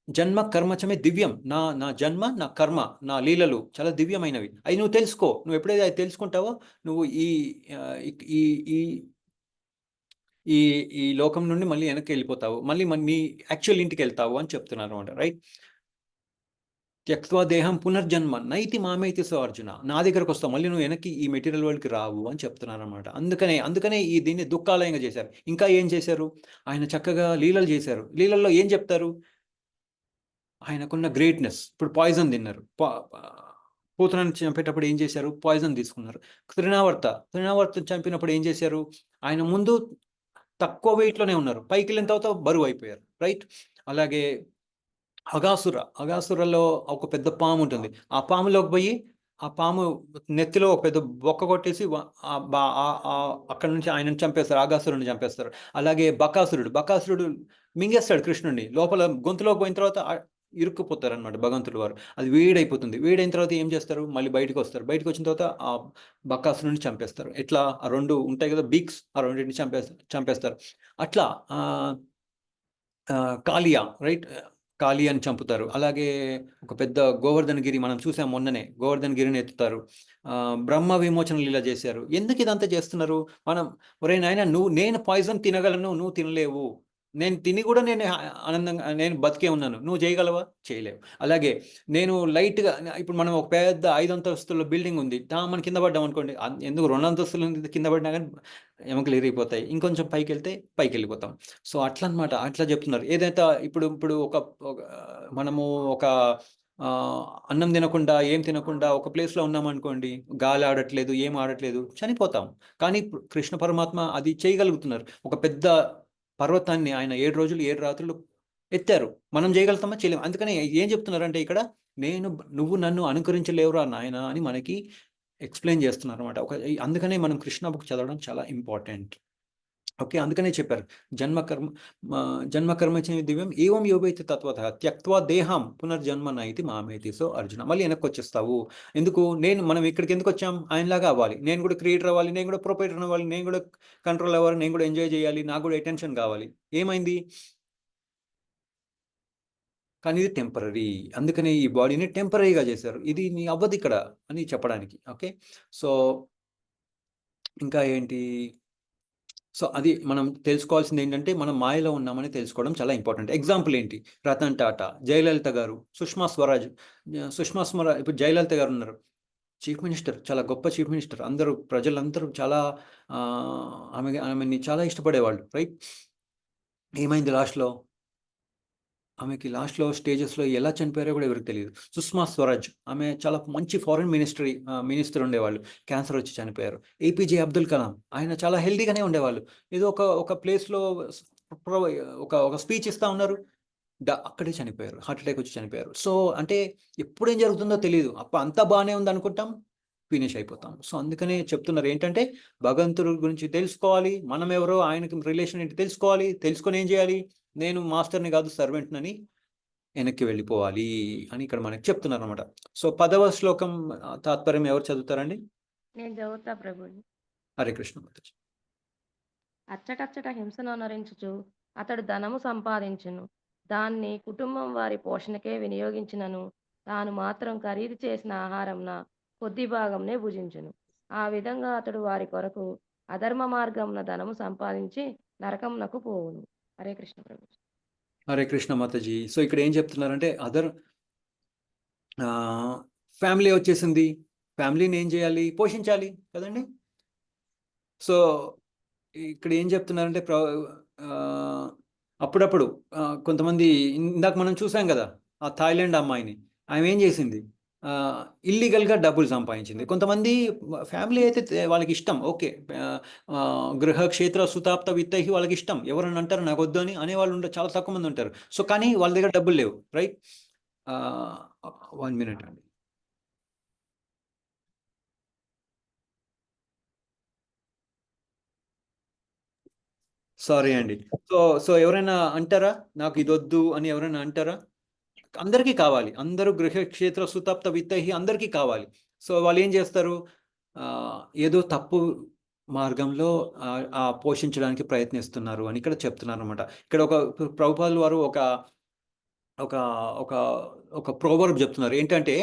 జన్మ కర్మచమే దివ్యం. నా జన్మ, నా కర్మ, నా లీలలు చాలా దివ్యమైనవి. అవి నువ్వు తెలుసుకో. నువ్వు ఎప్పుడైతే అది తెలుసుకుంటావో నువ్వు ఈ లోకం నుండి మళ్ళీ వెనక్కి వెళ్ళిపోతావు. మళ్ళీ నీ యాక్చువల్ ఇంటికి వెళ్తావు అని చెప్తున్నారు అనమాట. రైట్. త్యక్త్వా దేహం పునర్జన్మ నైతి మామైతి సో అర్జున. నా దగ్గరకు వస్తావు, మళ్ళీ నువ్వు వెనక్కి ఈ మెటీరియల్ వరల్డ్కి రావు అని చెప్తున్నారు అనమాట. అందుకనే దీన్ని దుఃఖాలయంగా చేశారు. ఇంకా ఏం చేశారు? ఆయన చక్కగా లీలలు చేశారు. లీలల్లో ఏం చెప్తారు? ఆయనకున్న గ్రేట్నెస్. ఇప్పుడు పాయిజన్ తిన్నారు. పూతనని చంపేటప్పుడు ఏం చేశారు? పాయిజన్ తీసుకున్నారు. త్రినావర్త చంపినప్పుడు ఏం చేశారు? ఆయన ముందు తక్కువ వెయిట్లోనే ఉన్నారు. పైకి వెళ్ళిన తర్వాత బరువు అయిపోయారు. రైట్. అలాగే అగాసురలో ఒక పెద్ద పాము ఉంటుంది. ఆ పాములోకి పోయి ఆ పాము నెత్తిలో ఒక పెద్ద బొక్క కొట్టేసి అక్కడ నుంచి ఆయనను చంపేస్తారు. అగాసురుడిని చంపేస్తారు. అలాగే బకాసురుడు మింగేస్తాడు కృష్ణుడిని. లోపల గొంతులోకి పోయిన తర్వాత ఇరుక్కుపోతారు అనమాట భగవంతుడు వారు. అది వేడైపోతుంది. వేడైన తర్వాత ఏం చేస్తారు? మళ్ళీ బయటకు వస్తారు. బయటకు వచ్చిన తర్వాత ఆ బకాసురుడిని చంపేస్తారు. ఎట్లా? ఆ 2 ఉంటాయి కదా బీక్స్, ఆ రెండింటిని చంపేస్తారు. అట్లా కాళియా, రైట్, కాళియాని చంపుతారు. అలాగే ఒక పెద్ద గోవర్ధనగిరి మనం చూసాం మొన్ననే. గోవర్ధనగిరిని ఎత్తుతారు. బ్రహ్మ విమోచన లీల చేశారు. ఎందుకు ఇదంతా చేస్తున్నారు? ఒరే నాయన, నేను పాయిజన్ తినగలను, నువ్వు తినలేవు. నేను తిని కూడా నేను ఆనందంగా నేను బతికే ఉన్నాను. నువ్వు చేయగలవా? చేయలేవు. అలాగే నేను లైట్గా ఇప్పుడు మనం ఒక పెద్ద 5 అంతస్తుల బిల్డింగ్ ఉంది. మన కింద పడ్డాం అనుకోండి. ఎందుకు 2 అంతస్తులు కింద పడినా కానీ ఎముకలు ఇరిగిపోతాయి. ఇంకొంచెం పైకి వెళ్తే పైకి వెళ్ళిపోతాం. సో అట్లా అనమాట. అట్లా చెప్తున్నారు. ఏదైతే ఇప్పుడు మనము ఒక అన్నం తినకుండా ఏం తినకుండా ఒక ప్లేస్లో ఉన్నామనుకోండి, గాలి ఆడట్లేదు, ఏం ఆడట్లేదు, చనిపోతాం. కానీ కృష్ణ పరమాత్మ అది చేయగలుగుతున్నారు. ఒక పెద్ద పర్వతాన్ని ఆయన 7 రోజులు 7 రాత్రులు ఎత్తారు. మనం చేయగలుగుతామా? చేయలేము. అందుకని ఏం చెప్తున్నారంటే ఇక్కడ నువ్వు నన్ను అనుకరించలేవురా నాయన అని మనకి ఎక్స్ప్లెయిన్ చేస్తున్నారు అనమాట. అందుకనే మనం కృష్ణ బుక్ చదవడం చాలా ఇంపార్టెంట్. ఓకే. అందుకనే చెప్పారు జన్మ కర్మచమే దివ్యం ఏవం యోగైతి తత్వతః త్యక్త్వా దేహం పునర్జన్మ నైతి మామేతి సో అర్జున. మళ్ళీ వెనక్కి వచ్చేస్తావు. ఎందుకు? మనం ఇక్కడికి ఎందుకు వచ్చాం? ఆయనలాగా అవ్వాలి. నేను కూడా క్రియేటర్ అవ్వాలి, నేను కూడా ప్రొపరేటర్ అవ్వాలి, నేను కూడా కంట్రోల్ అవ్వాలి, నేను కూడా ఎంజాయ్ చేయాలి, నాకు కూడా అటెన్షన్ కావాలి. ఏమైంది? కానీ ఇది టెంపరరీ. అందుకని ఈ బాడీని టెంపరరీగా చేశారు. ఇది నీ అవ్వదు ఇక్కడ అని చెప్పడానికి. ఓకే. సో ఇంకా ఏంటి? సో అది మనం తెలుసుకోవాల్సింది ఏంటంటే మనం మాయలో ఉన్నామని తెలుసుకోవడం చాలా ఇంపార్టెంట్. ఎగ్జాంపుల్ ఏంటి? రతన్ టాటా, జయలలిత గారు, సుష్మా స్వరాజ్. ఇప్పుడు జయలలిత గారు ఉన్నారు. చీఫ్ మినిస్టర్, చాలా గొప్ప చీఫ్ మినిస్టర్. అందరూ ప్రజలందరూ చాలా ఆమెని చాలా ఇష్టపడేవాళ్ళు, రైట్? ఏమైంది లాస్ట్‌లో? ఆమెకి లాస్ట్‌లో స్టేజెస్‌లో ఎలా చనిపోయారో కూడా ఎవరికీ తెలీదు. సుష్మా స్వరాజ్, ఆమె చాలా మంచి ఫారెన్ మినిస్టర్ ఉండేవాళ్ళు. క్యాన్సర్ వచ్చి చనిపోయారు. ఏపీజే అబ్దుల్ కలాం, ఆయన చాలా హెల్తీగానే ఉండేవాళ్ళు. ఏదో ఒక ప్లేస్‌లో ప్రొ ఒక స్పీచ్ ఇస్తా ఉన్నారు. అక్కడే చనిపోయారు. హార్ట్ అటాక్ వచ్చి చనిపోయారు. సో, అంటే ఎప్పుడేం జరుగుతుందో తెలీదు. అంతా బానే ఉందనుకుంటాం, ఫినిష్ అయిపోతాం. సో, అందుకనే చెప్తున్నారు ఏంటంటే, భగవంతుడి గురించి తెలుసుకోవాలి. మనం ఎవరో, ఆయనకి రిలేషన్ ఏంటి తెలుసుకోవాలి. తెలుసుకొని ఏం చేయాలి? నేను మాస్టర్‌ని కాదు సర్వెంట్‌నని వెనక్కి వెళ్ళిపోవాలి అని ఇక్కడ మనకి చెప్తున్నారనమాట. సో, 10వ శ్లోకం తాత్పర్యం ఎవరు చదువుతారండి? నేను చదువుతా ప్రభుజీ. హరే కృష్ణ మాతాజీ. అచ్చటచ్చట హింసను అనరించుచు అతడు ధనము సంపాదించును, దాన్ని కుటుంబం వారి పోషణకే వినియోగించినను, తాను మాత్రం ఖరీదు చేసిన ఆహారంన కొద్ది భాగంనే భుజించును. ఆ విధంగా అతడు వారి కొరకు అధర్మ మార్గంన ధనము సంపాదించి నరకమునకు పోవును. హరే కృష్ణ ప్రభుజీ. హరే కృష్ణ మాతాజీ. సో, ఇక్కడ ఏం చెప్తున్నారంటే ఫ్యామిలీ వచ్చేసింది. ఫ్యామిలీని ఏం చేయాలి? పోషించాలి కదండి. సో, ఇక్కడ ఏం చెప్తున్నారంటే అప్పుడప్పుడు కొంతమంది, ఇందాక మనం చూసాం కదా ఆ థాయిలాండ్ అమ్మాయిని, ఆమె ఏం చేసింది? ఇల్లీగల్గా డబ్బులు సంపాదించింది. కొంతమంది ఫ్యామిలీ అయితే వాళ్ళకి ఇష్టం, ఓకే, గృహక్షేత్ర సుతాప్త విత్తహి వాళ్ళకి ఇష్టం. ఎవరన్నా అంటారు నాకు వద్దు అని అనేవాళ్ళు చాలా తక్కువ మంది ఉంటారు. సో, కానీ వాళ్ళ దగ్గర డబ్బులు లేవు, రైట్? 1 మినిట్ అండి. సారీ అండి. సో ఎవరైనా అంటారా నాకు ఇది వద్దు అని? ఎవరైనా అంటారా? అందరికీ కావాలి. అందరూ గృహక్షేత్ర సుతప్త విత్తహి అందరికీ కావాలి. సో, వాళ్ళు ఏం చేస్తారు? ఏదో తప్పు మార్గంలో పోషించడానికి ప్రయత్నిస్తున్నారు అని ఇక్కడ చెప్తున్నారు అనమాట. ఇక్కడ ప్రభుపాదుల వారు ఒక ప్రోవర్బ్ చెప్తున్నారు. ఏంటంటే,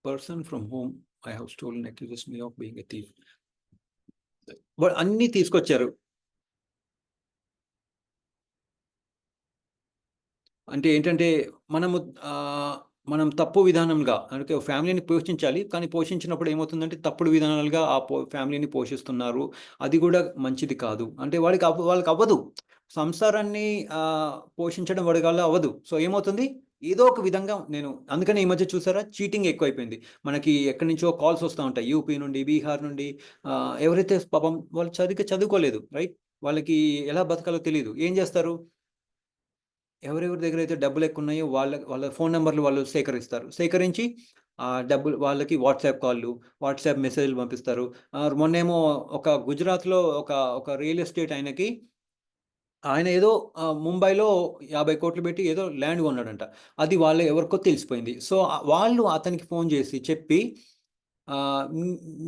person from home I have stolen accuses me of being a thief. అన్నీ తీసుకొచ్చారు. అంటే ఏంటంటే, మనం తప్పు విధానంగా, అంటే ఫ్యామిలీని పోషించాలి. కానీ పోషించినప్పుడు ఏమవుతుందంటే తప్పుడు విధానాలుగా ఫ్యామిలీని పోషిస్తున్నారు. అది కూడా మంచిది కాదు. అంటే వాళ్ళకి అవ్వదు. సంసారాన్ని పోషించడం వాడి వల్ల అవ్వదు. సో, ఏమవుతుంది? ఏదో ఒక విధంగా అందుకని ఈ మధ్య చూసారా, చీటింగ్ ఎక్కువైపోయింది. మనకి ఎక్కడి నుంచో కాల్స్ వస్తూ ఉంటాయి. యూపీ నుండి, బీహార్ నుండి. ఎవరైతే పాపం వాళ్ళు చదువుకోలేదు, రైట్? వాళ్ళకి ఎలా బతకాలో తెలియదు. ఏం చేస్తారు? ఎవరెవరి దగ్గర అయితే డబ్బులు ఎక్కువ ఉన్నాయో వాళ్ళ ఫోన్ నెంబర్లు వాళ్ళు సేకరించి డబ్బులు వాళ్ళకి వాట్సాప్ మెసేజ్లు పంపిస్తారు. మొన్నేమో గుజరాత్లో ఒక రియల్ ఎస్టేట్ ఆయన ఏదో ముంబైలో 50 కోట్లు పెట్టి ఏదో ల్యాండ్ కొన్నాడంట. అది ఎవరికో తెలిసిపోయింది. సో, వాళ్ళు అతనికి ఫోన్ చేసి చెప్పి,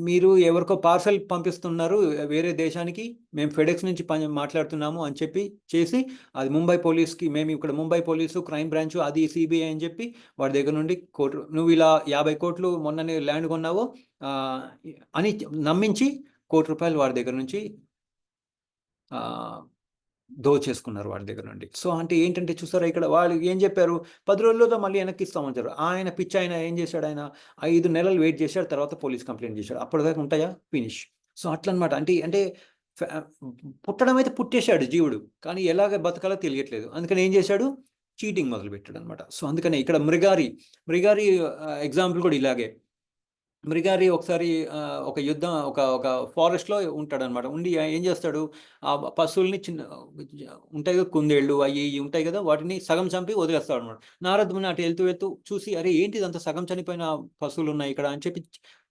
మీరు ఎవరికో పార్సల్ పంపిస్తున్నారు వేరే దేశానికి, మేము ఫెడెక్స్ నుంచి మాట్లాడుతున్నాము అని చేసి, అది ముంబై పోలీస్కి, మేము ఇక్కడ ముంబై పోలీసు క్రైమ్ బ్రాంచ్, అది సిబిఐ అని చెప్పి వాడి దగ్గర నుండి నువ్వు ఇలా 50 కోట్లు మొన్ననే ల్యాండ్ కొన్నావు అని నమ్మించి ₹1,00,00,000 వాడి దగ్గర నుంచి దోచేసుకున్నారు వాడి దగ్గర నుండి. సో, అంటే ఏంటంటే చూసారా, ఇక్కడ వాళ్ళు ఏం చెప్పారు? 10 రోజుల్లో మళ్ళీ వెనక్కి ఇస్తామంటారు. ఆయన పిచ్చి, ఆయన ఏం చేశాడు? ఆయన 5 నెలలు వెయిట్ చేశాడు. తర్వాత పోలీస్ కంప్లైంట్ చేశాడు. అప్పటిదాకా ఉంటాయా? ఫినిష్. సో, అట్లనమాట. అంటే పుట్టడం అయితే పుట్టేశాడు జీవుడు, కానీ ఎలాగ బతకాలో తెలియట్లేదు. అందుకని ఏం చేశాడు? చీటింగ్ మొదలుపెట్టాడు అనమాట. సో, అందుకనే ఇక్కడ మృగారి ఎగ్జాంపుల్ కూడా ఇలాగే. మృగారి ఒకసారి ఒక ఫారెస్ట్‌లో ఉంటాడనమాట. ఉండి ఏం చేస్తాడు? పశువుల్ని ఉంటాయి కదా, కుందేళ్ళు అవి ఉంటాయి కదా, వాటిని సగం చంపి వదిలేస్తాడనమాట. నారద ముని అటు వెళ్తూ చూసి, అరే ఏంటి ఇదంతా సగం చనిపోయిన పశువులు ఉన్నాయి ఇక్కడ అని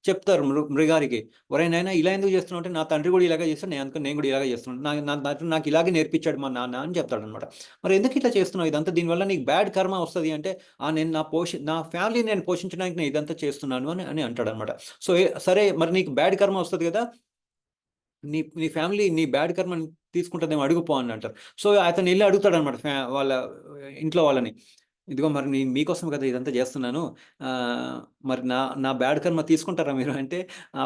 చెప్తారు మృగారికి. ఒరేయ్ నాయనా, ఇలా ఎందుకు చేస్తున్నావు అంటే, నా తండ్రి కూడా ఇలాగే చేస్తాడు, నేను కూడా ఇలాగే చేస్తున్నాను, నాకు ఇలాగే నేర్పించాడు మా నాన్న అని చెప్తాడనమాట. మరి ఎందుకు ఇట్లా చేస్తున్నావు ఇదంతా? దీనివల్ల నీకు బ్యాడ్ కర్మ వస్తుంది అంటే, నేను నా ఫ్యామిలీని నేను పోషించడానికి నేను ఇదంతా చేస్తున్నాను అని అంటాడనమాట. సో, సరే, మరి నీకు బ్యాడ్ కర్మ వస్తుంది కదా, నీ ఫ్యామిలీ నీ బ్యాడ్ కర్మని తీసుకుంటుందేమో అడుగుపో అని అంటారు. సో, అతను వెళ్ళి అడుగుతాడనమాట వాళ్ళ ఇంట్లో వాళ్ళని. ఇదిగో మరి నేను మీకోసం కదా ఇదంతా చేస్తున్నాను, మరి నా బ్యాడ్ కర్మ తీసుకుంటారా మీరు అంటే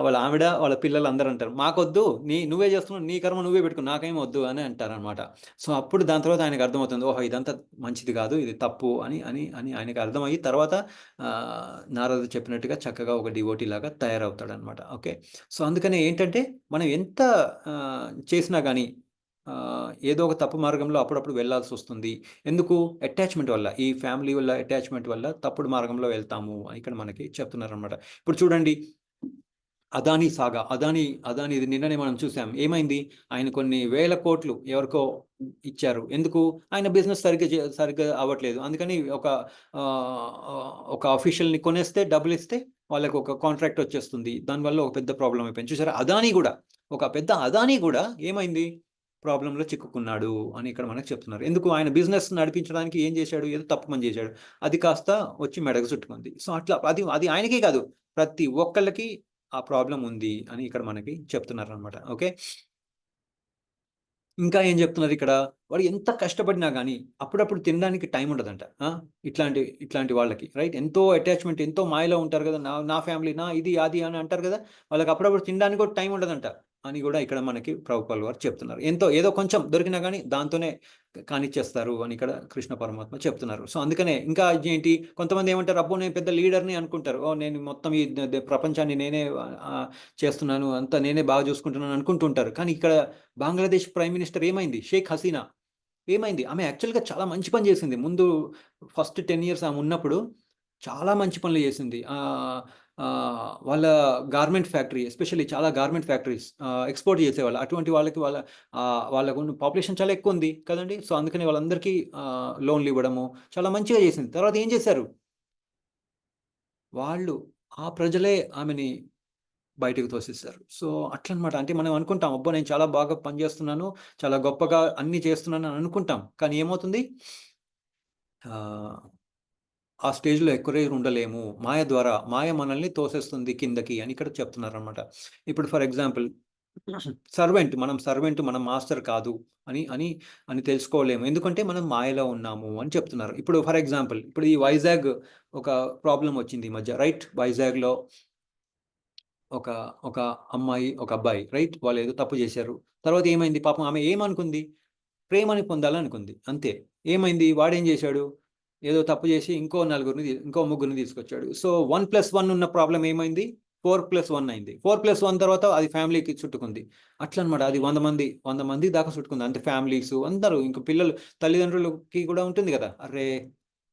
వాళ్ళ ఆవిడ వాళ్ళ పిల్లలు అందరూ అంటారు, మాకొద్దు, నువ్వే చేస్తున్నావు, నీ కర్మ నువ్వే పెట్టుకో, నాకేం వద్దు అని అంటారనమాట. సో అప్పుడు దాని తర్వాత ఆయనకు అర్థమవుతుంది, ఓహో ఇదంతా మంచిది కాదు, ఇది తప్పు అని అని అని ఆయనకు అర్థమయ్యి తర్వాత నారదుడు చెప్పినట్టుగా చక్కగా ఒక డివోటీ లాగా తయారవుతాడనమాట. ఓకే, సో అందుకనే ఏంటంటే మనం ఎంత చేసినా కానీ ఏదో ఒక తప్పు మార్గంలో అప్పుడప్పుడు వెళ్ళాల్సి వస్తుంది. ఎందుకు? అటాచ్మెంట్ వల్ల, ఈ ఫ్యామిలీ వల్ల అటాచ్మెంట్ వల్ల తప్పుడు మార్గంలో వెళ్తాము అని ఇక్కడ మనకి చెప్తున్నారనమాట. ఇప్పుడు చూడండి, అదానీ సాగా, అదానీ ఇది నిన్ననే మనం చూసాం. ఏమైంది? ఆయన కొన్ని వేల కోట్లు ఎవరికో ఇచ్చారు. ఎందుకు? ఆయన బిజినెస్ సరిగ్గా అవ్వట్లేదు. అందుకని ఒక అఫీషియల్ని కొనేస్తే, డబ్బులు ఇస్తే వాళ్ళకి ఒక కాంట్రాక్ట్ వచ్చేస్తుంది. దానివల్ల ఒక పెద్ద ప్రాబ్లం అయిపోయింది. చూసారా, అదానీ కూడా ఏమైంది? ప్రాబ్లంలో చిక్కుకున్నాడు అని ఇక్కడ మనకు చెప్తున్నారు. ఎందుకు? ఆయన బిజినెస్ నడిపించడానికి ఏం చేశాడు? ఏదో తప్పు పని చేశాడు, అది కాస్త వచ్చి మెడకు చుట్టుకుంది. సో అట్లా అది ఆయనకే కాదు, ప్రతి ఒక్కళ్ళకి ఆ ప్రాబ్లం ఉంది అని ఇక్కడ మనకి చెప్తున్నారు అనమాట. ఓకే, ఇంకా ఏం చెప్తున్నారు ఇక్కడ? వాడు ఎంత కష్టపడినా కానీ అప్పుడప్పుడు తినడానికి టైం ఉండదంట. ఇట్లాంటి వాళ్ళకి, రైట్, ఎంతో అటాచ్మెంట్, ఎంతో మాయలో ఉంటారు కదా, నా ఫ్యామిలీ, నా ఇది అది అని అంటారు కదా, వాళ్ళకి అప్పుడప్పుడు తినడానికి కూడా టైం ఉండదంట అని కూడా ఇక్కడ మనకి ప్రభుపాల్ వారు చెప్తున్నారు. ఏదో కొంచెం దొరికినా కానీ దాంతోనే కానిచ్చేస్తారు అని ఇక్కడ కృష్ణ పరమాత్మ చెప్తున్నారు. సో అందుకనే ఇంకా ఏంటి, కొంతమంది ఏమంటారు, అబ్బో నేను పెద్ద లీడర్ని అనుకుంటారు, నేను మొత్తం ఈ ప్రపంచాన్ని నేనే చేస్తున్నాను, అంతా నేనే బాగా చూసుకుంటున్నాను అనుకుంటుంటారు. కానీ ఇక్కడ బంగ్లాదేశ్ ప్రైమ్ మినిస్టర్ ఏమైంది? షేక్ హసీనా ఏమైంది? ఆమె యాక్చువల్గా చాలా మంచి పని చేసింది. ముందు ఫస్ట్ 10 years ఆమె ఉన్నప్పుడు చాలా మంచి పనులు చేసింది. వాళ్ళ గార్మెంట్ ఫ్యాక్టరీ, ఎస్పెషల్లీ చాలా గార్మెంట్ ఫ్యాక్టరీస్ ఎక్స్పోర్ట్ చేసేవాళ్ళు. అటువంటి వాళ్ళకి వాళ్ళకు పాపులేషన్ చాలా ఎక్కువ ఉంది కదండి. సో అందుకని వాళ్ళందరికీ లోన్లు ఇవ్వడము చాలా మంచిగా చేసింది. తర్వాత ఏం చేశారు వాళ్ళు? ఆ ప్రజలే ఆమెని బయటకు తోసేస్తారు. సో అట్లనమాట. అంటే మనం అనుకుంటాం, అబ్బో నేను చాలా బాగా పనిచేస్తున్నాను, చాలా గొప్పగా అన్ని చేస్తున్నాను అని అనుకుంటాం. కానీ ఏమవుతుంది? ఆ స్టేజ్లో ఎక్కువ రోజులు ఉండలేము. మాయ మనల్ని తోసేస్తుంది కిందకి అని ఇక్కడ చెప్తున్నారనమాట. ఇప్పుడు ఫర్ ఎగ్జాంపుల్, మనం మాస్టర్ కాదు అని తెలుసుకోలేము. ఎందుకంటే మనం మాయలో ఉన్నాము అని చెప్తున్నారు. ఇప్పుడు ఫర్ ఎగ్జాంపుల్, ఇప్పుడు ఈ వైజాగ్ ఒక ప్రాబ్లం వచ్చింది ఈ మధ్య, రైట్? వైజాగ్లో ఒక అమ్మాయి, ఒక అబ్బాయి, రైట్, వాళ్ళు ఏదో తప్పు చేశారు. తర్వాత ఏమైంది? పాపం ఆమె ఏమనుకుంది? ప్రేమని పొందాలనుకుంది, అంతే. ఏమైంది? వాడేం చేశాడు? ఏదో తప్పు చేసి ఇంకో ముగ్గురిని తీసుకొచ్చాడు. సో 1+1 ఉన్న ప్రాబ్లం ఏమైంది? 4+1 అయింది. 4+1 తర్వాత అది ఫ్యామిలీకి చుట్టుకుంది. అట్లా అనమాట. అది 100 మంది దాకా చుట్టుకుంది. అంతే, ఫ్యామిలీస్ అందరూ, ఇంకా పిల్లలు, తల్లిదండ్రులకి కూడా ఉంటుంది కదా, అరే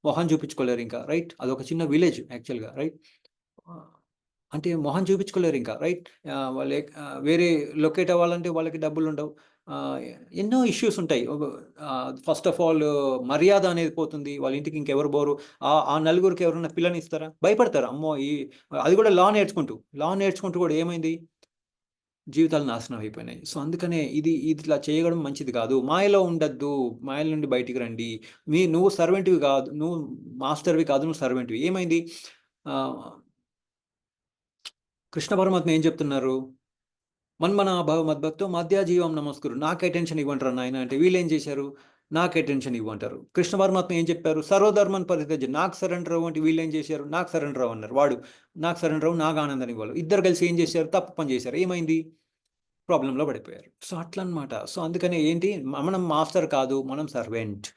మొహం చూపించుకోలేరు ఇంకా, రైట్? అదొక చిన్న విలేజ్ యాక్చువల్గా, రైట్? అంటే మొహం చూపించుకోలేరు ఇంకా, రైట్? వాళ్ళు వేరే లొకేట్ అవ్వాలంటే వాళ్ళకి డబ్బులు ఉండవు. ఎన్నో ఇష్యూస్ ఉంటాయి. ఫస్ట్ ఆఫ్ ఆల్ మర్యాద అనేది పోతుంది. వాళ్ళ ఇంటికి ఇంకెవరు పోరు. ఆ నలుగురికి ఎవరైనా పిల్లని ఇస్తారా? భయపడతారు. అమ్మో, అది కూడా లా నేర్చుకుంటూ కూడా ఏమైంది? జీవితాలు నాశనం అయిపోయినాయి. సో అందుకనే ఇది ఇట్లా చేయడం మంచిది కాదు. మాయలో ఉండద్దు, మాయల నుండి బయటికి రండి. నువ్వు సర్వెంట్వి కాదు, నువ్వు మాస్టర్వి కాదు, నువ్వు సర్వెంట్వి. ఏమైంది? కృష్ణ పరమాత్మ ఏం చెప్తున్నారు? మన్మనాభవ మద్భక్తో మధ్యాజీవం నమస్కరు, నాకు అటెన్షన్ ఇవ్వంటారు నాయన అంటే, వీళ్ళు ఏం చేశారు? నాకు అటెన్షన్ ఇవ్వంటారు. కృష్ణ పరమాత్మ ఏం చెప్పారు? సర్వధర్మన్ పరిత్యజ్య, నాకు సరెండర్ అవ్వు అంటే, వీళ్ళు ఏం చేశారు? నాకు సరెండర్ అవ్వు అన్నారు. వాడు నాకు సరెండర్ అవ్వు, నాకు ఆనందాన్ని ఇవ్వాలి. ఇద్దరు కలిసి ఏం చేశారు? తప్పు పని చేశారు. ఏమైంది? ప్రాబ్లంలో పడిపోయారు. సో అట్లా అనమాట. సో అందుకనే ఏంటి, మనం మాస్టర్ కాదు, మనం సర్వెంట్.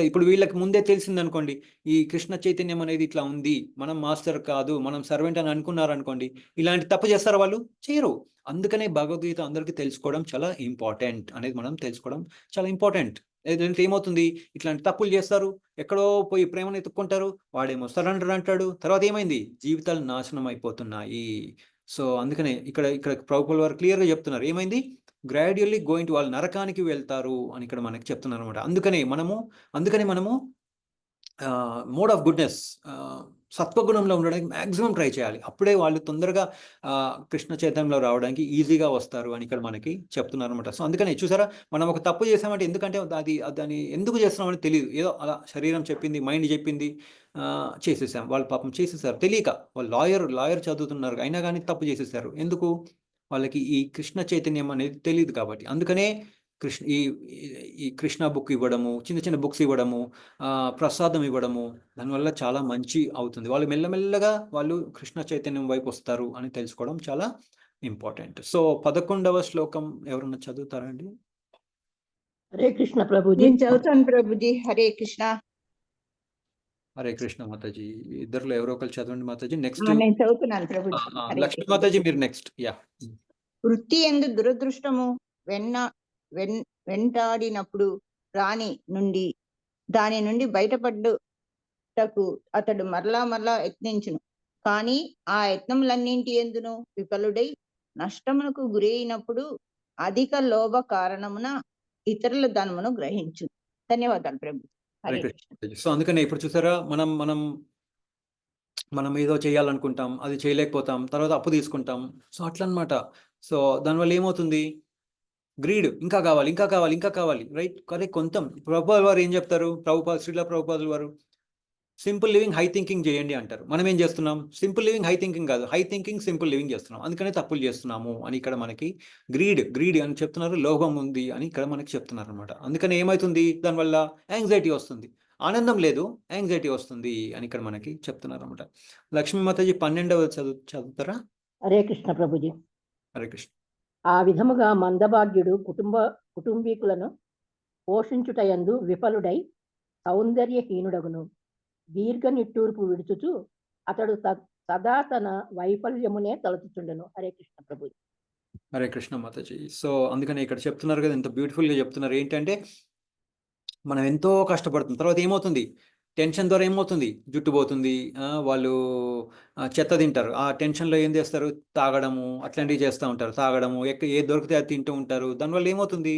ఇప్పుడు వీళ్ళకి ముందే తెలిసిందనుకోండి, ఈ కృష్ణ చైతన్యం అనేది ఇట్లా ఉంది, మనం మాస్టర్ కాదు, మనం సర్వెంట్ అని అనుకున్నారనుకోండి, ఇలాంటి తప్పు చేస్తారు వాళ్ళు? చేయరు. అందుకనే భగవద్గీత అందరికీ తెలుసుకోవడం చాలా ఇంపార్టెంట్ అనేది మనం తెలుసుకోవడం చాలా ఇంపార్టెంట్. ఏదంటే ఏమవుతుంది, ఇట్లాంటి తప్పులు చేస్తారు, ఎక్కడో పోయి ప్రేమను ఎత్తుక్కుంటారు, వాడేమో సరెండర్ అంటాడు, తర్వాత ఏమైంది? జీవితాలు నాశనం అయిపోతున్నాయి. సో అందుకనే ఇక్కడ ప్రభుపాల్ వారు క్లియర్గా చెప్తున్నారు, ఏమైంది? గ్రాడ్యువల్లీ గోయింగ్ టు, వాళ్ళు నరకానికి వెళ్తారు అని ఇక్కడ మనకి చెప్తున్నారు అనమాట. అందుకనే మనము మోడ్ ఆఫ్ గుడ్నెస్, సత్వగుణంలో ఉండడానికి మ్యాక్సిమం ట్రై చేయాలి. అప్పుడే వాళ్ళు తొందరగా కృష్ణ చైతన్యంలో రావడానికి ఈజీగా వస్తారు అని ఇక్కడ మనకి చెప్తున్నారు అనమాట. సో అందుకనే చూసారా, మనం ఒక తప్పు చేసామంటే, ఎందుకంటే దాన్ని ఎందుకు చేస్తున్నామని తెలియదు, ఏదో అలా శరీరం చెప్పింది, మైండ్ చెప్పింది, చేసేసాం. వాళ్ళు పాపం చేసేసారు తెలియక. వాళ్ళు లాయర్ చదువుతున్నారు, అయినా కానీ తప్పు చేసేసారు. ఎందుకు? వాళ్ళకి ఈ కృష్ణ చైతన్యం అనేది తెలియదు కాబట్టి. అందుకనే ఈ కృష్ణ బుక్ ఇవ్వడము, చిన్న చిన్న బుక్స్ ఇవ్వడము, ప్రసాదం ఇవ్వడము, దానివల్ల చాలా మంచి అవుతుంది. వాళ్ళు మెల్లమెల్లగా వాళ్ళు కృష్ణ చైతన్యం వైపు వస్తారు అని తెలుసుకోవడం చాలా ఇంపార్టెంట్. సో 11వ శ్లోకం ఎవరన్నా చదువుతారండి? హరే కృష్ణ ప్రభుజీ. నేను చదువుతాను ప్రభుజీ. హరే కృష్ణ. హరే కృష్ణ మాతాజీ. ఇద్దరులో ఎవరో ఒకరు చదవండి మాతాజీ. నెక్స్ట్ నేను చదువుతున్నాను ప్రభుజీ. హరే లక్ష్మీ కృష్ణ. మాతాజీ మీరు నెక్స్ట్. యా. వృత్తి ఎందు దురదృష్టము వెంటాడినప్పుడు దాని నుండి బయటపడ్డకు అతడు మరలా యత్నించును. కానీ ఆ యత్నములన్నింటి ఎందును విఫలుడై నష్టమునకు గురి అయినప్పుడు అధిక లోభ కారణమున ఇతరుల ధనమును గ్రహించు. ధన్యవాదాలు ప్రభు. హరే కృష్ణ. సో అందుకనే ఇప్పుడు చూసారా, మనం ఏదో చేయాలనుకుంటాం, అది చేయలేకపోతాం, తర్వాత అప్పు తీసుకుంటాం. సో అట్లా అనమాట. సో దానివల్ల ఏమవుతుంది? గ్రీడ్, ఇంకా కావాలి, ఇంకా కావాలి, ఇంకా కావాలి, రైట్? కానీ కొంత ప్రభుపాదుల వారు ఏం చెప్తారు? శ్రీల ప్రభుపాదుల వారు సింపుల్ లివింగ్ హై థింకింగ్ చేయండి అంటారు. మనం ఏం చేస్తున్నాం? సింపుల్ లివింగ్ హై థింకింగ్ కాదు, హై థింకింగ్ సింపుల్ లివింగ్ చేస్తున్నాం. అందుకనే తప్పులు చేస్తున్నాము అని ఇక్కడ మనకి గ్రీడ్ అని చెప్తున్నారు, లోభం ఉంది అని ఇక్కడ మనకి చెప్తున్నారు అనమాట. అందుకని ఏమవుతుంది? దానివల్ల యాంగ్జైటీ వస్తుంది, ఆనందం లేదు, యాంగ్జైటీ వస్తుంది అని ఇక్కడ మనకి చెప్తున్నారు అనమాట. లక్ష్మీ మాతాజీ 12వ చదువుతారా? హరే కృష్ణ ప్రభుజీ. హరే కృష్ణ. ఆ విధముగా మందభాగ్యుడు కుటుంబీకులను పోషించుటయందు విఫలుడై సౌందర్యహీనుడగును. దీర్ఘ నిట్టూర్పు విడుచుచు అతడు సదా తన వైఫల్యమునే తలచుచుండెను. హరే కృష్ణ ప్రభు. హరే కృష్ణ మాతాజీ. సో అందుకని ఇక్కడ చెప్తున్నారు కదా, ఎంత బ్యూటిఫుల్గా చెప్తున్నారు. ఏంటంటే మనం ఎంతో కష్టపడుతుంది, తర్వాత ఏమవుతుంది? టెన్షన్ ద్వారా ఏమవుతుంది? జుట్టు పోతుంది, వాళ్ళు చెత్త తింటారు. ఆ టెన్షన్లో ఏం చేస్తారు? తాగడము, అట్లాంటివి చేస్తూ ఉంటారు. తాగడము, ఏది దొరికితే అది తింటూ ఉంటారు. దానివల్ల ఏమవుతుంది?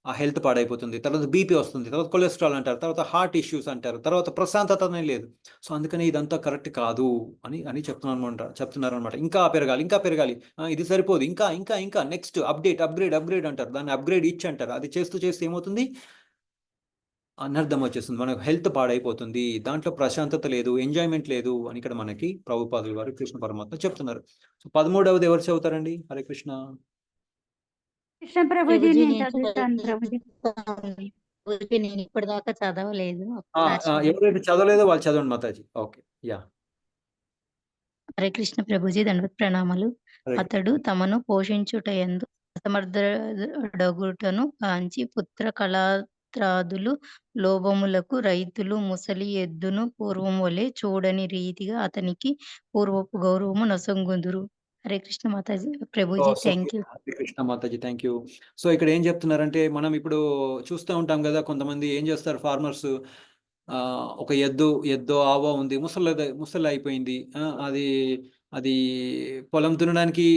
ఆ హెల్త్ పాడైపోతుంది, తర్వాత బీపీ వస్తుంది, తర్వాత కొలెస్ట్రాల్ అంటారు, తర్వాత హార్ట్ ఇష్యూస్ అంటారు, తర్వాత ప్రశాంతతనే లేదు. సో అందుకని ఇదంతా కరెక్ట్ కాదు అని చెప్తున్నారు అనమాట. ఇంకా పెరగాలి, ఇది సరిపోదు, ఇంకా నెక్స్ట్ అప్గ్రేడ్ అంటారు. దాన్ని అప్గ్రేడ్ అంటారు. అది చేస్తూ ఏమవుతుంది? అనర్థం వచ్చేస్తుంది, మనకు హెల్త్ పాడైపోతుంది, దాంట్లో ప్రశాంతత లేదు, ఎంజాయ్మెంట్ లేదు అని ఇక్కడ మనకి ప్రభుపాదుల వారు కృష్ణ పరమాత్మ చెప్తున్నారు. సో 13వది ఎవరు చదువుతారండి? హరే కృష్ణ. కృష్ణ ప్రభుజీ నేను చదువుతాను ప్రభుజీ. నేను ఇప్పటిదాకా చదవలేదు. ఎవరైతే చదవలేదో వాళ్ళు చదవండి మాతాజీ. Okay, yeah. హరే కృష్ణ ప్రభుజీ, దండవత్ ప్రణామాలు. అతడు తమను పోషించుటయందు అసమర్థుడగుటను కాంచి పుత్ర కళాత్రాదులు లోభములకు రైతులు ముసలి ఎద్దును పూర్వం వలె చూడని రీతిగా అతనికి పూర్వపు గౌరవము నొసంగుదురు. Hare Krishna Mataji Prabhuji. Thank you. Hare Krishna Mataji, thank you. So ఇక్కడ ఏం చెప్తున్నారంటే, మనం ఇప్పుడు చూస్తూ ఉంటాం కదా, కొంతమంది ఏం చేస్తారు, ఫార్మర్స్, ఒక ఎద్దో ఆవో ఉంది, ముసలి అయిపోయింది, అది పొలం దున్నడానికి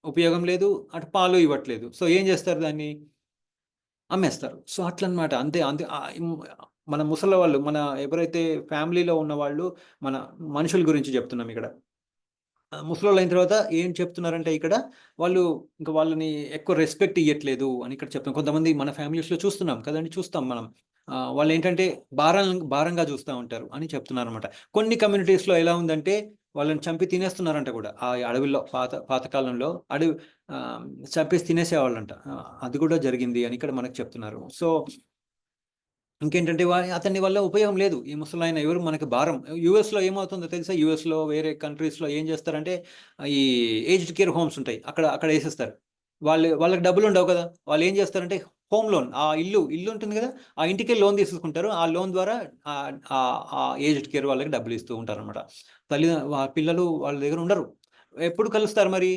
ఉపయోగం లేదు, అటు పాలు ఇవ్వట్లేదు. సో ఏం చేస్తారు? దాన్ని అమ్మేస్తారు. సో అట్లా అనమాట. అంతే మన ముసలి వాళ్ళు, మన ఎవరైతే ఫ్యామిలీలో ఉన్న వాళ్ళు, మన మనుషుల గురించి చెప్తున్నాం ఇక్కడ. ముసలోళ్ళు అయిన తర్వాత ఏం చెప్తున్నారంటే ఇక్కడ వాళ్ళు ఇంకా వాళ్ళని ఎక్కువ రెస్పెక్ట్ ఇవ్వట్లేదు అని ఇక్కడ చెప్తాం. కొంతమంది మన ఫ్యామిలీస్లో చూస్తున్నాం కదండి, చూస్తాం మనం. వాళ్ళు ఏంటంటే భారంగా చూస్తూ ఉంటారు అని చెప్తున్నారు అనమాట. కొన్ని కమ్యూనిటీస్లో ఎలా ఉందంటే వాళ్ళని చంపి తినేస్తున్నారంట కూడా. ఆ అడవిలో పాతకాలంలో చంపేసి తినేసేవాళ్ళంట. అది కూడా జరిగింది అని ఇక్కడ మనకు చెప్తున్నారు. సో ఇంకేంటంటే అతని వల్ల ఉపయోగం లేదు. ఈ ముసలాయన ఎవరు మనకి భారం. యూఎస్లో ఏమవుతుందో తెలుసా? యూఎస్లో వేరే కంట్రీస్లో ఏం చేస్తారంటే ఈ ఏజ్డ్ కేర్ హోమ్స్ ఉంటాయి, అక్కడ వేసేస్తారు. వాళ్ళకి డబ్బులు ఉండవు కదా, వాళ్ళు ఏం చేస్తారంటే హోమ్ లోన్, ఆ ఇల్లు ఉంటుంది కదా, ఆ ఇంటికి లోన్ తీసుకుంటారు. ఆ లోన్ ద్వారా ఆ ఏజ్డ్ కేర్ వాళ్ళకి డబ్బులు ఇస్తూ ఉంటారు అనమాట. పిల్లలు వాళ్ళ దగ్గర ఉండరు. ఎప్పుడు కలుస్తారు మరి?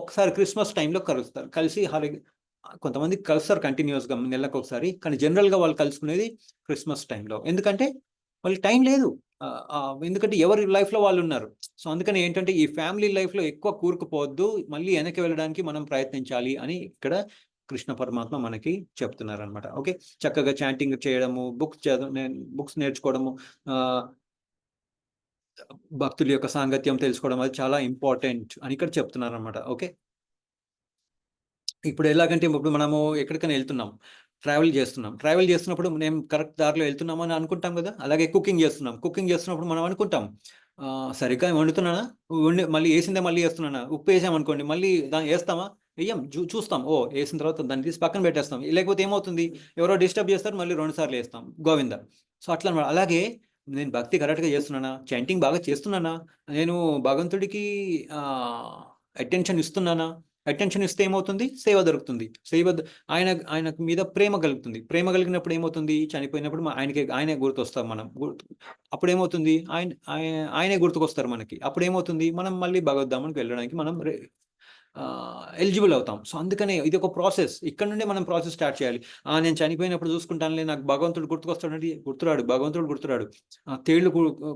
ఒకసారి క్రిస్మస్ టైంలో కలుస్తారు. కలిసి కొంతమంది కలుస్తారు కంటిన్యూస్గా నెలకు ఒకసారి, కానీ జనరల్గా వాళ్ళు కలుసుకునేది క్రిస్మస్ టైంలో. ఎందుకంటే వాళ్ళకి టైం లేదు, ఎందుకంటే ఎవరి లైఫ్లో వాళ్ళు ఉన్నారు. సో అందుకని ఏంటంటే ఈ ఫ్యామిలీ లైఫ్లో ఎక్కువ కూరుకుపోవద్దు, మళ్ళీ వెనక్కి వెళ్ళడానికి మనం ప్రయత్నించాలి అని ఇక్కడ కృష్ణ పరమాత్మ మనకి చెప్తున్నారు అనమాట. ఓకే, చక్కగా చాంటింగ్ చేయడము, బుక్స్ నేర్చుకోవడము, భక్తుల యొక్క సాంగత్యం తెలుసుకోవడం, అది చాలా ఇంపార్టెంట్ అని ఇక్కడ చెప్తున్నారు అనమాట. ఓకే, ఇప్పుడు ఎలాగంటే ఇప్పుడు మనము ఎక్కడికైనా వెళ్తున్నాం, ట్రావెల్ చేస్తున్నప్పుడు మేము కరెక్ట్ దారిలో వెళ్తున్నాము అని అనుకుంటాం కదా. అలాగే కుకింగ్ చేస్తున్నప్పుడు మనం అనుకుంటాం, సరిగ్గా వండుతున్నానా, మళ్ళీ వేసిందే మళ్ళీ వేస్తున్నానా, ఉప్పు వేసామనుకోండి, మళ్ళీ దాన్ని వేస్తామా, వెయ్యం, చూస్తాం, ఓ వేసిన తర్వాత దాన్ని తీసి పక్కన పెట్టేస్తాం. లేకపోతే ఏమవుతుంది, ఎవరో డిస్టర్బ్ చేస్తారు, మళ్ళీ 2 సార్లు వేస్తాం, గోవింద. సో అట్లా అన్నమాట. అలాగే నేను భక్తి కరెక్ట్గా చేస్తున్నానా, చాంటింగ్ బాగా చేస్తున్నానా, నేను భగవంతుడికి అటెన్షన్ ఇస్తున్నానా, అటెన్షన్ ఇస్తే ఏమవుతుంది, సేవ దొరుకుతుంది. ఆయన మీద ప్రేమ కలుగుతుంది. ప్రేమ కలిగినప్పుడు ఏమవుతుంది, చనిపోయినప్పుడు ఆయనే గుర్తొస్తాం మనం. అప్పుడు ఏమవుతుంది, ఆయనే గుర్తుకొస్తారు మనకి. అప్పుడు ఏమవుతుంది, మనం మళ్ళీ భగవద్ధామానికి వెళ్ళడానికి మనం ఎలిజిబుల్ అవుతాం. సో అందుకనే ఇది ఒక ప్రాసెస్. ఇక్కడ నుండే మనం ప్రాసెస్ స్టార్ట్ చేయాలి. నేను చనిపోయినప్పుడు చూసుకుంటానులే, నాకు భగవంతుడు గుర్తుకొస్తాడంటే గుర్తురాడు, భగవంతుడు గుర్తురాడు. తేళ్లు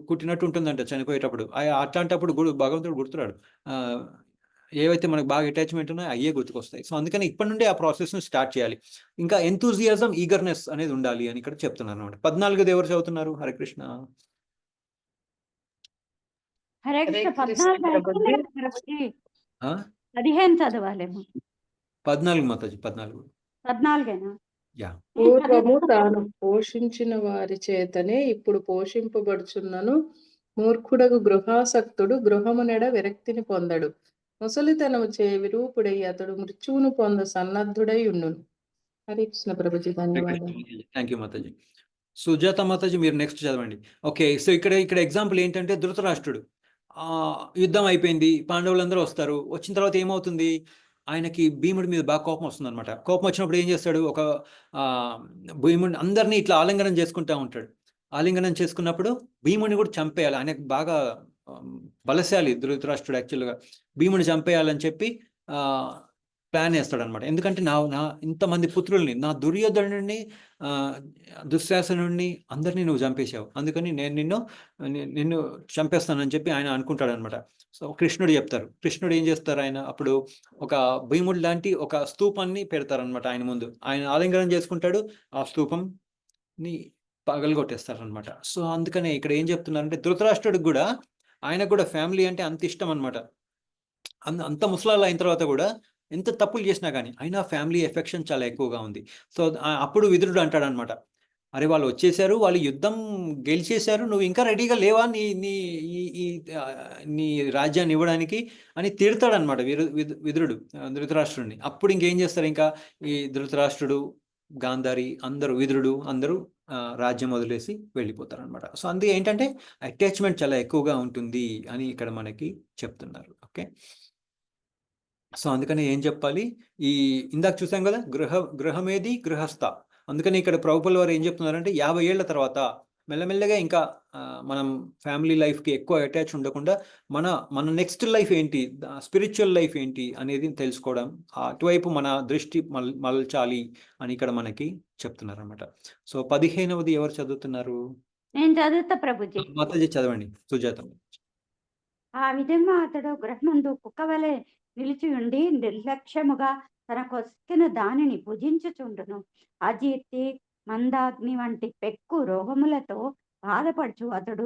కుట్టినట్టు ఉంటుందంట చనిపోయేటప్పుడు. అట్లాంటప్పుడు భగవంతుడు గుర్తురాడు. ఏవైతే మనకు బాగా అటాచ్మెంట్ ఉన్నాయో అయ్యే గుర్తుకొస్తాయి. సో అందుకని ఇప్పటి నుండే ఆ ప్రాసెస్ను స్టార్ట్ చేయాలి. ఇంకా ఎంతూజియాజం, ఈగర్నెస్ అనేది ఉండాలి అని ఇక్కడ చెప్తున్నాను అనమాట. 14 ఎవరు చదువుతున్నారు? హరే కృష్ణ. హరే కృష్ణ. 14 అయిపోలేదు ప్రభుజీ. 15 చదవాలేమో. 14 మాతాజీ, 14. యా. పూర్వము తాను పోషించిన వారి చేతనే ఇప్పుడు పోషింపబడుచున్నను. మూర్ఖుడగు గృహాసక్తుడు గృహమునెడ విరక్తిని పొందడు. ముసలితనము చే విరూపుడై అతడు మృత్యువును పొంద సన్నద్ధుడై ఉండును. హరే కృష్ణ ప్రభుజీ, ధన్యవాదాలు. థ్యాంక్ యూ మాతాజీ. సుజాత మాతాజీ, మీరు నెక్స్ట్ చదవండి. ఓకే, సో ఇక్కడ ఎగ్జాంపుల్ ఏంటంటే ధృతరాష్ట్రుడు. యుద్ధం అయిపోయింది, పాండవులందరూ వస్తారు. వచ్చిన తర్వాత ఏమవుతుంది, ఆయనకి భీముడి మీద బాగా కోపం వస్తుంది అనమాట. కోపం వచ్చినప్పుడు ఏం చేస్తాడు, భీముడిని అందరినీ ఇట్లా ఆలింగనం చేసుకుంటూ ఉంటాడు. ఆలింగనం చేసుకున్నప్పుడు భీముడిని కూడా చంపేయాలి. ఆయనకు బాగా బలశాలి ధృతరాష్ట్రుడు. యాక్చువల్గా భీముడిని చంపేయాలని చెప్పి ప్లాన్ వేస్తాడు అనమాట. ఎందుకంటే నా ఇంతమంది పుత్రుల్ని, నా దుర్యోధనుడిని, దుశ్శాసనుడిని అందరినీ నువ్వు చంపేశావు, అందుకని నేను నిన్ను చంపేస్తానని చెప్పి ఆయన అనుకుంటాడు అనమాట. సో కృష్ణుడు చెప్తారు. కృష్ణుడు ఏం చేస్తారు, ఆయన అప్పుడు ఒక భీముడు లాంటి ఒక స్తూపాన్ని పెడతారనమాట ఆయన ముందు. ఆయన ఆలింగనం చేసుకుంటాడు, ఆ స్తూపంని పగలగొట్టేస్తారనమాట. సో అందుకనే ఇక్కడ ఏం చెప్తున్నారంటే ధృతరాష్ట్రుడికి కూడా, ఆయనకు కూడా ఫ్యామిలీ అంటే అంత ఇష్టం అనమాట. అంత ముసలాళ్ళు అయిన తర్వాత కూడా ఎంత తప్పులు చేసినా కానీ అయినా ఫ్యామిలీ ఎఫెక్షన్ చాలా ఎక్కువగా ఉంది. సో అప్పుడు విదురుడు అంటాడు అనమాట, అరే వాళ్ళు వచ్చేసారు, వాళ్ళు యుద్ధం గెలిచేశారు, నువ్వు ఇంకా రెడీగా లేవా నీ రాజ్యాన్ని ఇవ్వడానికి అని తిడతాడనమాట విదురుడు ధృతరాష్ట్రుడిని. అప్పుడు ఇంకేం చేస్తారు, ఇంకా ఈ ధృతరాష్ట్రుడు, గాంధారి అందరూ, విదురుడు అందరూ రాజ్యం వదిలేసి వెళ్ళిపోతారు అనమాట. సో అందుకే ఏంటంటే అటాచ్మెంట్ చాలా ఎక్కువగా ఉంటుంది అని ఇక్కడ మనకి చెప్తున్నారు. ఓకే, సో అందుకని ఏం చెప్పాలి, ఇందాక చూసాం కదా, గృహమేది గృహస్థ. అందుకని ఇక్కడ ప్రభుపాల్ వారు ఏం చెప్తున్నారంటే 50 ఏళ్ల తర్వాత మెల్లమెల్లగా ఇంకా మనం ఫ్యామిలీ లైఫ్కి ఎక్కువ అటాచ్ ఉండకుండా మన నెక్స్ట్ లైఫ్ ఏంటి, స్పిరిచువల్ లైఫ్ ఏంటి అనేది తెలుసుకోవడం, అటువైపు మన దృష్టి మలచాలి అని ఇక్కడ మనకి చెప్తున్నారు అనమాట. సో 15వది ఎవరు చదువుతున్నారు? నేను చదువుతా ప్రభుజీ. మాతాజీ చదవండి, సుజాత. ఆ విధంగా అతడు గృహమందు కుక్కవలె నిలిచి ఉండి నిర్లక్ష్యముగా తన కొస్కిన దానిని భుజించుచుండును. అజీర్తి, మందాగ్ని వంటి పెక్కు రోగములతో బాధపడుచు అతడు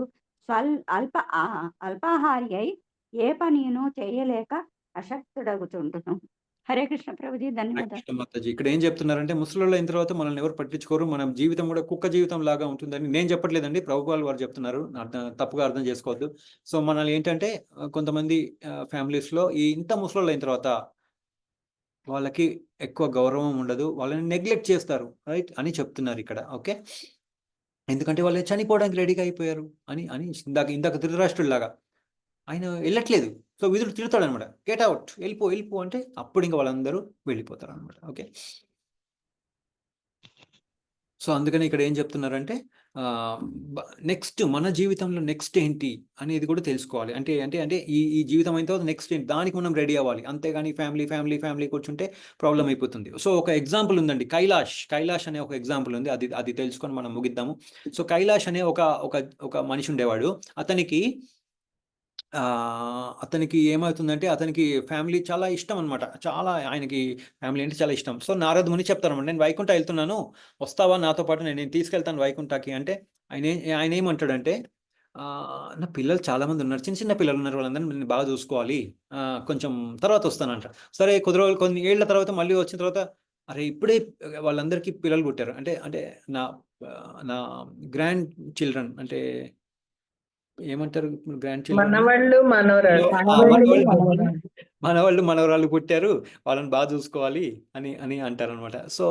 అల్పాహారి అయి ఏ పనిను చేయలేక అశక్తుడగుచుండును. హరే కృష్ణ ప్రభుజీ, ధన్యవాదాలు. మాతాజీ ఇక్కడ ఏం చెప్తున్నారంటే ముసలిలో అయిన తర్వాత మనల్ని ఎవరు పట్టించుకోరు, మనం జీవితం కూడా కుక్క జీవితం లాగా ఉంటుందని నేను చెప్పట్లేదండి, ప్రభుపాల్ వారు చెప్తున్నారు, తప్పుగా అర్థం చేసుకోవద్దు. సో మనల్ని ఏంటంటే కొంతమంది ఫ్యామిలీస్లో ఇంత ముసలిలో అయిన తర్వాత వాళ్ళకి ఎక్కువ గౌరవం ఉండదు, వాళ్ళని నెగ్లెక్ట్ చేస్తారు, రైట్ అని చెప్తున్నారు ఇక్కడ. ఓకే, ఎందుకంటే వాళ్ళు చనిపోవడానికి రెడీగా అయిపోయారు అని ఇందాక ధృతరాష్ట్రుడిలాగా ఆయన వెళ్ళట్లేదు. సో విదురుడు తిడతాడు అనమాట, గెట్ అవుట్, వెళ్ళిపో అంటే అప్పుడు ఇంకా వాళ్ళందరూ వెళ్ళిపోతారు అనమాట. ఓకే, సో అందుకని ఇక్కడ ఏం చెప్తున్నారంటే నెక్స్ట్ మన జీవితంలో నెక్స్ట్ ఏంటి అనేది కూడా తెలుసుకోవాలి. అంటే ఈ జీవితం అయిన తర్వాత నెక్స్ట్ ఏంటి, దానికి మనం రెడీ అవ్వాలి. అంతేగాని ఫ్యామిలీ కూర్చుంటే ప్రాబ్లం అయిపోతుంది. సో ఒక ఎగ్జాంపుల్ ఉందండి, కైలాష్ అనే ఒక ఎగ్జాంపుల్ ఉంది, అది తెలుసుకొని మనం ముగిద్దాము. సో కైలాష్ అనే ఒక మనిషి ఉండేవాడు. అతనికి ఏమవుతుందంటే అతనికి ఫ్యామిలీ చాలా ఇష్టం అనమాట, చాలా ఆయనకి ఫ్యామిలీ అంటే చాలా ఇష్టం. సో నారద ముని చెప్తారన్నమాట, నేను వైకుంఠ వెళ్తున్నాను, వస్తావా నాతో పాటు, నేను తీసుకెళ్తాను వైకుంఠకి అంటే ఆయన ఏమంటాడంటే, నా పిల్లలు చాలా మంది ఉన్నారు, చిన్న పిల్లలు ఉన్నారు, వాళ్ళందరినీ నేను బాగా చూసుకోవాలి, కొంచెం తర్వాత వస్తానంట. సరే కొన్ని ఏళ్ల తర్వాత మళ్ళీ వచ్చిన తర్వాత, అరే ఇప్పుడే వాళ్ళందరికీ పిల్లలు పుట్టారు, అంటే నా గ్రాండ్ చిల్డ్రన్, అంటే ఏమంటారు గ్రాండ్ చిల్డ్రన్, మనవాళ్ళు మనవరాళ్ళు పుట్టారు, వాళ్ళని బాగా చూసుకోవాలి అని అని అంటారనమాట. సో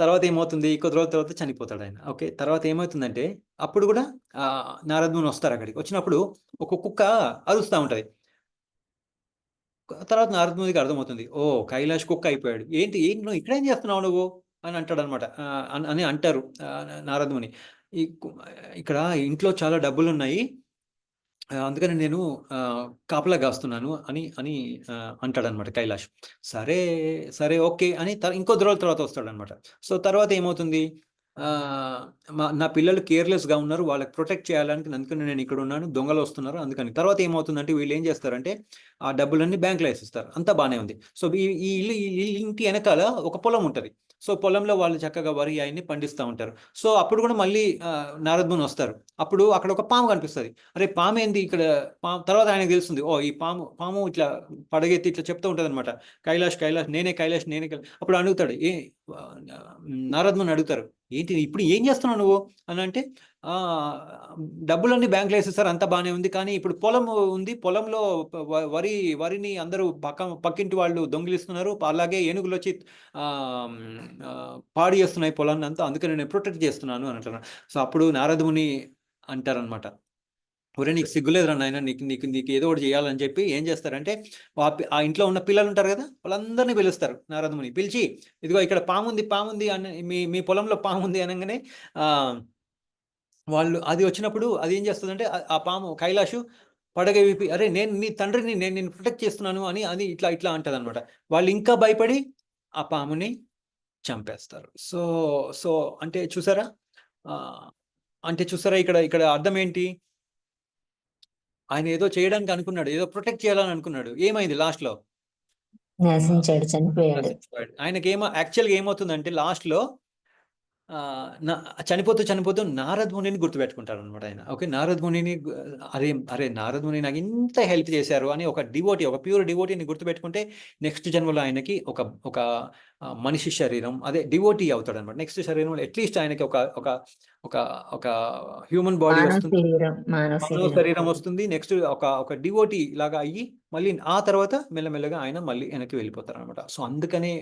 తర్వాత ఏమవుతుంది, కొద్ది రోజుల తర్వాత చనిపోతాడు ఆయన. ఓకే, తర్వాత ఏమవుతుందంటే అప్పుడు కూడా నారద ముని వస్తారు అక్కడికి. వచ్చినప్పుడు ఒక కుక్క అరుస్తూ ఉంటుంది. తర్వాత నారద మునికి అర్థమవుతుంది, ఓ కైలాష్ కుక్క అయిపోయాడు. ఏంటి ఏంటి నువ్వు ఇక్కడేం చేస్తున్నావు నువ్వు అని అంటాడు అనమాట. అని అంటారు నారద ముని. ఇక్కడ ఇంట్లో చాలా డబ్బులు ఉన్నాయి, అందుకని నేను కాపలా కాస్తున్నాను అని అని అంటాడనమాట కైలాష్. సరే సరే ఓకే అని ఇంకొద్ది రోజుల తర్వాత వస్తాడనమాట. సో తర్వాత ఏమవుతుంది, నా పిల్లలు కేర్లెస్గా ఉన్నారు, వాళ్ళకి ప్రొటెక్ట్ చేయాలని అందుకని నేను ఇక్కడ ఉన్నాను, దొంగలు వస్తున్నారు అందుకని. తర్వాత ఏమవుతుందంటే వీళ్ళు ఏం చేస్తారంటే ఆ డబ్బులన్నీ బ్యాంకులో వేసిస్తారు, అంతా బాగానే ఉంది. సో ఈ ఇంటి వెనకాల ఒక పొలం ఉంటుంది. సో పొలంలో వాళ్ళు చక్కగా వరి ఆయన్ని పండిస్తూ ఉంటారు. సో అప్పుడు కూడా మళ్ళీ నారద ముని వస్తారు. అప్పుడు అక్కడ ఒక పాము కనిపిస్తుంది. అరే పాము ఏంది ఇక్కడ, తర్వాత ఆయనకు తెలుస్తుంది, ఓ ఈ పాము ఇట్లా పడగెత్తి ఇట్లా చెప్తూ ఉంటుంది అనమాట, కైలాష్ కైలాష్ నేనే కైలాష్ నేనే కైలాష్. అప్పుడు అడుగుతాడు, నారద ముని అడుగుతారు, ఏంటి ఇప్పుడు ఏం చేస్తున్నావు నువ్వు అని అంటే, డబ్బులన్నీ బ్యాంకులో వేసేస్తారు, అంతా బాగానే ఉంది, కానీ ఇప్పుడు పొలం ఉంది, పొలంలో వరిని అందరూ పక్కింటి వాళ్ళు దొంగిలిస్తున్నారు, అలాగే ఏనుగులు వచ్చి పాడి చేస్తున్నాయి పొలాన్ని అంతా, అందుకని నేను ప్రొటెక్ట్ చేస్తున్నాను అని అంటున్నాను. సో అప్పుడు నారద ముని అంటారనమాట, ఒరే నీకు సిగ్గులేదురా నాయన, నీకు నీకు నీకు ఏదో ఒకటి చేయాలని చెప్పి ఏం చేస్తారంటే ఆ ఇంట్లో ఉన్న పిల్లలు ఉంటారు కదా, వాళ్ళందరినీ పిలుస్తారు నారద ముని. పిలిచి ఇదిగో ఇక్కడ పాముంది అని, మీ పొలంలో పాముంది అనగానే వాళ్ళు అది వచ్చినప్పుడు అది ఏం చేస్తుందంటే ఆ పాము కైలాషు పడగ విప్పి, అరే నేను నీ తండ్రిని, నేను ప్రొటెక్ట్ చేస్తున్నాను అని అది ఇట్లా ఇట్లా అంటది అనమాట. వాళ్ళు ఇంకా భయపడి ఆ పాముని చంపేస్తారు. సో సో అంటే చూసారా, ఇక్కడ ఇక్కడ అర్థం ఏంటి, ఆయన ఏదో చేయడానికి అనుకున్నాడు, ఏదో ప్రొటెక్ట్ చేయాలని అనుకున్నాడు, ఏమైంది లాస్ట్లో నశించాడు, చనిపోయాడు. ఆయనకి యాక్చువల్గా ఏమవుతుందంటే లాస్ట్లో చనిపోతూ నారద మునిని గుర్తుపెట్టుకుంటారు అనమాట ఆయన. ఓకే, నారద మునిని అరే నారద ముని నాకు ఇంత హెల్ప్ చేశారు అని ఒక ప్యూర్ డివోటీని గుర్తుపెట్టుకుంటే నెక్స్ట్ జన్మలో ఆయనకి ఒక మనిషి శరీరం, అదే డివోటీ అవుతాడు అనమాట. నెక్స్ట్ శరీరంలో అట్లీస్ట్ ఆయనకి ఒక హ్యూమన్ బాడీ వస్తుంది, మానవ శరీరం వస్తుంది. నెక్స్ట్ ఒక డివోటీ లాగా అయ్యి మళ్ళీ ఆ తర్వాత మెల్లమెల్లగా ఆయన మళ్ళీ వెనక్కి వెళ్ళిపోతారు అనమాట. సో అందుకనే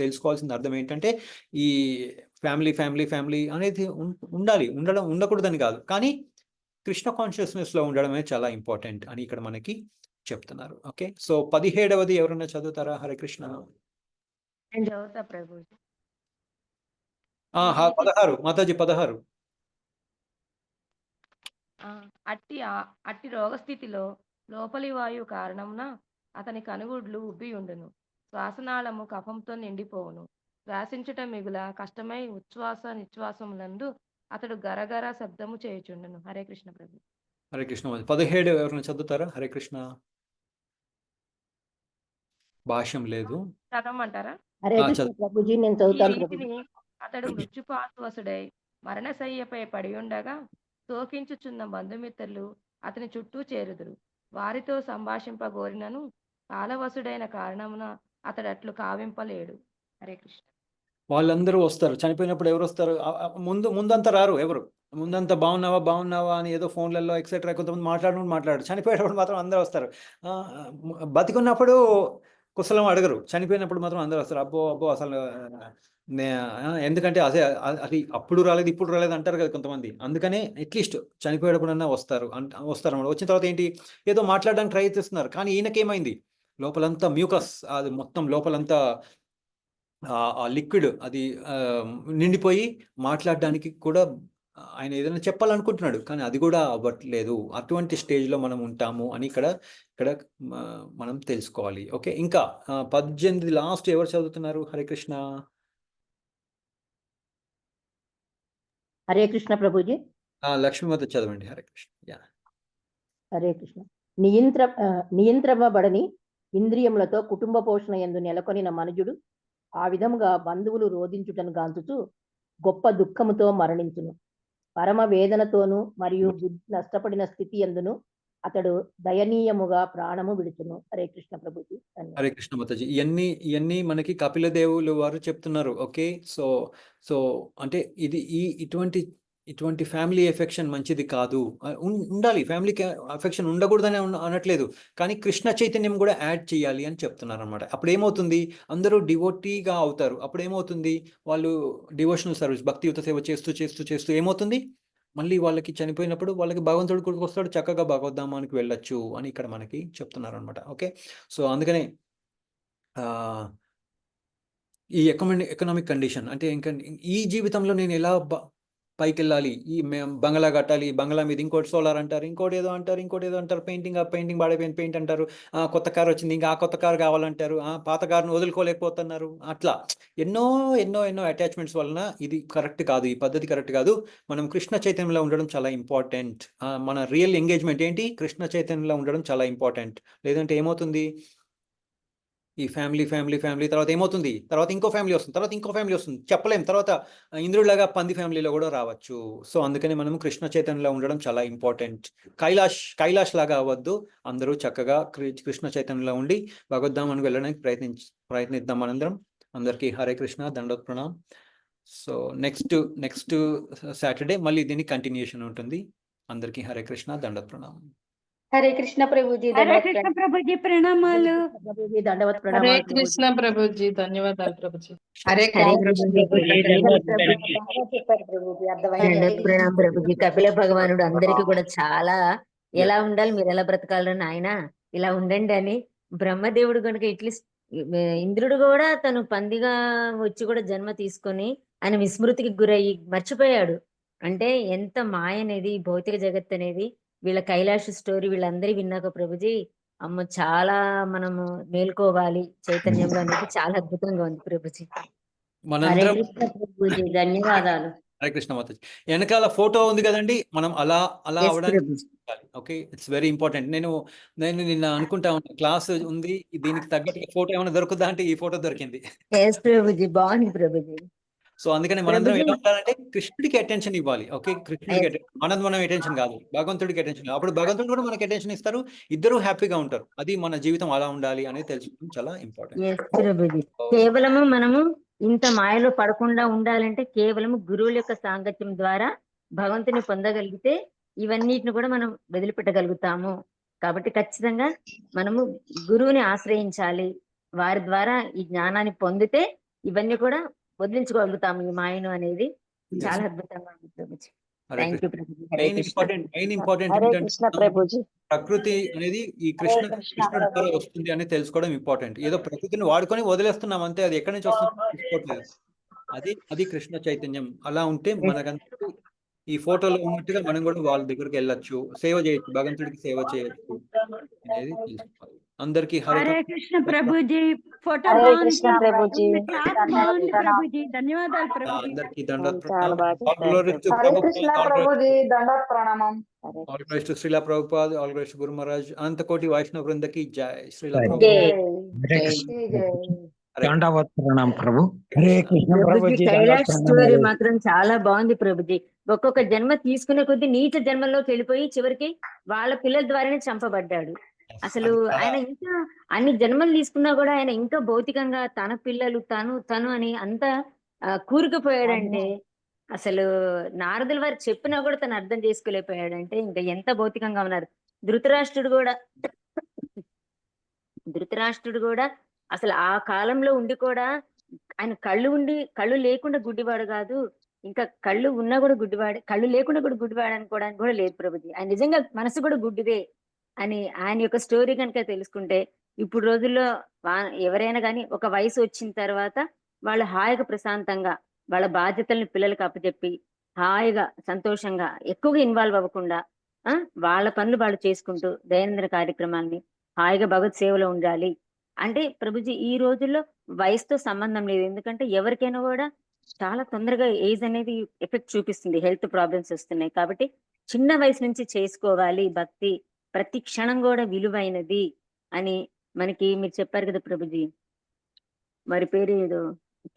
తెలుసుకోవాల్సిన అర్థం ఏంటంటే ఈ ఫ్యామిలీ అనేది ఉండకూడదని కాదు, కానీ కృష్ణ కాన్షియస్నెస్లో ఉండడం అనేది చాలా ఇంపార్టెంట్ అని ఇక్కడ మనకి చెప్తున్నారు. ఓకే, సో 17వది ఎవరైనా చదువుతారా? హరే కృష్ణ. నేను చదువుతా ప్రభుజీ. 16 మాతాజీ 16. అట్టి రోగస్థితిలో లోపలి వాయువు కారణమున అతని కనుగుడ్లు ఉబ్బి ఉండును, శ్వాసనాళము కఫంతో నిండిపోవును, శ్వాసించుట మిగుల కష్టమై ఉచ్ఛ్వాస నిశ్వాసములందు అతడు గరగర శబ్దము చేయుచుండును. హరే కృష్ణ ప్రభు. హరే కృష్ణ. 17 ఎవరైనా చదువుతారా? హరే కృష్ణ. భాష్యం లేదు, చదవమంటారా? హరే కృష్ణ ప్రభుజీ, నేను చదువుతాను. అతడు మృత్యుపాశువసుడై మరణశయ్యపై పడి ఉండగా తోకించుచున్న బంధుమిత్రులు అతని చుట్టూ చేరుదురు, వారితో సంభాషింపగోరినను కాలవసుడైన కారణమున అతడు అట్లు కావింపలేడు. హరే కృష్ణ. వాళ్ళందరూ వస్తారు. చనిపోయినప్పుడు ఎవరు వస్తారు? ముందంతా రారు ఎవరు. ముందంతా బాగున్నావా అని ఏదో ఫోన్లలో ఎక్సెట్రా కొంతమంది మాట్లాడారు. చనిపోయేటప్పుడు మాత్రం అందరూ వస్తారు. బతికున్నప్పుడు కుశలం అడగరు, చనిపోయినప్పుడు మాత్రం అందరూ వస్తారు. అబ్బో అసలు ఎందుకంటే అది అప్పుడు రాలేదు ఇప్పుడు రాలేదు అంటారు కదా కొంతమంది. అందుకనే అట్లీస్ట్ చనిపోయేటప్పుడన్నా వస్తారు అన్నమాట. వచ్చిన తర్వాత ఏంటి, ఏదో మాట్లాడడానికి ట్రై చేస్తున్నారు, కానీ ఈయనకేమైంది, లోపలంతా మ్యూకస్, అది మొత్తం లోపలంతా ఆ లిక్విడ్ అది నిండిపోయి మాట్లాడడానికి కూడా ఆయన ఏదైనా చెప్పాలనుకుంటున్నాడు, కానీ అది కూడా అవ్వట్లేదు. అటువంటి స్టేజ్లో మనం ఉంటాము అని ఇక్కడ మనం తెలుసుకోవాలి. ఓకే, ఇంకా 18 లాస్ట్ ఎవరు చదువుతున్నారు? హరే కృష్ణ. హరే కృష్ణ ప్రభుజీ. లక్ష్మీమాత చదవండి. హరే కృష్ణ. హరే కృష్ణ. నియంత్రింపబడని ఇంద్రియములతో కుటుంబ పోషణ యందు నెలకొనిన మనుజుడు ఆ విధముగా బంధువులు రోధించుటను గాంచుచు గొప్ప దుఃఖముతో మరణించును. పరమ వేదనతోనూ మరియు బుద్ధి నష్టపడిన స్థితి యందును అతడు దయనీయముగా ప్రాణము విడుచును. హరే కృష్ణ ప్రభుజీ. హరే కృష్ణ మాతాజీ. ఇవన్నీ మనకి కపిల దేవులు వారు చెప్తున్నారు. ఓకే, సో అంటే ఇటువంటి ఇటువంటి ఫ్యామిలీ ఎఫెక్షన్ మంచిది కాదు. ఉండాలి, ఫ్యామిలీకి ఎఫెక్షన్ ఉండకూడదని అనట్లేదు, కానీ కృష్ణ చైతన్యం కూడా యాడ్ చేయాలి అని చెప్తున్నారు అనమాట. అప్పుడు ఏమవుతుంది, అందరూ డివోటీగా అవుతారు. అప్పుడు ఏమవుతుంది, వాళ్ళు డివోషనల్ సర్వీస్, భక్తియుత సేవ చేస్తూ చేస్తూ చేస్తూ ఏమవుతుంది, మళ్ళీ వాళ్ళకి చనిపోయినప్పుడు వాళ్ళకి భగవంతుడు కూడా వస్తాడు, చక్కగా భగవద్ధామానికి వెళ్ళొచ్చు అని ఇక్కడ మనకి చెప్తున్నారు అనమాట. ఓకే, సో అందుకనే ఈ ఎకనామిక్ కండిషన్ అంటే ఇంకా ఈ జీవితంలో నేను ఎలా పైకి వెళ్ళాలి, ఈ బంగ్లా కట్టాలి, బంగ్లా మీద ఇంకోటి సోలార్ అంటారు, ఇంకోటి ఏదో అంటారు, పెయింటింగ్ పాడైపోయిన పెయింట్ అంటారు, కొత్త కారు వచ్చింది, ఇంకా కొత్త కారు కావాలంటారు, పాత కారును వదులుకోలేకపోతున్నారు. అట్లా ఎన్నో ఎన్నో ఎన్నో అటాచ్మెంట్స్ వలన ఇది కరెక్ట్ కాదు, ఈ పద్ధతి కరెక్ట్ కాదు. మనం కృష్ణ చైతన్యంలో ఉండడం చాలా ఇంపార్టెంట్. మన రియల్ ఎంగేజ్మెంట్ ఏంటి, కృష్ణ చైతన్యంలో ఉండడం చాలా ఇంపార్టెంట్. లేదంటే ఏమవుతుంది, ఈ ఫ్యామిలీ తర్వాత ఏమవుతుంది, తర్వాత ఇంకో ఫ్యామిలీ వస్తుంది, చెప్పలేం, తర్వాత ఇంద్రుడిలాగా పంది ఫ్యామిలీలో కూడా రావచ్చు. సో అందుకని మనం కృష్ణ చైతన్యంలో ఉండడం చాలా ఇంపార్టెంట్. కైలాష్ లాగా అవ్వద్దు, అందరూ చక్కగా కృష్ణ చైతన్యంలో ఉండి భగవద్ధామానికి వెళ్ళడానికి ప్రయత్నిద్దాం మనందరం. అందరికీ హరే కృష్ణ, దండోత్ ప్రణామ్. సో నెక్స్ట్ సాటర్డే మళ్ళీ దీని కంటిన్యూషన్ ఉంటుంది. అందరికీ హరే కృష్ణ, దండోత్ ప్రణామ్. హరే కృష్ణ ప్రభుజీ, హరే కృష్ణ ప్రభుజీ, ప్రణామాలు. దండవత్ హరే ప్రణామాలు కృష్ణ ప్రభుజీ, ధన్యవాదాలు ప్రభుజీ. హరే కృష్ణ ప్రభుజీ, చెప్పారు ప్రభుజీ, దండోత్ అర్థమైంది. ప్రణామ్ ప్రభుజీ. కపిల భగవానుడు అందరికి కూడా చాలా ఎలా ఉండాలి, మీరు ఎలా బ్రతకాలని ఆయన ఇలా ఉండండి అని బ్రహ్మదేవుడు కనుక అట్లీస్ట్ ఇంద్రుడు కూడా తను పందిగా వచ్చి కూడా జన్మ తీసుకొని ఆయన విస్మృతికి గురయ్యి మర్చిపోయాడు. అంటే ఎంత మాయ అనేది, భౌతిక జగత్ అనేది. వీళ్ళ కైలాష్ స్టోరీ వీళ్ళందరి విన్నాక ప్రభుజీ, అమ్మ చాలా మనము మేల్కోవాలి చైతన్యంలో అనేది చాలా అద్భుతంగా ఉంది ప్రభుజీ. హరే మనందరం కృష్ణ ప్రభుజీ, ధన్యవాదాలు. హరే కృష్ణ మాతాజీ. వెనకాల ఫోటో ఉంది కదండి, మనం అలా ఎస్ అవడానికి Prabhuji. Okay, it's very important. నేను నిన్న అనుకుంటా ఉన్నా, క్లాస్ ఉంది, దీనికి తగ్గట్టుగా ఫోటో ఏమైనా దొరుకుతుందా అంటే ఈ ఫోటో దొరికింది. ఎస్ ప్రభుజీ, బాగుంది ప్రభుజీ. సో అందుకని మనందరం ప్రభుజీ ఎలా ఉండాలంటే కృష్ణుడికి అటెన్షన్ ఇవ్వాలి. ఓకే, కృష్ణుడికి ఎస్ మనం అటెన్షన్ కాదు, భగవంతుడికి అటెన్షన్. అప్పుడు భగవంతుడు కూడా మనకి అటెన్షన్ ఇస్తారు, ఇద్దరు హ్యాపీగా ఉంటారు. అది మన జీవితం అలా ఉండాలి అనేది తెలుసుకోవడం చాలా ఇంపార్టెంట్. ఎస్ ప్రభుజీ. కేవలము మనము ఇంత మాయలో పడకుండా ఉండాలంటే కేవలము గురువుల యొక్క సాంగత్యం ద్వారా భగవంతుని పొందగలిగితే ఇవన్నిటిని కూడా మనం వదిలిపెట్టగలుగుతాము. కాబట్టి ఖచ్చితంగా మనము గురువుని ఆశ్రయించాలి. వారి ద్వారా ఈ జ్ఞానాన్ని పొందితే ఇవన్నీ కూడా వదిలించుకోగలుగుతాము, ఈ మాయను అనేది. చాలా అద్భుతంగా ఉంది Prabhuji. Hare thank Krishna. You Prabhuji. Hare main Krishna. Important Hare ఏంటంటే కృష్ణ ప్రభుజీ. ప్రకృతి అనేది ఈ హరే కృష్ణ కృష్ణుడి ద్వారా ప్రభుజీ. వస్తుంది అని తెలుసుకోవడం ఇంపార్టెంట్. ఏదో ప్రకృతిని వాడుకొని వదిలేస్తున్నాం అంతే, అది ఎక్కడి నుంచి వస్తుందో తెలుసుకోవట్లేదు. అది కృష్ణ చైతన్యం. అలా ఉంటే మనకంతా ఈ ఫోటోలో ఉన్నట్టుగా మనం కూడా వాళ్ళ దగ్గరికి వెళ్ళొచ్చు, సేవ చేయొచ్చు, భగవంతుడికి సేవ చేయొచ్చు అనేది తెలుసుకోవాలి. అందరికీ హరే కృష్ణ ప్రభుజీ, ఫోటో హరే బాగుంది, కృష్ణ ప్రభుజీ, క్లాస్ బాగుంది ప్రభుజీ, ధన్యవాదాలు ప్రభుజీ. అందరికీ దండోత్ చాలా బాగా ప్రణామం. All చెప్పారు glories to Hare Prabhupada, Krishna all glories Prabhuji, దండోత్ ప్రణామం. all glories to Srila Prabhupada, all glories to Guru Maharaj, అనంతకోటి వైష్ణవ వృందకి జై. శ్రీలా జై. ప్రభుపాద. జై జై. జై. దండవత్ ప్రణామం ప్రభు. హరే కృష్ణ ప్రభుజీ, ప్రభుజీ, దండవత్ కైలాష్ స్టోరీ ప్రణామాలు. మాత్రం చాలా బాగుంది ప్రభుజీ. ఒక్కొక్క జన్మ తీసుకునే కొద్దీ నీచ జన్మలోకి వెళ్ళిపోయి చివరికి వాళ్ళ పిల్లల ద్వారానే చంపబడ్డాడు. అసలు అది చాలా ఆయన ఇంకా అన్ని జన్మలు తీసుకున్నా కూడా ఆయన ఇంకా భౌతికంగా తన పిల్లలు తను అని అంత కూరుకుపోయాడంటే, అసలు నారదుల వారు చెప్పినా కూడా తను అర్థం చేసుకోలేకపోయాడంటే ఇంకా ఎంత భౌతికంగా ఉన్నారు. ధృతరాష్ట్రుడు కూడా అసలు ఆ కాలంలో ఉండి కూడా ఆయన కళ్ళు లేకుండా గుడ్డివాడు కాదు, ఇంకా కళ్ళు ఉన్నా కూడా గుడ్డివాడు, కళ్ళు లేకుండా కూడా గుడ్డివాడు అనుకోవడానికి కూడా లేదు ప్రభుజీ. ఆయన నిజంగా మనసు కూడా గుడ్డిదే అని ఆయన యొక్క స్టోరీ కనుక తెలుసుకుంటే, ఇప్పుడు రోజుల్లో ఎవరైనా కానీ ఒక వయసు వచ్చిన తర్వాత వాళ్ళు హాయిగా ప్రశాంతంగా వాళ్ళ బాధ్యతల్ని పిల్లలకు అప్పచెప్పి హాయిగా సంతోషంగా ఎక్కువగా ఇన్వాల్వ్ అవ్వకుండా వాళ్ళ పనులు వాళ్ళు చేసుకుంటూ దైనందిన కార్యక్రమాల్ని హాయిగా భగవత్ సేవలో ఉండాలి అంటే ప్రభుజీ ఈ రోజుల్లో వయసుతో సంబంధం లేదు. ఎందుకంటే ఎవరికైనా కూడా చాలా తొందరగా ఏజ్ అనేది ఎఫెక్ట్ చూపిస్తుంది, హెల్త్ ప్రాబ్లమ్స్ వస్తున్నాయి. కాబట్టి చిన్న వయసు నుంచి చేసుకోవాలి భక్తి, ప్రతి క్షణం కూడా విలువైనది అని మనకి మీరు చెప్పారు కదా ప్రభుజీ. వారి పేరు ఏదో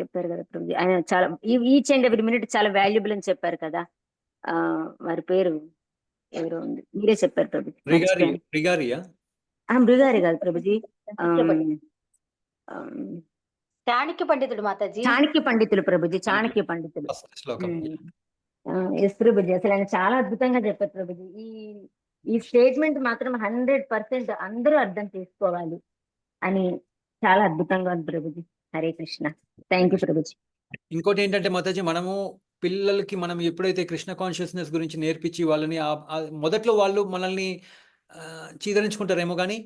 చెప్పారు కదా ప్రభుజీ, ఆయన చాలా ఈచ్ అండ్ ఎవ్రీ మినిట్ చాలా వాల్యుబుల్ అని చెప్పారు కదా. వారి పేరు ఎవరో ఉంది, మీరే చెప్పారు ప్రభుజీ. మృగారి కాదు ప్రభుజీ, చాణక్య పండితుడు మాతాజీ. చాణక్య పండితులు ప్రభుజీ, చాణక్య పండితులు. ఎస్ ప్రభుజీ, అసలు ఆయన చాలా అద్భుతంగా చెప్పారు ప్రభుజీ. ఈ స్టేట్మెంట్ మాత్రం 100% అందరూ అర్థం చేసుకోవాలి అని చాలా అద్భుతంగా ఉంది ప్రభుజీ. హరే కృష్ణ. Thank you Prabhuji. ఇంకోటి ఏంటంటే మాతాజీ, మనము పిల్లలకి మనం ఎప్పుడైతే కృష్ణ కాన్షియస్నెస్ గురించి నేర్పించి వాళ్ళని మొదట్లో వాళ్ళు మనల్ని చీదరించుకుంటారేమో, కానీ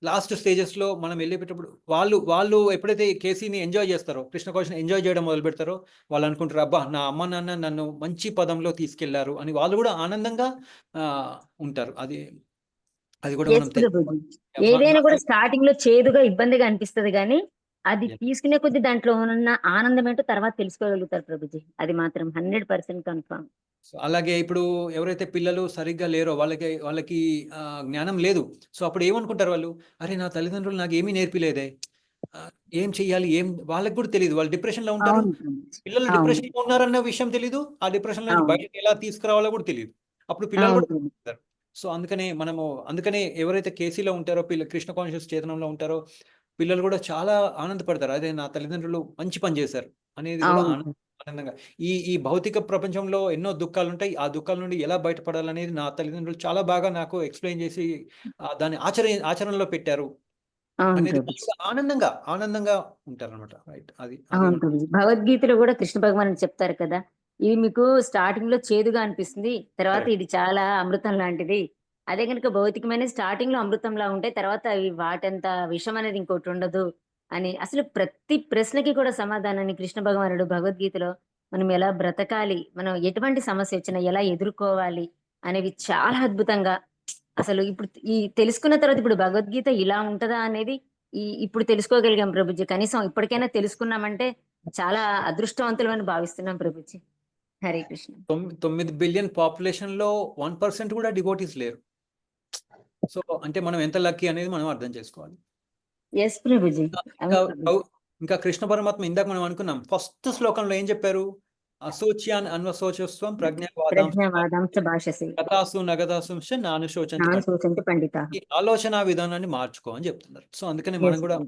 లాస్ట్ స్టేజెస్లో మనం వెళ్ళేటప్పుడు వాళ్ళు ఎప్పుడైతే కేసీని ఎంజాయ్ చేస్తారో, కృష్ణ కాన్షియస్ ఎంజాయ్ చేయడం మొదలు పెడతారో, వాళ్ళు అనుకుంటారు, అబ్బా నా అమ్మ నాన్న నన్ను మంచి పదంలో తీసుకెళ్లారు అని వాళ్ళు కూడా ఆనందంగా ఉంటారు. అది కూడా మనం ఏదైనా కూడా స్టార్టింగ్ లో చేదుగా ఇబ్బందిగా అనిపిస్తుంది, కానీ అది తీసుకునే కొద్ది దాంట్లో ఉన్న ఆనందం ఏంటో తర్వాత తెలుసుకోగలుగుతారు ప్రభుజీ. అది మాత్రం 100% కన్ఫర్మ్. అలాగే ఇప్పుడు ఎవరైతే పిల్లలు సరిగ్గా లేరో, వాళ్ళకి జ్ఞానం లేదు. సో అప్పుడు ఏమనుకుంటారు వాళ్ళు, అరే నా తల్లిదండ్రులు నాకు ఏమీ నేర్పిలేదే, ఏం చెయ్యాలి, వాళ్ళకి కూడా తెలియదు. వాళ్ళు డిప్రెషన్ లో ఉంటారు. పిల్లలు డిప్రెషన్ లో ఉన్నారన్న విషయం తెలియదు. ఆ డిప్రెషన్ లో బయటకు ఎలా తీసుకురావాలో కూడా తెలియదు. అప్పుడు పిల్లలు కూడా. సో అందుకనే ఎవరైతే కేసీలో ఉంటారో, కృష్ణ కాన్షియస్ చేతనంలో ఉంటారో, పిల్లలు కూడా చాలా ఆనందపడతారు. అదే నా తల్లిదండ్రులు మంచి పని చేశారు అనేది కూడా ఆనందంగా. ఈ భౌతిక ప్రపంచంలో ఎన్నో దుఃఖాలు ఉంటాయి. ఆ దుఃఖాల నుండి ఎలా బయటపడాలనేది నా తల్లిదండ్రులు చాలా బాగా నాకు ఎక్స్ప్లెయిన్ చేసి దాన్ని ఆచరణలో పెట్టారు అనేది ఆనందంగా ఉంటారు అనమాట. రైట్. అది భగవద్గీతలో కూడా కృష్ణ భగవాన్ చెప్తారు కదా, ఇది మీకు స్టార్టింగ్ లో చేదుగా అనిపిస్తుంది, తర్వాత ఇది చాలా అమృతం లాంటిది. అదే కనుక భౌతికమైన స్టార్టింగ్ లో అమృతంలా ఉంటే తర్వాత అవి వాటంత విషం అనేది ఇంకోటి ఉండదు అని. అసలు ప్రతి ప్రశ్నకి కూడా సమాధానాన్ని కృష్ణ భగవానుడు భగవద్గీతలో మనం ఎలా బ్రతకాలి, మనం ఎటువంటి సమస్య వచ్చినా ఎలా ఎదుర్కోవాలి అనేవి చాలా అద్భుతంగా, అసలు ఇప్పుడు ఈ తెలుసుకున్న తర్వాత ఇప్పుడు భగవద్గీత ఇలా ఉంటదా అనేది ఇప్పుడు తెలుసుకోగలిగాం ప్రభుజీ. కనీసం ఇప్పటికైనా తెలుసుకున్నామంటే చాలా అదృష్టవంతులు అని భావిస్తున్నాం ప్రభుజీ. హరే కృష్ణ. 9 బిలియన్ పాపులేషన్ లో 1% కూడా డివోటీస్ లేరు. సో అంటే మనం ఎంత లక్కీ అనేది మనం అర్థం చేసుకోవాలి. ఎస్ ప్రభుజీ. ఇంకా కృష్ణ పరమాత్మ ఇందాక మనం అనుకున్నాం, ఫస్ట్ శ్లోకంలో ఏం చెప్పారు, అశోచ్యాన్ అన్వశోచస్వం ప్రజ్ఞావాదాంశ భాషసే గతాసు నగతాసుంశ నానుశోచంతి పండిత. ఈ ఆలోచన విధానాన్ని మార్చుకో అని చెప్తున్నారు. సో అందుకని మనం కూడా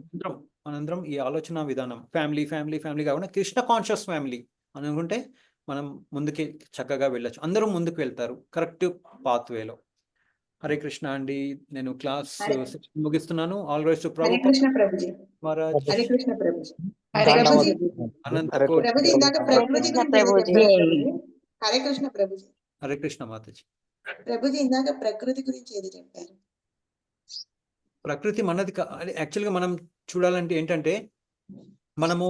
మనందరం ఈ ఆలోచన విధానం ఫ్యామిలీ కాకుండా కృష్ణ కాన్షియస్ ఫ్యామిలీ అనుకుంటే మనం ముందుకి చక్కగా వెళ్ళొచ్చు. అందరూ ముందుకు వెళ్తారు కరెక్ట్ పాత్ వేలో. హరే కృష్ణ అండి. నేను క్లాస్ ముగిస్తున్నాను. ఆల్ రైట్ టు ప్రభు. కృష్ణ ప్రభుజీ. మహారాజ్. హరే కృష్ణ ప్రభుజీ. హరే ప్రభుజీ. అనంత ప్రభుజీ ఇందాక ప్రకృతి గురించి హరే కృష్ణ ప్రభుజీ. హరే కృష్ణ మాతాజీ. ప్రభుజీ ఇందాక ప్రకృతి గురించి ఏది చెప్పారు? ప్రకృతి మనది యాక్చువల్గా మనం చూడాలంటే ఏంటంటే మనము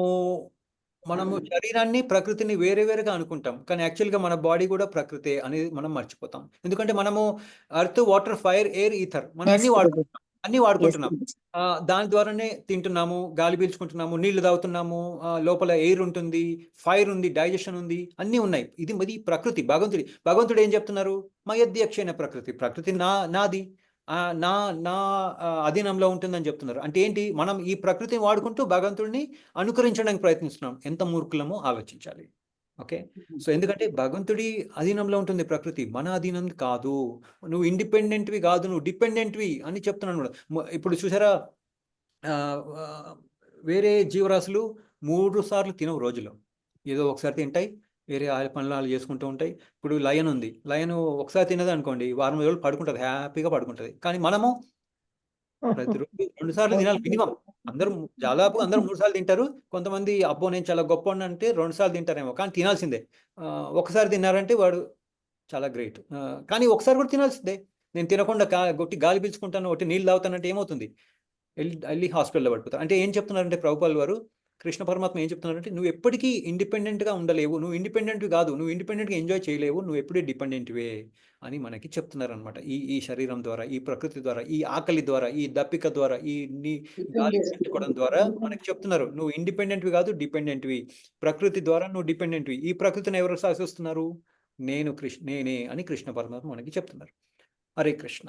శరీరాన్ని ప్రకృతిని వేరేగా అనుకుంటాం, కానీ యాక్చువల్గా మన బాడీ కూడా ప్రకృతి అనేది మనం మర్చిపోతాం. ఎందుకంటే మనము earth, water, fire, air, ether మనం అన్ని వాడుకుంటున్నాం. దాని ద్వారానే తింటున్నాము, గాలి పీల్చుకుంటున్నాము, నీళ్లు తాగుతున్నాము, లోపల ఎయిర్ ఉంటుంది, ఫైర్ ఉంది, డైజెషన్ ఉంది, అన్నీ ఉన్నాయి. ఇది ప్రకృతి. భగవంతుడు ఏం చెప్తున్నారు, మయధ్యక్షైన ప్రకృతి నాది, నా అధీనంలో ఉంటుందని చెప్తున్నారు. అంటే ఏంటి, మనం ఈ ప్రకృతిని వాడుకుంటూ భగవంతుడిని అనుకరించడానికి ప్రయత్నిస్తున్నాం. ఎంత మూర్ఖులమో ఆలోచించాలి. ఓకే. సో ఎందుకంటే భగవంతుడి అధీనంలో ఉంటుంది ప్రకృతి, మన అధీనం కాదు. నువ్వు ఇండిపెండెంట్వి కాదు, నువ్వు డిపెండెంట్వి అని చెప్తున్నాను కూడా. ఇప్పుడు చూసారా, వేరే జీవరాశులు 3 సార్లు తినవు రోజులో, ఏదో ఒకసారి తింటాయి, వేరే పనులు చేసుకుంటూ ఉంటాయి. ఇప్పుడు లయన్ ఉంది, లయన్ ఒకసారి తినదు అనుకోండి, వారం రోజులు పడుకుంటుంది, హ్యాపీగా పడుకుంటుంది. కానీ మనము ప్రతిరోజు 2 సార్లు తినాలి మినిమం. అందరూ 3 సార్లు తింటారు. కొంతమంది అబ్బో నేను చాలా గొప్ప అంటే 2 సార్లు తింటారేమో, కానీ తినాల్సిందే. ఒకసారి తిన్నారంటే వాడు చాలా గ్రేట్. కానీ ఒకసారి కూడా తినాల్సిందే. నేను తినకుండా గొట్టి గాలి పీల్చుకుంటాను, ఒకటి నీళ్ళు తాగుతానంటే ఏమవుతుంది, వెళ్ళి హాస్పిటల్లో పడిపోతారు. అంటే ఏం చెప్తున్నారంటే ప్రభుపాల్ వారు, కృష్ణ పరమాత్మ ఏం చెప్తున్నారంటే, నువ్వు ఎప్పటికీ ఇండిపెండెంట్గా ఉండలేవు, నువ్వు ఇండిపెండెంట్వి కాదు, నువ్వు ఇండిపెండెంట్గా ఎంజాయ్ చేయలేవు, నువ్వు ఎప్పుడూ డిపెండెంట్వే అని మనకి చెప్తున్నారనమాట. ఈ శరీరం ద్వారా, ఈ ప్రకృతి ద్వారా, ఈ ఆకలి ద్వారా, ఈ దప్పిక ద్వారా, ఈ గాలి పీల్చుకోవడం ద్వారా మనకి చెప్తున్నారు, నువ్వు ఇండిపెండెంట్వి కాదు, డిపెండెంట్వి. ప్రకృతి ద్వారా నువ్వు డిపెండెంట్వి. ఈ ప్రకృతిని ఎవరు శాసిస్తున్నారు, నేనే అని కృష్ణ పరమాత్మ మనకి చెప్తున్నారు. హరే కృష్ణ.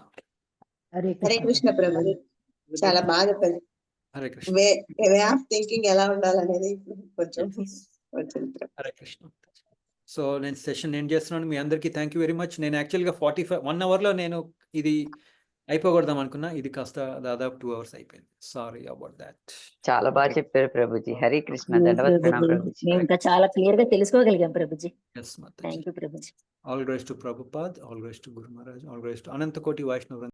హరే కృష్ణ ప్రభు. చాలా బాగా చెప్పారు. Hare Krishna. Way of thinking ఎలా ఉండాలనేది కొంచెం. హరే కృష్ణ. సో నేను సెషన్ ఎండ్ చేస్తున్నాను. మీ అందరికీ థ్యాంక్ యూ వెరీ మచ్. నేను యాక్చువల్గా 1 అవర్లో నేను ఇది అయిపోగొడదాం అనుకున్నా, ఇది కాస్త దాదాపు 2 hours అయిపోయింది. Sorry about that. చాలా బాగా చెప్పారు ప్రభుజీ. హరే కృష్ణ. దండవత్ ప్రణాం ప్రభుజీ. మేము ఇంకా చాలా క్లియర్ గా తెలుసుకోగలిగాం ప్రభుజీ. ఎస్ మాతాజీ. థ్యాంక్ యూ ప్రభుజీ. All grace to Prabhupad, all grace to Guru Maharaj, all grace to అనంత కోటి వైష్ణవ